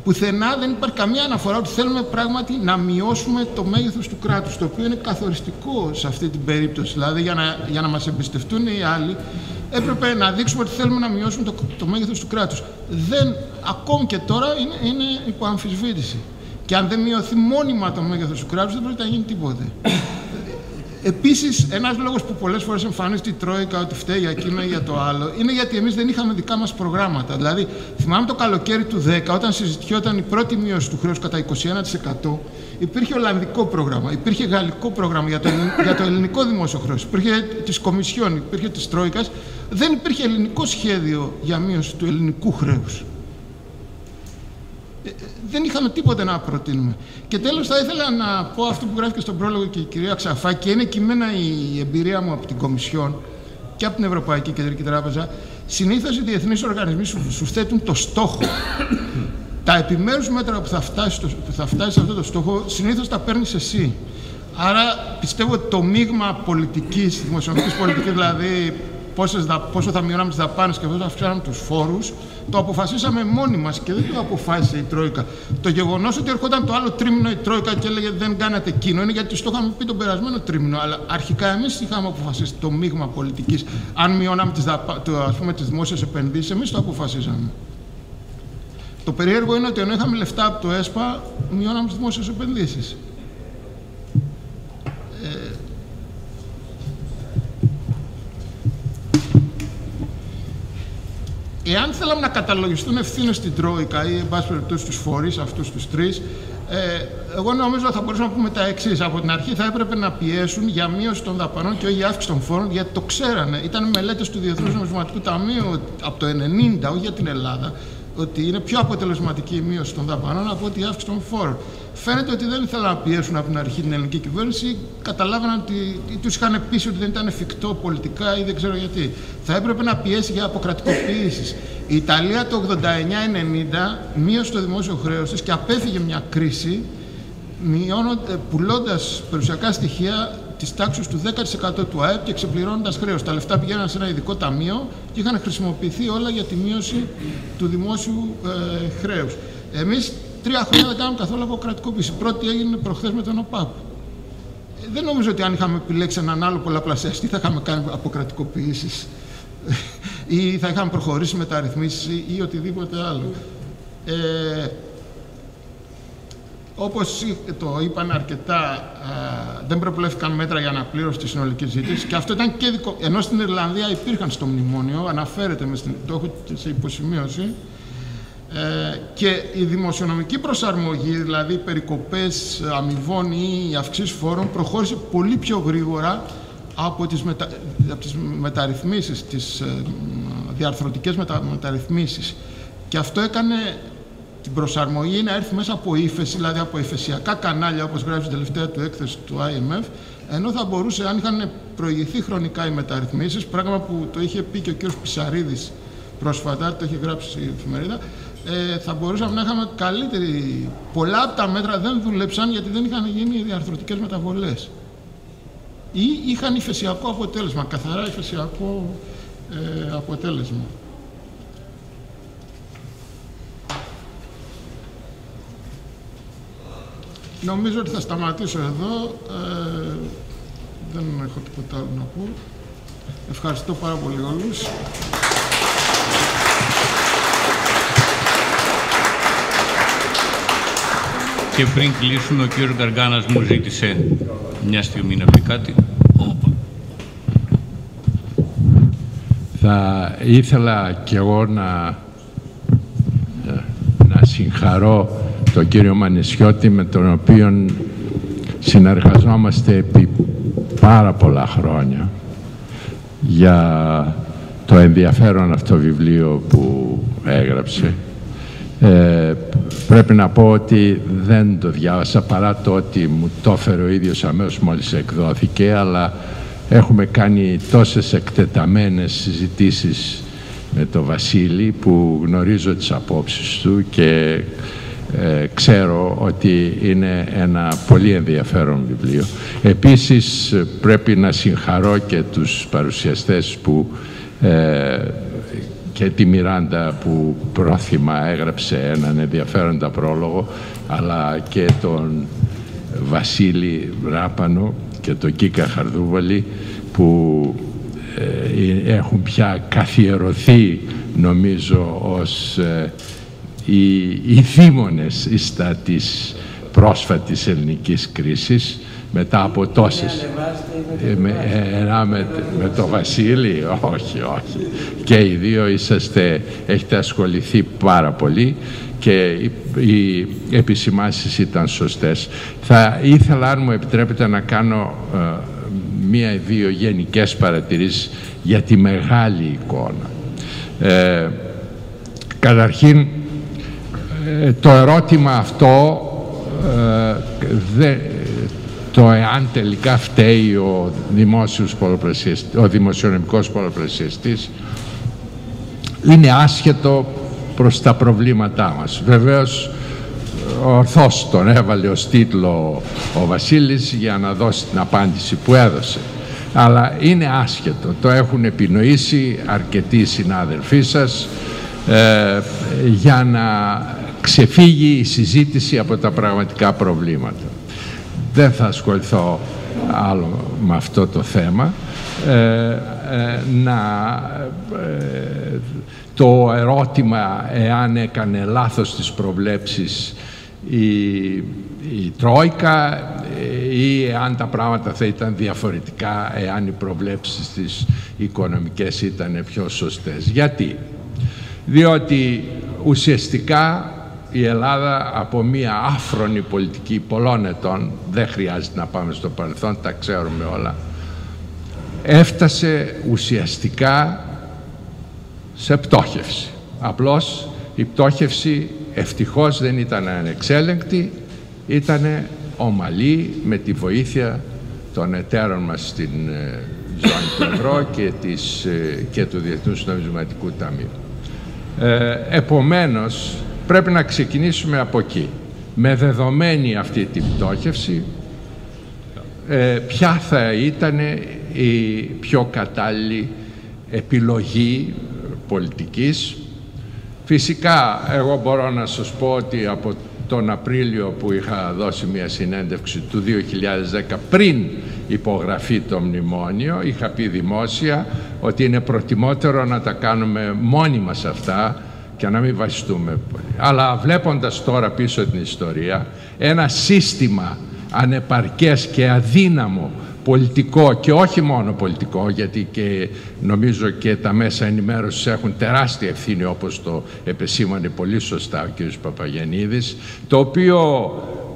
Πουθενά δεν υπάρχει καμία αναφορά ότι θέλουμε πράγματι να μειώσουμε το μέγεθος του κράτους, το οποίο είναι καθοριστικό σε αυτή την περίπτωση. Δηλαδή, για να μας εμπιστευτούν οι άλλοι, έπρεπε να δείξουμε ότι θέλουμε να μειώσουμε το μέγεθος του κράτους. Ακόμη και τώρα είναι υπό αμφισβήτηση. Και αν δεν μειωθεί μόνιμα το μέγεθος του κράτους, δεν πρέπει να γίνει τίποτε. Επίσης, ένας λόγος που πολλές φορές εμφανίζεται η Τρόικα ότι φταίει για εκείνο ή για το άλλο, είναι γιατί εμείς δεν είχαμε δικά μας προγράμματα. Δηλαδή, θυμάμαι το καλοκαίρι του 10, όταν συζητιόταν η πρώτη μείωση του χρέους κατά 21%, υπήρχε ολλανδικό πρόγραμμα, υπήρχε γαλλικό πρόγραμμα για το ελληνικό δημόσιο χρέος, υπήρχε της Κομισιόν, υπήρχε της Τρόικας, δεν υπήρχε ελληνικό σχέδιο για μείωση του ελληνικού χρέους. Δεν είχαμε τίποτε να προτείνουμε. Και τέλος, θα ήθελα να πω αυτό που γράφει και στον πρόλογο και η κυρία Ξαφάκη, και είναι κειμένα η εμπειρία μου από την Κομισιόν και από την Ευρωπαϊκή Κεντρική Τράπεζα. Συνήθως οι διεθνείς οργανισμοί σου θέτουν το στόχο. Τα επιμέρους μέτρα που θα φτάσει σε αυτό το στόχο, συνήθως τα παίρνεις εσύ. Άρα πιστεύω ότι το μείγμα πολιτικής, δημοσιονομικής πολιτικής, δηλαδή πόσο θα μειώναμε τις δαπάνες και πόσο θα αυξάναμε τους φόρους, το αποφασίσαμε μόνοι μας και δεν το αποφάσισε η Τρόικα. Το γεγονός ότι ερχόταν το άλλο τρίμηνο η Τρόικα και έλεγε δεν κάνατε εκείνο είναι γιατί το είχαμε πει τον περασμένο τρίμηνο. Αλλά αρχικά εμείς είχαμε αποφασίσει το μείγμα πολιτικής. Αν μειώναμε τις δημόσιες επενδύσεις, εμείς το αποφασίσαμε. Το περίεργο είναι ότι ενώ είχαμε λεφτά από το ΕΣΠΑ, μειώναμε τις δημόσιες επενδύσεις. Εάν θέλαμε να καταλογιστούν ευθύνες στην Τρόικα ή εν πάση περιπτώσει στους φορείς αυτούς τους τρεις, εγώ νομίζω θα μπορούσαμε να πούμε τα εξής. Από την αρχή θα έπρεπε να πιέσουν για μείωση των δαπανών και όχι για αύξηση των φόρων, γιατί το ξέρανε. Ήταν μελέτες του Διεθνούς Νομισματικού Ταμείου από το 1990, όχι για την Ελλάδα, ότι είναι πιο αποτελεσματική η μείωση των δαπανών από ότι η αύξηση των φόρων. Φαίνεται ότι δεν ήθελαν να πιέσουν από την αρχή την ελληνική κυβέρνηση, καταλάβαιναν ότι τους είχαν πείσει ότι δεν ήταν εφικτό πολιτικά ή δεν ξέρω γιατί. Θα έπρεπε να πιέσει για αποκρατικοποιήσεις. Η Ιταλία το 89-90 μείωσε το δημόσιο χρέος της και απέφυγε μια κρίση, πουλώντας περιουσιακά στοιχεία της τάξης του 10% του ΑΕΠ και ξεπληρώνοντας χρέος. Τα λεφτά πηγαίναν σε ένα ειδικό ταμείο και είχαν χρησιμοποιηθεί όλα για τη μείωση του δημόσιου χρέους. Εμείς 3 χρόνια δεν κάναμε καθόλου αποκρατικοποίηση. Πρώτη έγινε προχθές με τον ΟΠΑΠ. Δεν νομίζω ότι αν είχαμε επιλέξει έναν άλλο πολλαπλασιαστή θα είχαμε κάνει αποκρατικοποιήσεις ή θα είχαμε προχωρήσει μεταρρυθμίσεις ή οτιδήποτε άλλο. Όπως το είπαν αρκετά, δεν προβλέφθηκαν μέτρα για αναπλήρωση της συνολικής ζήτησης και αυτό ήταν και δικό. Ενώ στην Ιρλανδία υπήρχαν στο μνημόνιο, αναφέρεται, το έχω σε υποσημείωση, και η δημοσιονομική προσαρμογή, δηλαδή περικοπές αμοιβών ή αυξήσεις φόρων, προχώρησε πολύ πιο γρήγορα από τις μεταρρυθμίσεις, τις διαρθρωτικές μεταρρυθμίσεις. Και αυτό έκανε την προσαρμογή να έρθει μέσα από ύφεση, δηλαδή από υφεσιακά κανάλια, όπως γράφει στην τελευταία του έκθεση του IMF, ενώ θα μπορούσε, αν είχαν προηγηθεί χρονικά οι μεταρρυθμίσεις, πράγμα που το είχε πει και ο κ. Πισαρίδης πρόσφατα, το είχε γράψει η εφημερίδα, θα μπορούσαμε να είχαμε καλύτερη. Πολλά από τα μέτρα δεν δούλεψαν γιατί δεν είχαν γίνει διαρθρωτικές μεταβολές. Ή είχαν υφεσιακό αποτέλεσμα, καθαρά υφεσιακό αποτέλεσμα. Νομίζω ότι θα σταματήσω εδώ. Δεν έχω τίποτα άλλο να πω. Ευχαριστώ πάρα πολύ όλους. Και πριν κλείσουμε, ο κύριος Γκαργάνας μου ζήτησε μια στιγμή να πει κάτι. Θα ήθελα κι εγώ να συγχαρώ τον κύριο Μανισιώτη, με τον οποίο συνεργαζόμαστε επί πάρα πολλά χρόνια, για το ενδιαφέρον αυτό βιβλίο που έγραψε. Πρέπει να πω ότι δεν το διάβασα, παρά το ότι μου το έφερε ο ίδιος αμέσως μόλις εκδόθηκε, αλλά έχουμε κάνει τόσες εκτεταμένες συζητήσεις με τον Βασίλη, που γνωρίζω τις απόψεις του και ξέρω ότι είναι ένα πολύ ενδιαφέρον βιβλίο. Επίσης πρέπει να συγχαρώ και τους παρουσιαστές που και τη Μιράντα, που πρόθυμα έγραψε έναν ενδιαφέροντα πρόλογο, αλλά και τον Βασίλη Ράπανο και τον Κίκα Χαρδούβαλη, που έχουν πια καθιερωθεί, νομίζω, ως οι θύμονες ίστα της πρόσφατης ελληνικής κρίσης, μετά από τόσες. Με το Βασίλη, όχι. Και οι δύο έχετε ασχοληθεί πάρα πολύ και οι επισημάνσεις ήταν σωστές. Θα ήθελα, αν μου επιτρέπετε, να κάνω μία ή δύο γενικές παρατηρήσεις για τη μεγάλη εικόνα. Καταρχήν, το ερώτημα αυτό, το εάν τελικά φταίει ο δημοσιονομικός πολλαπλασιαστής, είναι άσχετο προς τα προβλήματά μας. Βεβαίως, ορθώς τον έβαλε ως τίτλο ο Βασίλης για να δώσει την απάντηση που έδωσε. Αλλά είναι άσχετο. Το έχουν επινοήσει αρκετοί συνάδελφοί σας για να ξεφύγει η συζήτηση από τα πραγματικά προβλήματα. Δεν θα ασχοληθώ άλλο με αυτό το θέμα. Το ερώτημα εάν έκανε λάθος τις προβλέψεις η Τρόικα ή εάν τα πράγματα θα ήταν διαφορετικά εάν οι προβλέψεις της οικονομικές ήταν πιο σωστές. Γιατί? Διότι ουσιαστικά η Ελλάδα, από μία άφρονη πολιτική πολλών ετών, δεν χρειάζεται να πάμε στο παρελθόν, τα ξέρουμε όλα, έφτασε ουσιαστικά σε πτώχευση. Απλώς η πτώχευση ευτυχώς δεν ήταν ανεξέλεγκτη, ήταν ομαλή, με τη βοήθεια των εταίρων μας στην ζώνη του ευρώ και του Διεθνούς Νομισματικού Ταμείου. Επομένως, πρέπει να ξεκινήσουμε από εκεί. Με δεδομένη αυτή την πτώχευση, ποια θα ήταν η πιο κατάλληλη επιλογή πολιτικής? Φυσικά, εγώ μπορώ να σας πω ότι από τον Απρίλιο που είχα δώσει μια συνέντευξη του 2010, πριν υπογραφεί το μνημόνιο, είχα πει δημόσια ότι είναι προτιμότερο να τα κάνουμε μόνοι μας αυτά και να μην βασιστούμε πολύ. Αλλά βλέποντας τώρα πίσω την ιστορία, ένα σύστημα ανεπαρκές και αδύναμο πολιτικό, και όχι μόνο πολιτικό, γιατί και νομίζω και τα μέσα ενημέρωσης έχουν τεράστια ευθύνη, όπως το επεσήμανε πολύ σωστά ο κ. Παπαγεννίδης, το οποίο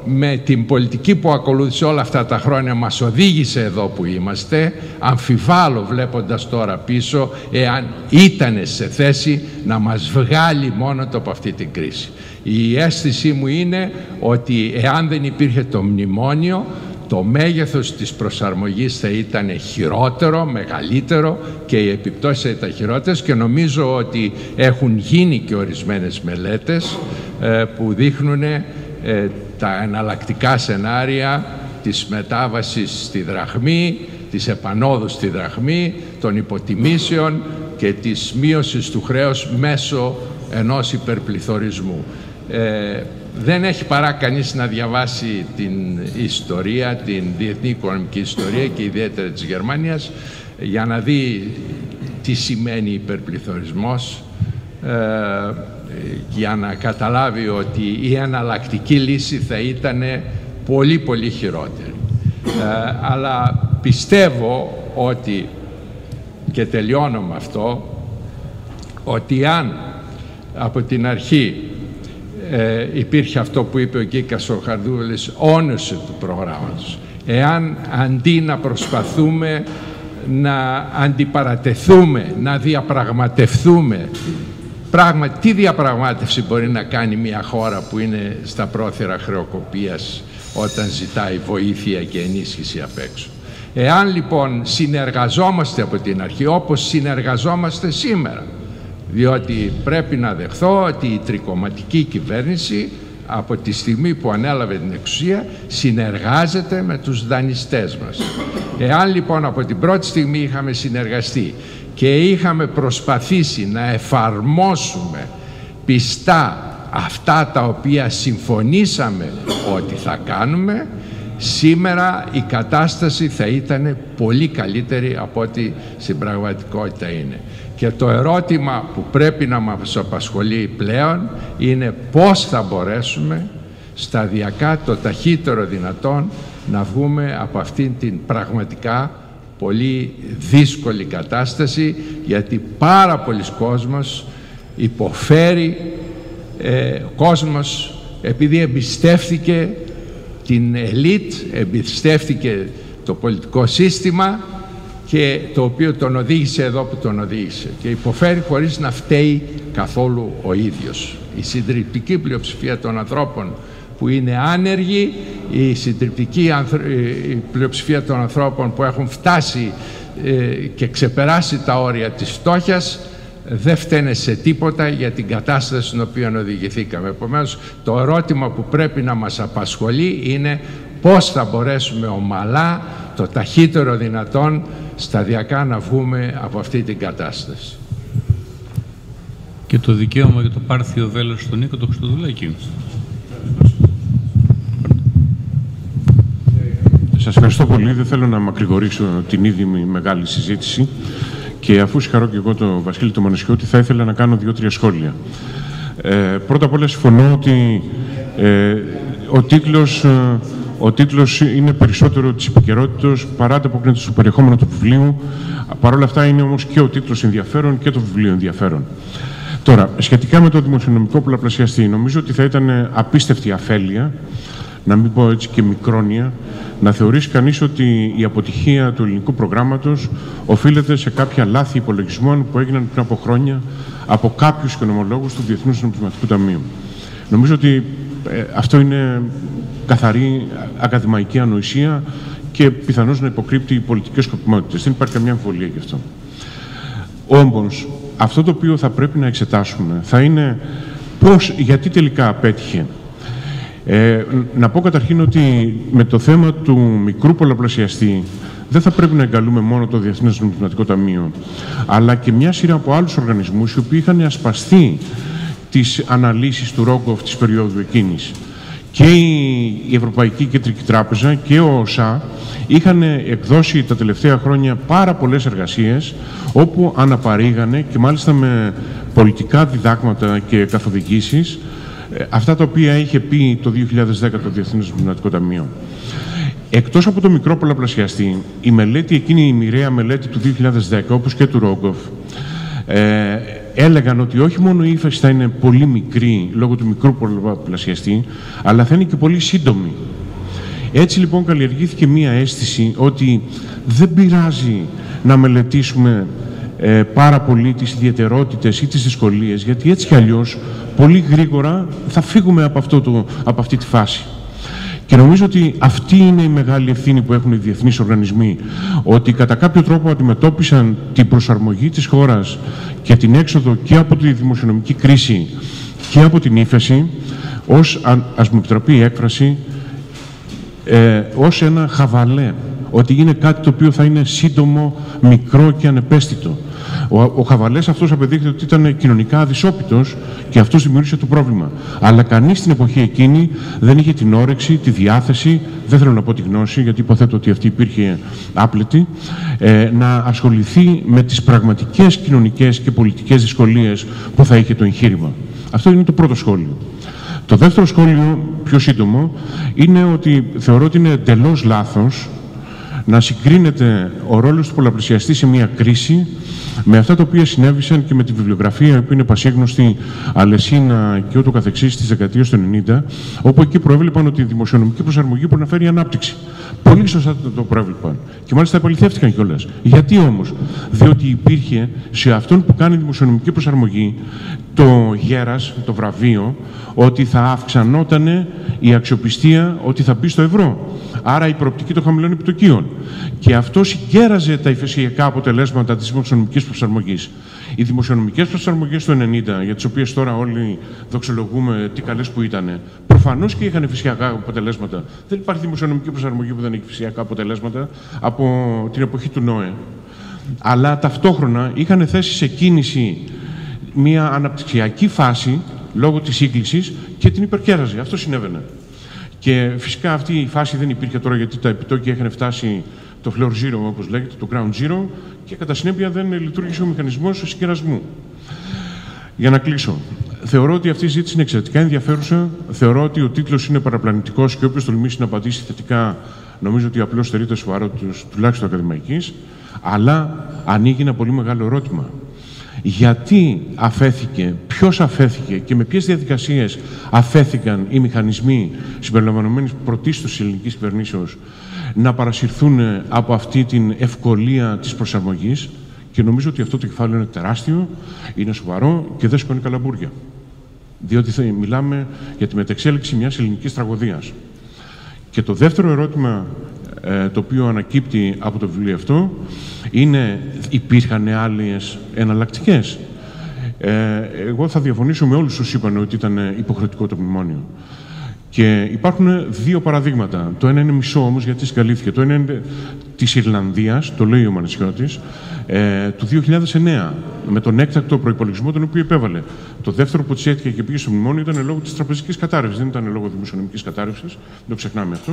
με την πολιτική που ακολούθησε όλα αυτά τα χρόνια μας οδήγησε εδώ που είμαστε. Αμφιβάλλω, βλέποντας τώρα πίσω, εάν ήταν σε θέση να μας βγάλει μόνο το από αυτή την κρίση. Η αίσθησή μου είναι ότι εάν δεν υπήρχε το μνημόνιο, το μέγεθος της προσαρμογής θα ήταν χειρότερο, μεγαλύτερο, και οι επιπτώσεις θα ήταν χειρότερες, και νομίζω ότι έχουν γίνει και ορισμένες μελέτες που δείχνουν τα εναλλακτικά σενάρια της μετάβασης στη δραχμή, της επανόδου στη δραχμή, των υποτιμήσεων και της μείωσης του χρέους μέσω ενός υπερπληθωρισμού. Δεν έχει παρά κανείς να διαβάσει την ιστορία, την διεθνή οικονομική ιστορία και ιδιαίτερα της Γερμανίας, για να δει τι σημαίνει υπερπληθωρισμός, για να καταλάβει ότι η εναλλακτική λύση θα ήταν πολύ πολύ χειρότερη. Αλλά πιστεύω ότι, και τελειώνω με αυτό, ότι αν από την αρχή υπήρχε αυτό που είπε ο Κίκας ο Χαρδούλης, όνωση του προγράμματος, εάν αντί να προσπαθούμε να αντιπαρατεθούμε, να διαπραγματευτούμε, πράγματι τι διαπραγμάτευση μπορεί να κάνει μια χώρα που είναι στα πρόθυρα χρεοκοπίας όταν ζητάει βοήθεια και ενίσχυση απ' έξω? Εάν λοιπόν συνεργαζόμαστε από την αρχή, όπως συνεργαζόμαστε σήμερα, διότι πρέπει να δεχθώ ότι η τρικομματική κυβέρνηση από τη στιγμή που ανέλαβε την εξουσία συνεργάζεται με τους δανειστές μας. Εάν λοιπόν από την πρώτη στιγμή είχαμε συνεργαστεί και είχαμε προσπαθήσει να εφαρμόσουμε πιστά αυτά τα οποία συμφωνήσαμε ότι θα κάνουμε, σήμερα η κατάσταση θα ήταν πολύ καλύτερη από ό,τι στην πραγματικότητα είναι. Και το ερώτημα που πρέπει να μας απασχολεί πλέον είναι πώς θα μπορέσουμε σταδιακά, το ταχύτερο δυνατόν, να βγούμε από αυτήν την πραγματικά πολύ δύσκολη κατάσταση, γιατί πάρα πολλοί κόσμος υποφέρει, κόσμος επειδή εμπιστεύτηκε την ελίτ, εμπιστεύτηκε το πολιτικό σύστημα και το οποίο τον οδήγησε εδώ που τον οδήγησε και υποφέρει χωρίς να φταίει καθόλου ο ίδιος. Η συντριπτική πλειοψηφία των ανθρώπων που είναι άνεργοι, η συντριπτική πλειοψηφία των ανθρώπων που έχουν φτάσει και ξεπεράσει τα όρια της φτώχειας, δεν φταίνε σε τίποτα για την κατάσταση στην οποία οδηγηθήκαμε. Επομένως, το ερώτημα που πρέπει να μας απασχολεί είναι πώς θα μπορέσουμε ομαλά, το ταχύτερο δυνατόν, σταδιακά να βγούμε από αυτή την κατάσταση. Και το δικαίωμα για το πάρθιο βέλος στον Νίκο το Χριστοδουλάκη. Σας ευχαριστώ πολύ. Δεν θέλω να μακρηγορήσω την ήδη μεγάλη συζήτηση και αφού συγχαρώ και εγώ τον Βασίλη τον Μανεσιώτη, θα ήθελα να κάνω 2-3 σχόλια. Πρώτα απ' όλα συμφωνώ ότι ο τίτλος είναι περισσότερο της επικαιρότητας παρά ανταποκρίνεται στο περιεχόμενο του βιβλίου. Παρ' όλα αυτά είναι όμως και ο τίτλος ενδιαφέρον και το βιβλίο ενδιαφέρον. Τώρα, σχετικά με το δημοσιονομικό πολλαπλασιαστή, νομίζω ότι θα ήταν απίστευτη αφέλεια, να μην πω έτσι και μικρόνοια, να θεωρήσει κανείς ότι η αποτυχία του ελληνικού προγράμματος οφείλεται σε κάποια λάθη υπολογισμών που έγιναν πριν από χρόνια από κάποιους οικονομολόγους του Διεθνούς Νομισματικού Ταμείου. Νομίζω ότι αυτό είναι καθαρή ακαδημαϊκή ανοησία και πιθανώς να υποκρύπτει πολιτικές σκοπιμότητες. Δεν υπάρχει καμιά αμφιβολία γι' αυτό. Όμως, αυτό το οποίο θα πρέπει να εξετάσουμε θα είναι γιατί τελικά απέτυχε. Να πω καταρχήν ότι με το θέμα του μικρού πολλαπλασιαστή δεν θα πρέπει να εγκαλούμε μόνο το Διεθνές Νομισματικό Ταμείο, αλλά και μια σειρά από άλλους οργανισμούς οι οποίοι είχαν ασπαστεί τις αναλύσεις του Ρόγκοφ της περίοδου εκείνης. Και η Ευρωπαϊκή Κεντρική Τράπεζα και ο ΩΣΑ είχαν εκδώσει τα τελευταία χρόνια πάρα πολλές εργασίες όπου αναπαρήγανε και μάλιστα με πολιτικά διδάγματα και καθοδηγήσεις αυτά τα οποία είχε πει το 2010 το Διεθνές Νομισματικό Ταμείο. Εκτός από το μικρό πολλαπλασιαστή, η μελέτη εκείνη, η μοιραία μελέτη του 2010, όπως και του Ρόγκοφ, έλεγαν ότι όχι μόνο η ύφεση θα είναι πολύ μικρή λόγω του μικρού πολλαπλασιαστή, αλλά θα είναι και πολύ σύντομη. Έτσι λοιπόν καλλιεργήθηκε μία αίσθηση ότι δεν πειράζει να μελετήσουμε πάρα πολύ τις ιδιαιτερότητες ή τις δυσκολίες, γιατί έτσι κι αλλιώς πολύ γρήγορα θα φύγουμε από αυτή τη φάση. Και νομίζω ότι αυτή είναι η μεγάλη ευθύνη που έχουν οι διεθνείς οργανισμοί, ότι κατά κάποιο τρόπο αντιμετώπισαν την προσαρμογή της χώρας και την έξοδο και από τη δημοσιονομική κρίση και από την ύφεση ως, ας μου επιτραπεί η έκφραση, ως ένα χαβαλέ, ότι είναι κάτι το οποίο θα είναι σύντομο, μικρό και ανεπαίσθητο. Ο Χαβαλές αυτός απεδείχθηκε ότι ήταν κοινωνικά αδυσόπιτος και αυτός δημιούργησε το πρόβλημα. Αλλά κανείς στην εποχή εκείνη δεν είχε την όρεξη, τη διάθεση, δεν θέλω να πω τη γνώση, γιατί υποθέτω ότι αυτή υπήρχε άπλετη, να ασχοληθεί με τις πραγματικές κοινωνικές και πολιτικές δυσκολίες που θα είχε το εγχείρημα. Αυτό είναι το πρώτο σχόλιο. Το δεύτερο σχόλιο, πιο σύντομο, είναι ότι θεωρώ ότι είναι εντελώς λάθος να συγκρίνεται ο ρόλος του πολλαπλασιαστή σε μια κρίση με αυτά τα οποία συνέβησαν και με τη βιβλιογραφία που είναι πασίγνωστη, Αλεσίνα και ούτω καθεξής στις δεκαετίες του 90, όπου εκεί προέβλεπαν ότι η δημοσιονομική προσαρμογή μπορεί να φέρει ανάπτυξη. Πολύ σωστά το προέβλεπαν. Και μάλιστα επαληθεύτηκαν κιόλας. Γιατί όμως? Διότι υπήρχε σε αυτόν που κάνει δημοσιονομική προσαρμογή το γέρας, το βραβείο, ότι θα αυξανόταν η αξιοπιστία, ότι θα μπει στο ευρώ. Άρα η προοπτική των χαμηλών επιτοκίων. Και αυτό συγκέραζε τα υφεσιακά αποτελέσματα της δημοσιονομικής προσαρμογής. Οι δημοσιονομικές προσαρμογές του 1990, για τις οποίες τώρα όλοι δοξολογούμε τι καλές που ήταν, προφανώς και είχαν υφεσιακά αποτελέσματα. Δεν υπάρχει δημοσιονομική προσαρμογή που δεν έχει υφεσιακά αποτελέσματα από την εποχή του ΝΟΕ. Αλλά ταυτόχρονα είχαν θέσει σε κίνηση μια αναπτυξιακή φάση λόγω της σύγκλησης και την υπερκέραζε. Αυτό συνέβαινε. Και φυσικά αυτή η φάση δεν υπήρχε τώρα, γιατί τα επιτόκια είχαν φτάσει το floor zero, όπως λέγεται, το ground zero, και κατά συνέπεια δεν λειτουργήσε ο μηχανισμός συγκερασμού. Για να κλείσω. Θεωρώ ότι αυτή η ζήτηση είναι εξαιρετικά ενδιαφέρουσα. Θεωρώ ότι ο τίτλος είναι παραπλανητικός και όποιος τολμήσει να απαντήσει θετικά, νομίζω ότι απλώς στερείται σοβαρότητας, τουλάχιστον ακαδημαϊκής. Αλλά ανοίγει ένα πολύ μεγάλο ερώτημα. Γιατί αφέθηκε, ποιος αφέθηκε και με ποιες διαδικασίες αφέθηκαν οι μηχανισμοί συμπεριλαμβανομένης πρωτίστως της ελληνικής κυβερνήσεως να παρασυρθούν από αυτή την ευκολία της προσαρμογής, και νομίζω ότι αυτό το κεφάλαιο είναι τεράστιο, είναι σοβαρό και δεν σηκώνει καλαμπούρια. Διότι μιλάμε για τη μετεξέλιξη μιας ελληνικής τραγωδίας. Και το δεύτερο ερώτημα το οποίο ανακύπτει από το βιβλίο αυτό είναι, υπήρχαν άλλες εναλλακτικές? Εγώ θα διαφωνήσω με όλους όσους είπαν ότι ήταν υποχρεωτικό το μνημόνιο. Και υπάρχουν δύο παραδείγματα. Το ένα είναι μισό όμως, γιατί συγκαλύφθηκε. Το ένα είναι της Ιρλανδίας, το λέει ο Μανισιώτης, του 2009, με τον έκτακτο προϋπολογισμό τον οποίο επέβαλε. Το δεύτερο που τσέτηκε και πήγε στο μνημόνιο ήταν λόγω της τραπεζικής κατάρρευσης, δεν ήταν λόγω δημοσιονομικής κατάρρευσης, δεν το ξεχνάμε αυτό.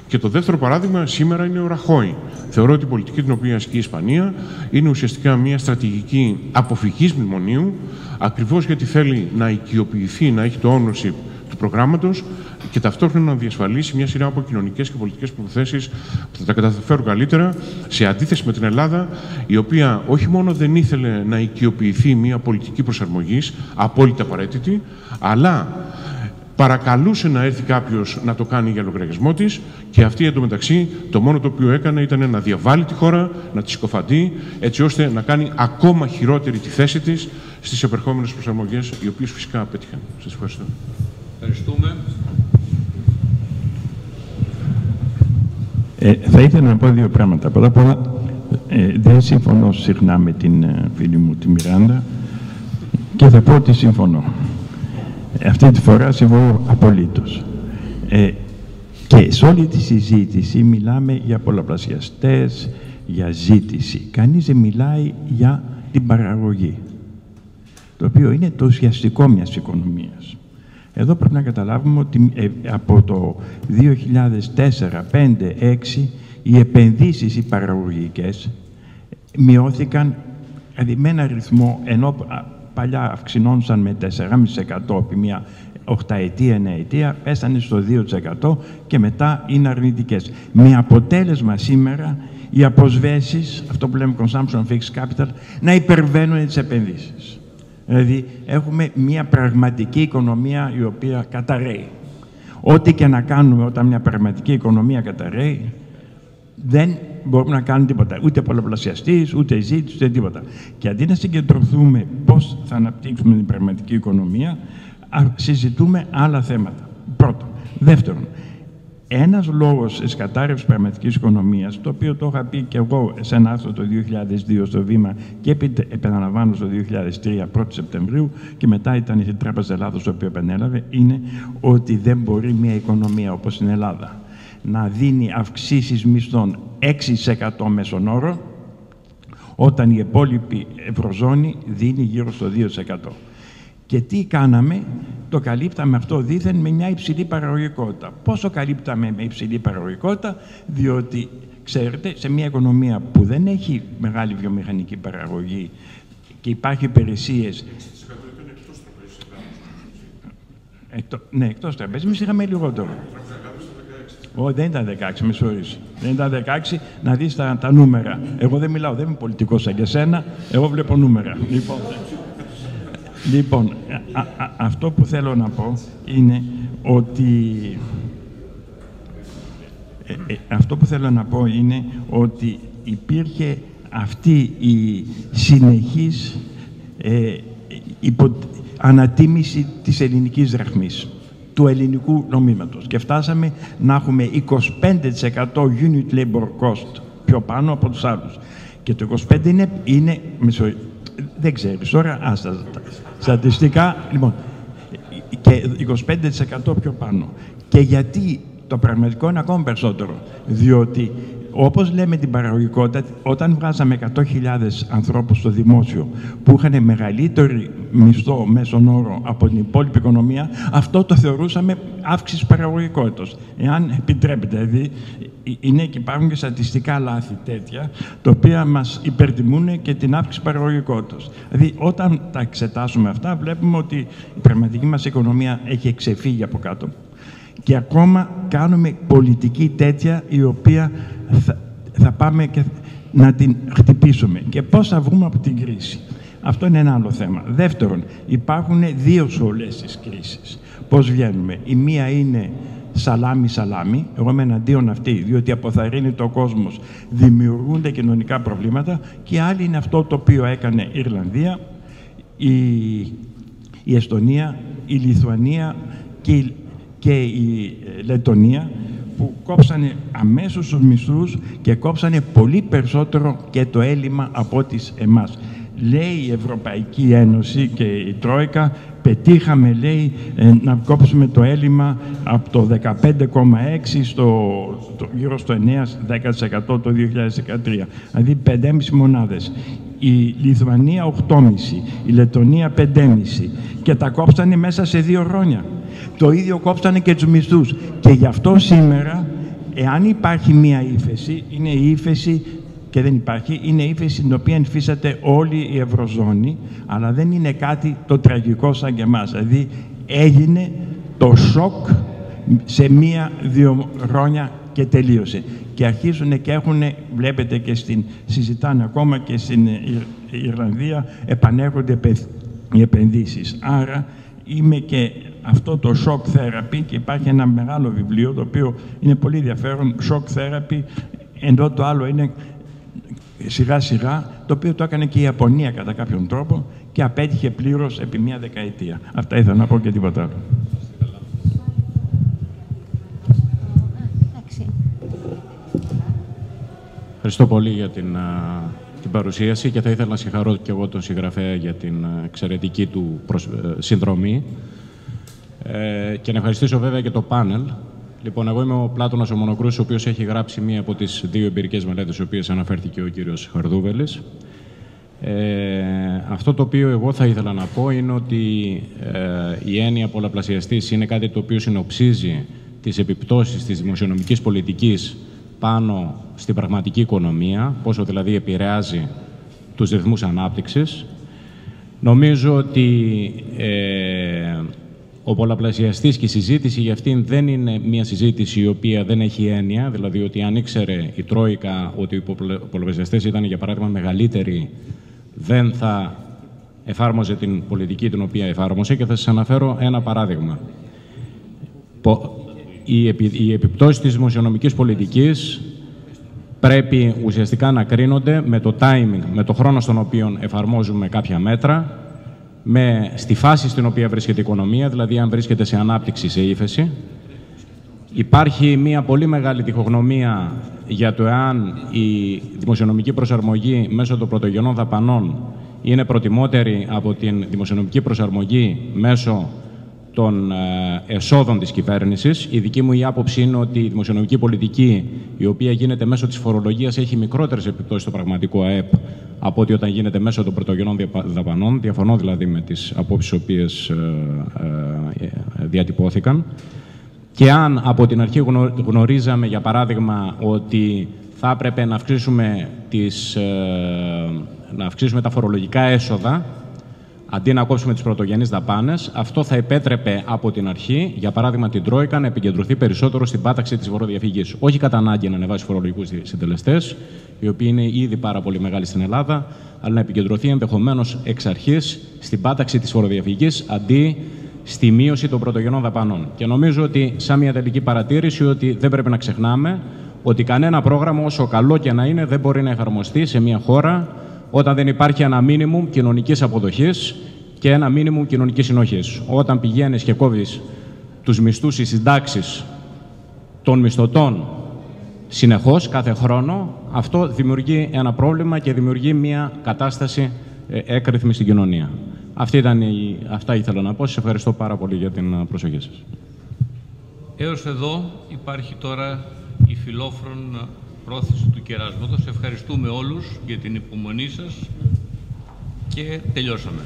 Και το δεύτερο παράδειγμα σήμερα είναι ο Ραχόη. Θεωρώ ότι η πολιτική την οποία ασκεί η Ισπανία είναι ουσιαστικά μια στρατηγική αποφυγής μνημονίου, ακριβώς γιατί θέλει να οικειοποιηθεί, να έχει το ownership του προγράμματος και ταυτόχρονα να διασφαλίσει μια σειρά από κοινωνικές και πολιτικές προϋποθέσεις που θα τα καταφέρουν καλύτερα, σε αντίθεση με την Ελλάδα, η οποία όχι μόνο δεν ήθελε να οικειοποιηθεί μια πολιτική προσαρμογής, απόλυτα απαραίτητη, αλλά παρακαλούσε να έρθει κάποιος να το κάνει για λογαριασμό της, και αυτή εντωμεταξύ το μόνο το οποίο έκανε ήταν να διαβάλει τη χώρα, να τη συκοφαντεί, έτσι ώστε να κάνει ακόμα χειρότερη τη θέση της στις επερχόμενες προσαρμογές, οι οποίες φυσικά απέτυχαν. Σας ευχαριστώ. Ευχαριστούμε. Θα ήθελα να πω δύο πράγματα. Πρώτα απ' όλα, δεν συμφωνώ συχνά με την φίλη μου τη Μιράντα και θα πω ότι συμφωνώ. Αυτή τη φορά συμφωνώ απολύτως. Και σε όλη τη συζήτηση μιλάμε για πολλαπλασιαστές, για ζήτηση. Κανείς δεν μιλάει για την παραγωγή, το οποίο είναι το ουσιαστικό μιας οικονομίας. Εδώ πρέπει να καταλάβουμε ότι από το 2004, 5, 6 οι επενδύσεις οι παραγωγικές μειώθηκαν με ένα ρυθμό, ενώ παλιά αυξηνόντουσαν με 4,5% επί μια 8ετία, 9ετία, πέσανε στο 2% και μετά είναι αρνητικές. Με αποτέλεσμα σήμερα οι αποσβέσεις, αυτό που λέμε consumption fixed capital, να υπερβαίνουν τις επενδύσεις. Δηλαδή, έχουμε μια πραγματική οικονομία η οποία καταρρέει. Ό,τι και να κάνουμε όταν μια πραγματική οικονομία καταρρέει, δεν μπορούμε να κάνουμε τίποτα. Ούτε πολλαπλασιαστής, ούτε ζήτηση, ούτε τίποτα. Και αντί να συγκεντρωθούμε πώς θα αναπτύξουμε την πραγματική οικονομία, συζητούμε άλλα θέματα. Πρώτον. Δεύτερον, ένας λόγος της κατάρρευσης πραγματικής οικονομίας, το οποίο το είχα πει και εγώ σε ένα άρθρο το 2002 στο Βήμα και επαναλαμβάνω στο 2003, 1η Σεπτεμβρίου, και μετά ήταν η Τράπεζα Ελλάδος το οποίο επανέλαβε, είναι ότι δεν μπορεί μια οικονομία όπως στην Ελλάδα να δίνει αυξήσεις μισθών 6% μέσον όρο, όταν η υπόλοιπη Ευρωζώνη δίνει γύρω στο 2%. Και τι κάναμε? Το καλύπταμε αυτό δήθεν με μια υψηλή παραγωγικότητα. Πόσο καλύπταμε με υψηλή παραγωγικότητα? Διότι, ξέρετε, σε μια οικονομία που δεν έχει μεγάλη βιομηχανική παραγωγή και υπάρχει υπηρεσίες. Ναι, εκτός τραπέζι. Εμείς είχαμε λιγότερο. Δεν ήταν 16, με συγχωρείς. Δεν ήταν 16, να δεις τα νούμερα. Εγώ δεν μιλάω, δεν είμαι πολιτικός σαν και εσένα, εγώ βλέπω νούμερα. Λοιπόν, αυτό που θέλω να πω είναι ότι υπήρχε αυτή η συνεχής ανατίμηση της ελληνικής δραχμής, του ελληνικού νομίσματος, και φτάσαμε να έχουμε 25% unit labor cost πιο πάνω από τους άλλους. Και το 25% είναι δεν ξέρεις τώρα, στατιστικά, λοιπόν, και 25% πιο πάνω. Και γιατί το πραγματικό είναι ακόμα περισσότερο? Διότι, όπως λέμε την παραγωγικότητα, όταν βγάζαμε 100.000 ανθρώπους στο δημόσιο που είχαν μεγαλύτερο μισθό μέσον όρο από την υπόλοιπη οικονομία, αυτό το θεωρούσαμε αύξηση παραγωγικότητας. Εάν επιτρέπετε, δηλαδή, υπάρχουν και στατιστικά λάθη τέτοια, τα οποία μας υπερτιμούν και την αύξηση παραγωγικότητας. Δηλαδή, όταν τα εξετάσουμε αυτά, βλέπουμε ότι η πραγματική μας οικονομία έχει εξεφύγει από κάτω. Και ακόμα κάνουμε πολιτική τέτοια, η οποία θα πάμε και να την χτυπήσουμε. Και πώς θα βγούμε από την κρίση? Αυτό είναι ένα άλλο θέμα. Δεύτερον, υπάρχουν δύο σχολές της κρίσης. Πώς βγαίνουμε? Η μία είναι σαλάμι-σαλάμι. Εγώ είμαι εναντίον αυτή, διότι αποθαρρύνει το κόσμος, δημιουργούνται κοινωνικά προβλήματα. Και άλλη είναι αυτό το οποίο έκανε η Ιρλανδία, η Εστονία, η Λιθουανία και η Λετονία, που κόψανε αμέσως τους μισθούς και κόψανε πολύ περισσότερο και το έλλειμμα από ό,τι εμάς. Λέει η Ευρωπαϊκή Ένωση και η Τρόικα, πετύχαμε, λέει, να κόψουμε το έλλειμμα από το 15,6% γύρω στο 9-10% το 2013. Δηλαδή 5,5 μονάδες. Η Λιθουανία 8,5%, η Λετονία 5,5%, και τα κόψανε μέσα σε 2 χρόνια. Το ίδιο κόψανε και τους μισθούς. Και γι' αυτό σήμερα, εάν υπάρχει μία ύφεση, είναι η ύφεση, και δεν υπάρχει, είναι η ύφεση την οποία υφίσταται όλη η Ευρωζώνη, αλλά δεν είναι κάτι το τραγικό σαν και εμάς. Δηλαδή έγινε το σοκ σε 1-2 χρόνια και τελείωσε. Και αρχίζουν και βλέπετε και συζητάνε ακόμα και στην Ιρλανδία, επανέρχονται οι επενδύσεις. Άρα είμαι και αυτό το shock therapy, και υπάρχει ένα μεγάλο βιβλίο το οποίο είναι πολύ ενδιαφέρον, shock therapy, ενώ το άλλο είναι σιγά σιγά, το οποίο το έκανε και η Ιαπωνία κατά κάποιον τρόπο και απέτυχε πλήρως επί 1 δεκαετία. Αυτά ήθελα να πω και τίποτα άλλο. Ευχαριστώ πολύ για την παρουσίαση, και θα ήθελα να συγχαρώ και εγώ τον συγγραφέα για την εξαιρετική του συνδρομή, και να ευχαριστήσω βέβαια και το πάνελ. Λοιπόν, εγώ είμαι ο Πλάτωνας ο Μονοκρούσης, ο οποίος έχει γράψει μία από τις 2 εμπειρικές μελέτες, στις οποίες αναφέρθηκε ο κύριος Χαρδούβελης. Αυτό το οποίο εγώ θα ήθελα να πω είναι ότι η έννοια πολλαπλασιαστής είναι κάτι το οποίο συνοψίζει τις επιπτώσεις της δημοσιονομικής πολιτικής πάνω στην πραγματική οικονομία, πόσο δηλαδή επηρεάζει τους ρυθμούς ανάπτυξης. Νομίζω ότι ο πολλαπλασιαστής και η συζήτηση για αυτήν δεν είναι μια συζήτηση η οποία δεν έχει έννοια, δηλαδή ότι αν ήξερε η Τρόικα ότι οι πολλαπλασιαστές ήταν, για παράδειγμα, μεγαλύτεροι, δεν θα εφάρμοζε την πολιτική την οποία εφάρμοσε, και θα σας αναφέρω ένα παράδειγμα. Οι επιπτώσεις της δημοσιονομικής πολιτικής πρέπει ουσιαστικά να κρίνονται με το timing, με το χρόνο στον οποίο εφαρμόζουμε κάποια μέτρα, στη φάση στην οποία βρίσκεται η οικονομία, δηλαδή αν βρίσκεται σε ανάπτυξη, σε ύφεση. Υπάρχει μια πολύ μεγάλη διχογνωμία για το εάν η δημοσιονομική προσαρμογή μέσω των πρωτογενών δαπανών είναι προτιμότερη από την δημοσιονομική προσαρμογή μέσω των εσόδων της κυβέρνησης. Η δική μου η άποψη είναι ότι η δημοσιονομική πολιτική, η οποία γίνεται μέσω της φορολογίας, έχει μικρότερες επιπτώσεις στο πραγματικό ΑΕΠ από ότι όταν γίνεται μέσω των πρωτογενών δαπανών. Διαφωνώ δηλαδή με τις απόψεις οι οποίες διατυπώθηκαν. Και αν από την αρχή γνωρίζαμε, για παράδειγμα, ότι θα έπρεπε να αυξήσουμε τα φορολογικά έσοδα, αντί να κόψουμε τις πρωτογενείς δαπάνες, αυτό θα επέτρεπε από την αρχή, για παράδειγμα την Τρόικα, να επικεντρωθεί περισσότερο στην πάταξη της φοροδιαφυγής. Όχι κατά ανάγκη να ανεβάσει φορολογικούς συντελεστές, οι οποίοι είναι ήδη πάρα πολύ μεγάλοι στην Ελλάδα, αλλά να επικεντρωθεί ενδεχομένως εξ αρχής στην πάταξη της φοροδιαφυγής, αντί στη μείωση των πρωτογενών δαπανών. Και νομίζω ότι, σαν μια τελική παρατήρηση, ότι δεν πρέπει να ξεχνάμε ότι κανένα πρόγραμμα, όσο καλό και να είναι, δεν μπορεί να εφαρμοστεί σε μια χώρα όταν δεν υπάρχει ένα μίνιμουμ κοινωνικής αποδοχής και ένα μίνιμουμ κοινωνικής συνοχής. Όταν πηγαίνεις και κόβεις τους μισθούς, οι συντάξεις των μισθωτών συνεχώς, κάθε χρόνο, αυτό δημιουργεί ένα πρόβλημα και δημιουργεί μια κατάσταση έκρηθμη στην κοινωνία. Αυτά ήθελα να πω. Σας ευχαριστώ πάρα πολύ για την προσοχή σας. Έως εδώ υπάρχει τώρα η φιλόφρον πρόθεση του κεράσματος. Ευχαριστούμε όλους για την υπομονή σας και τελειώσαμε.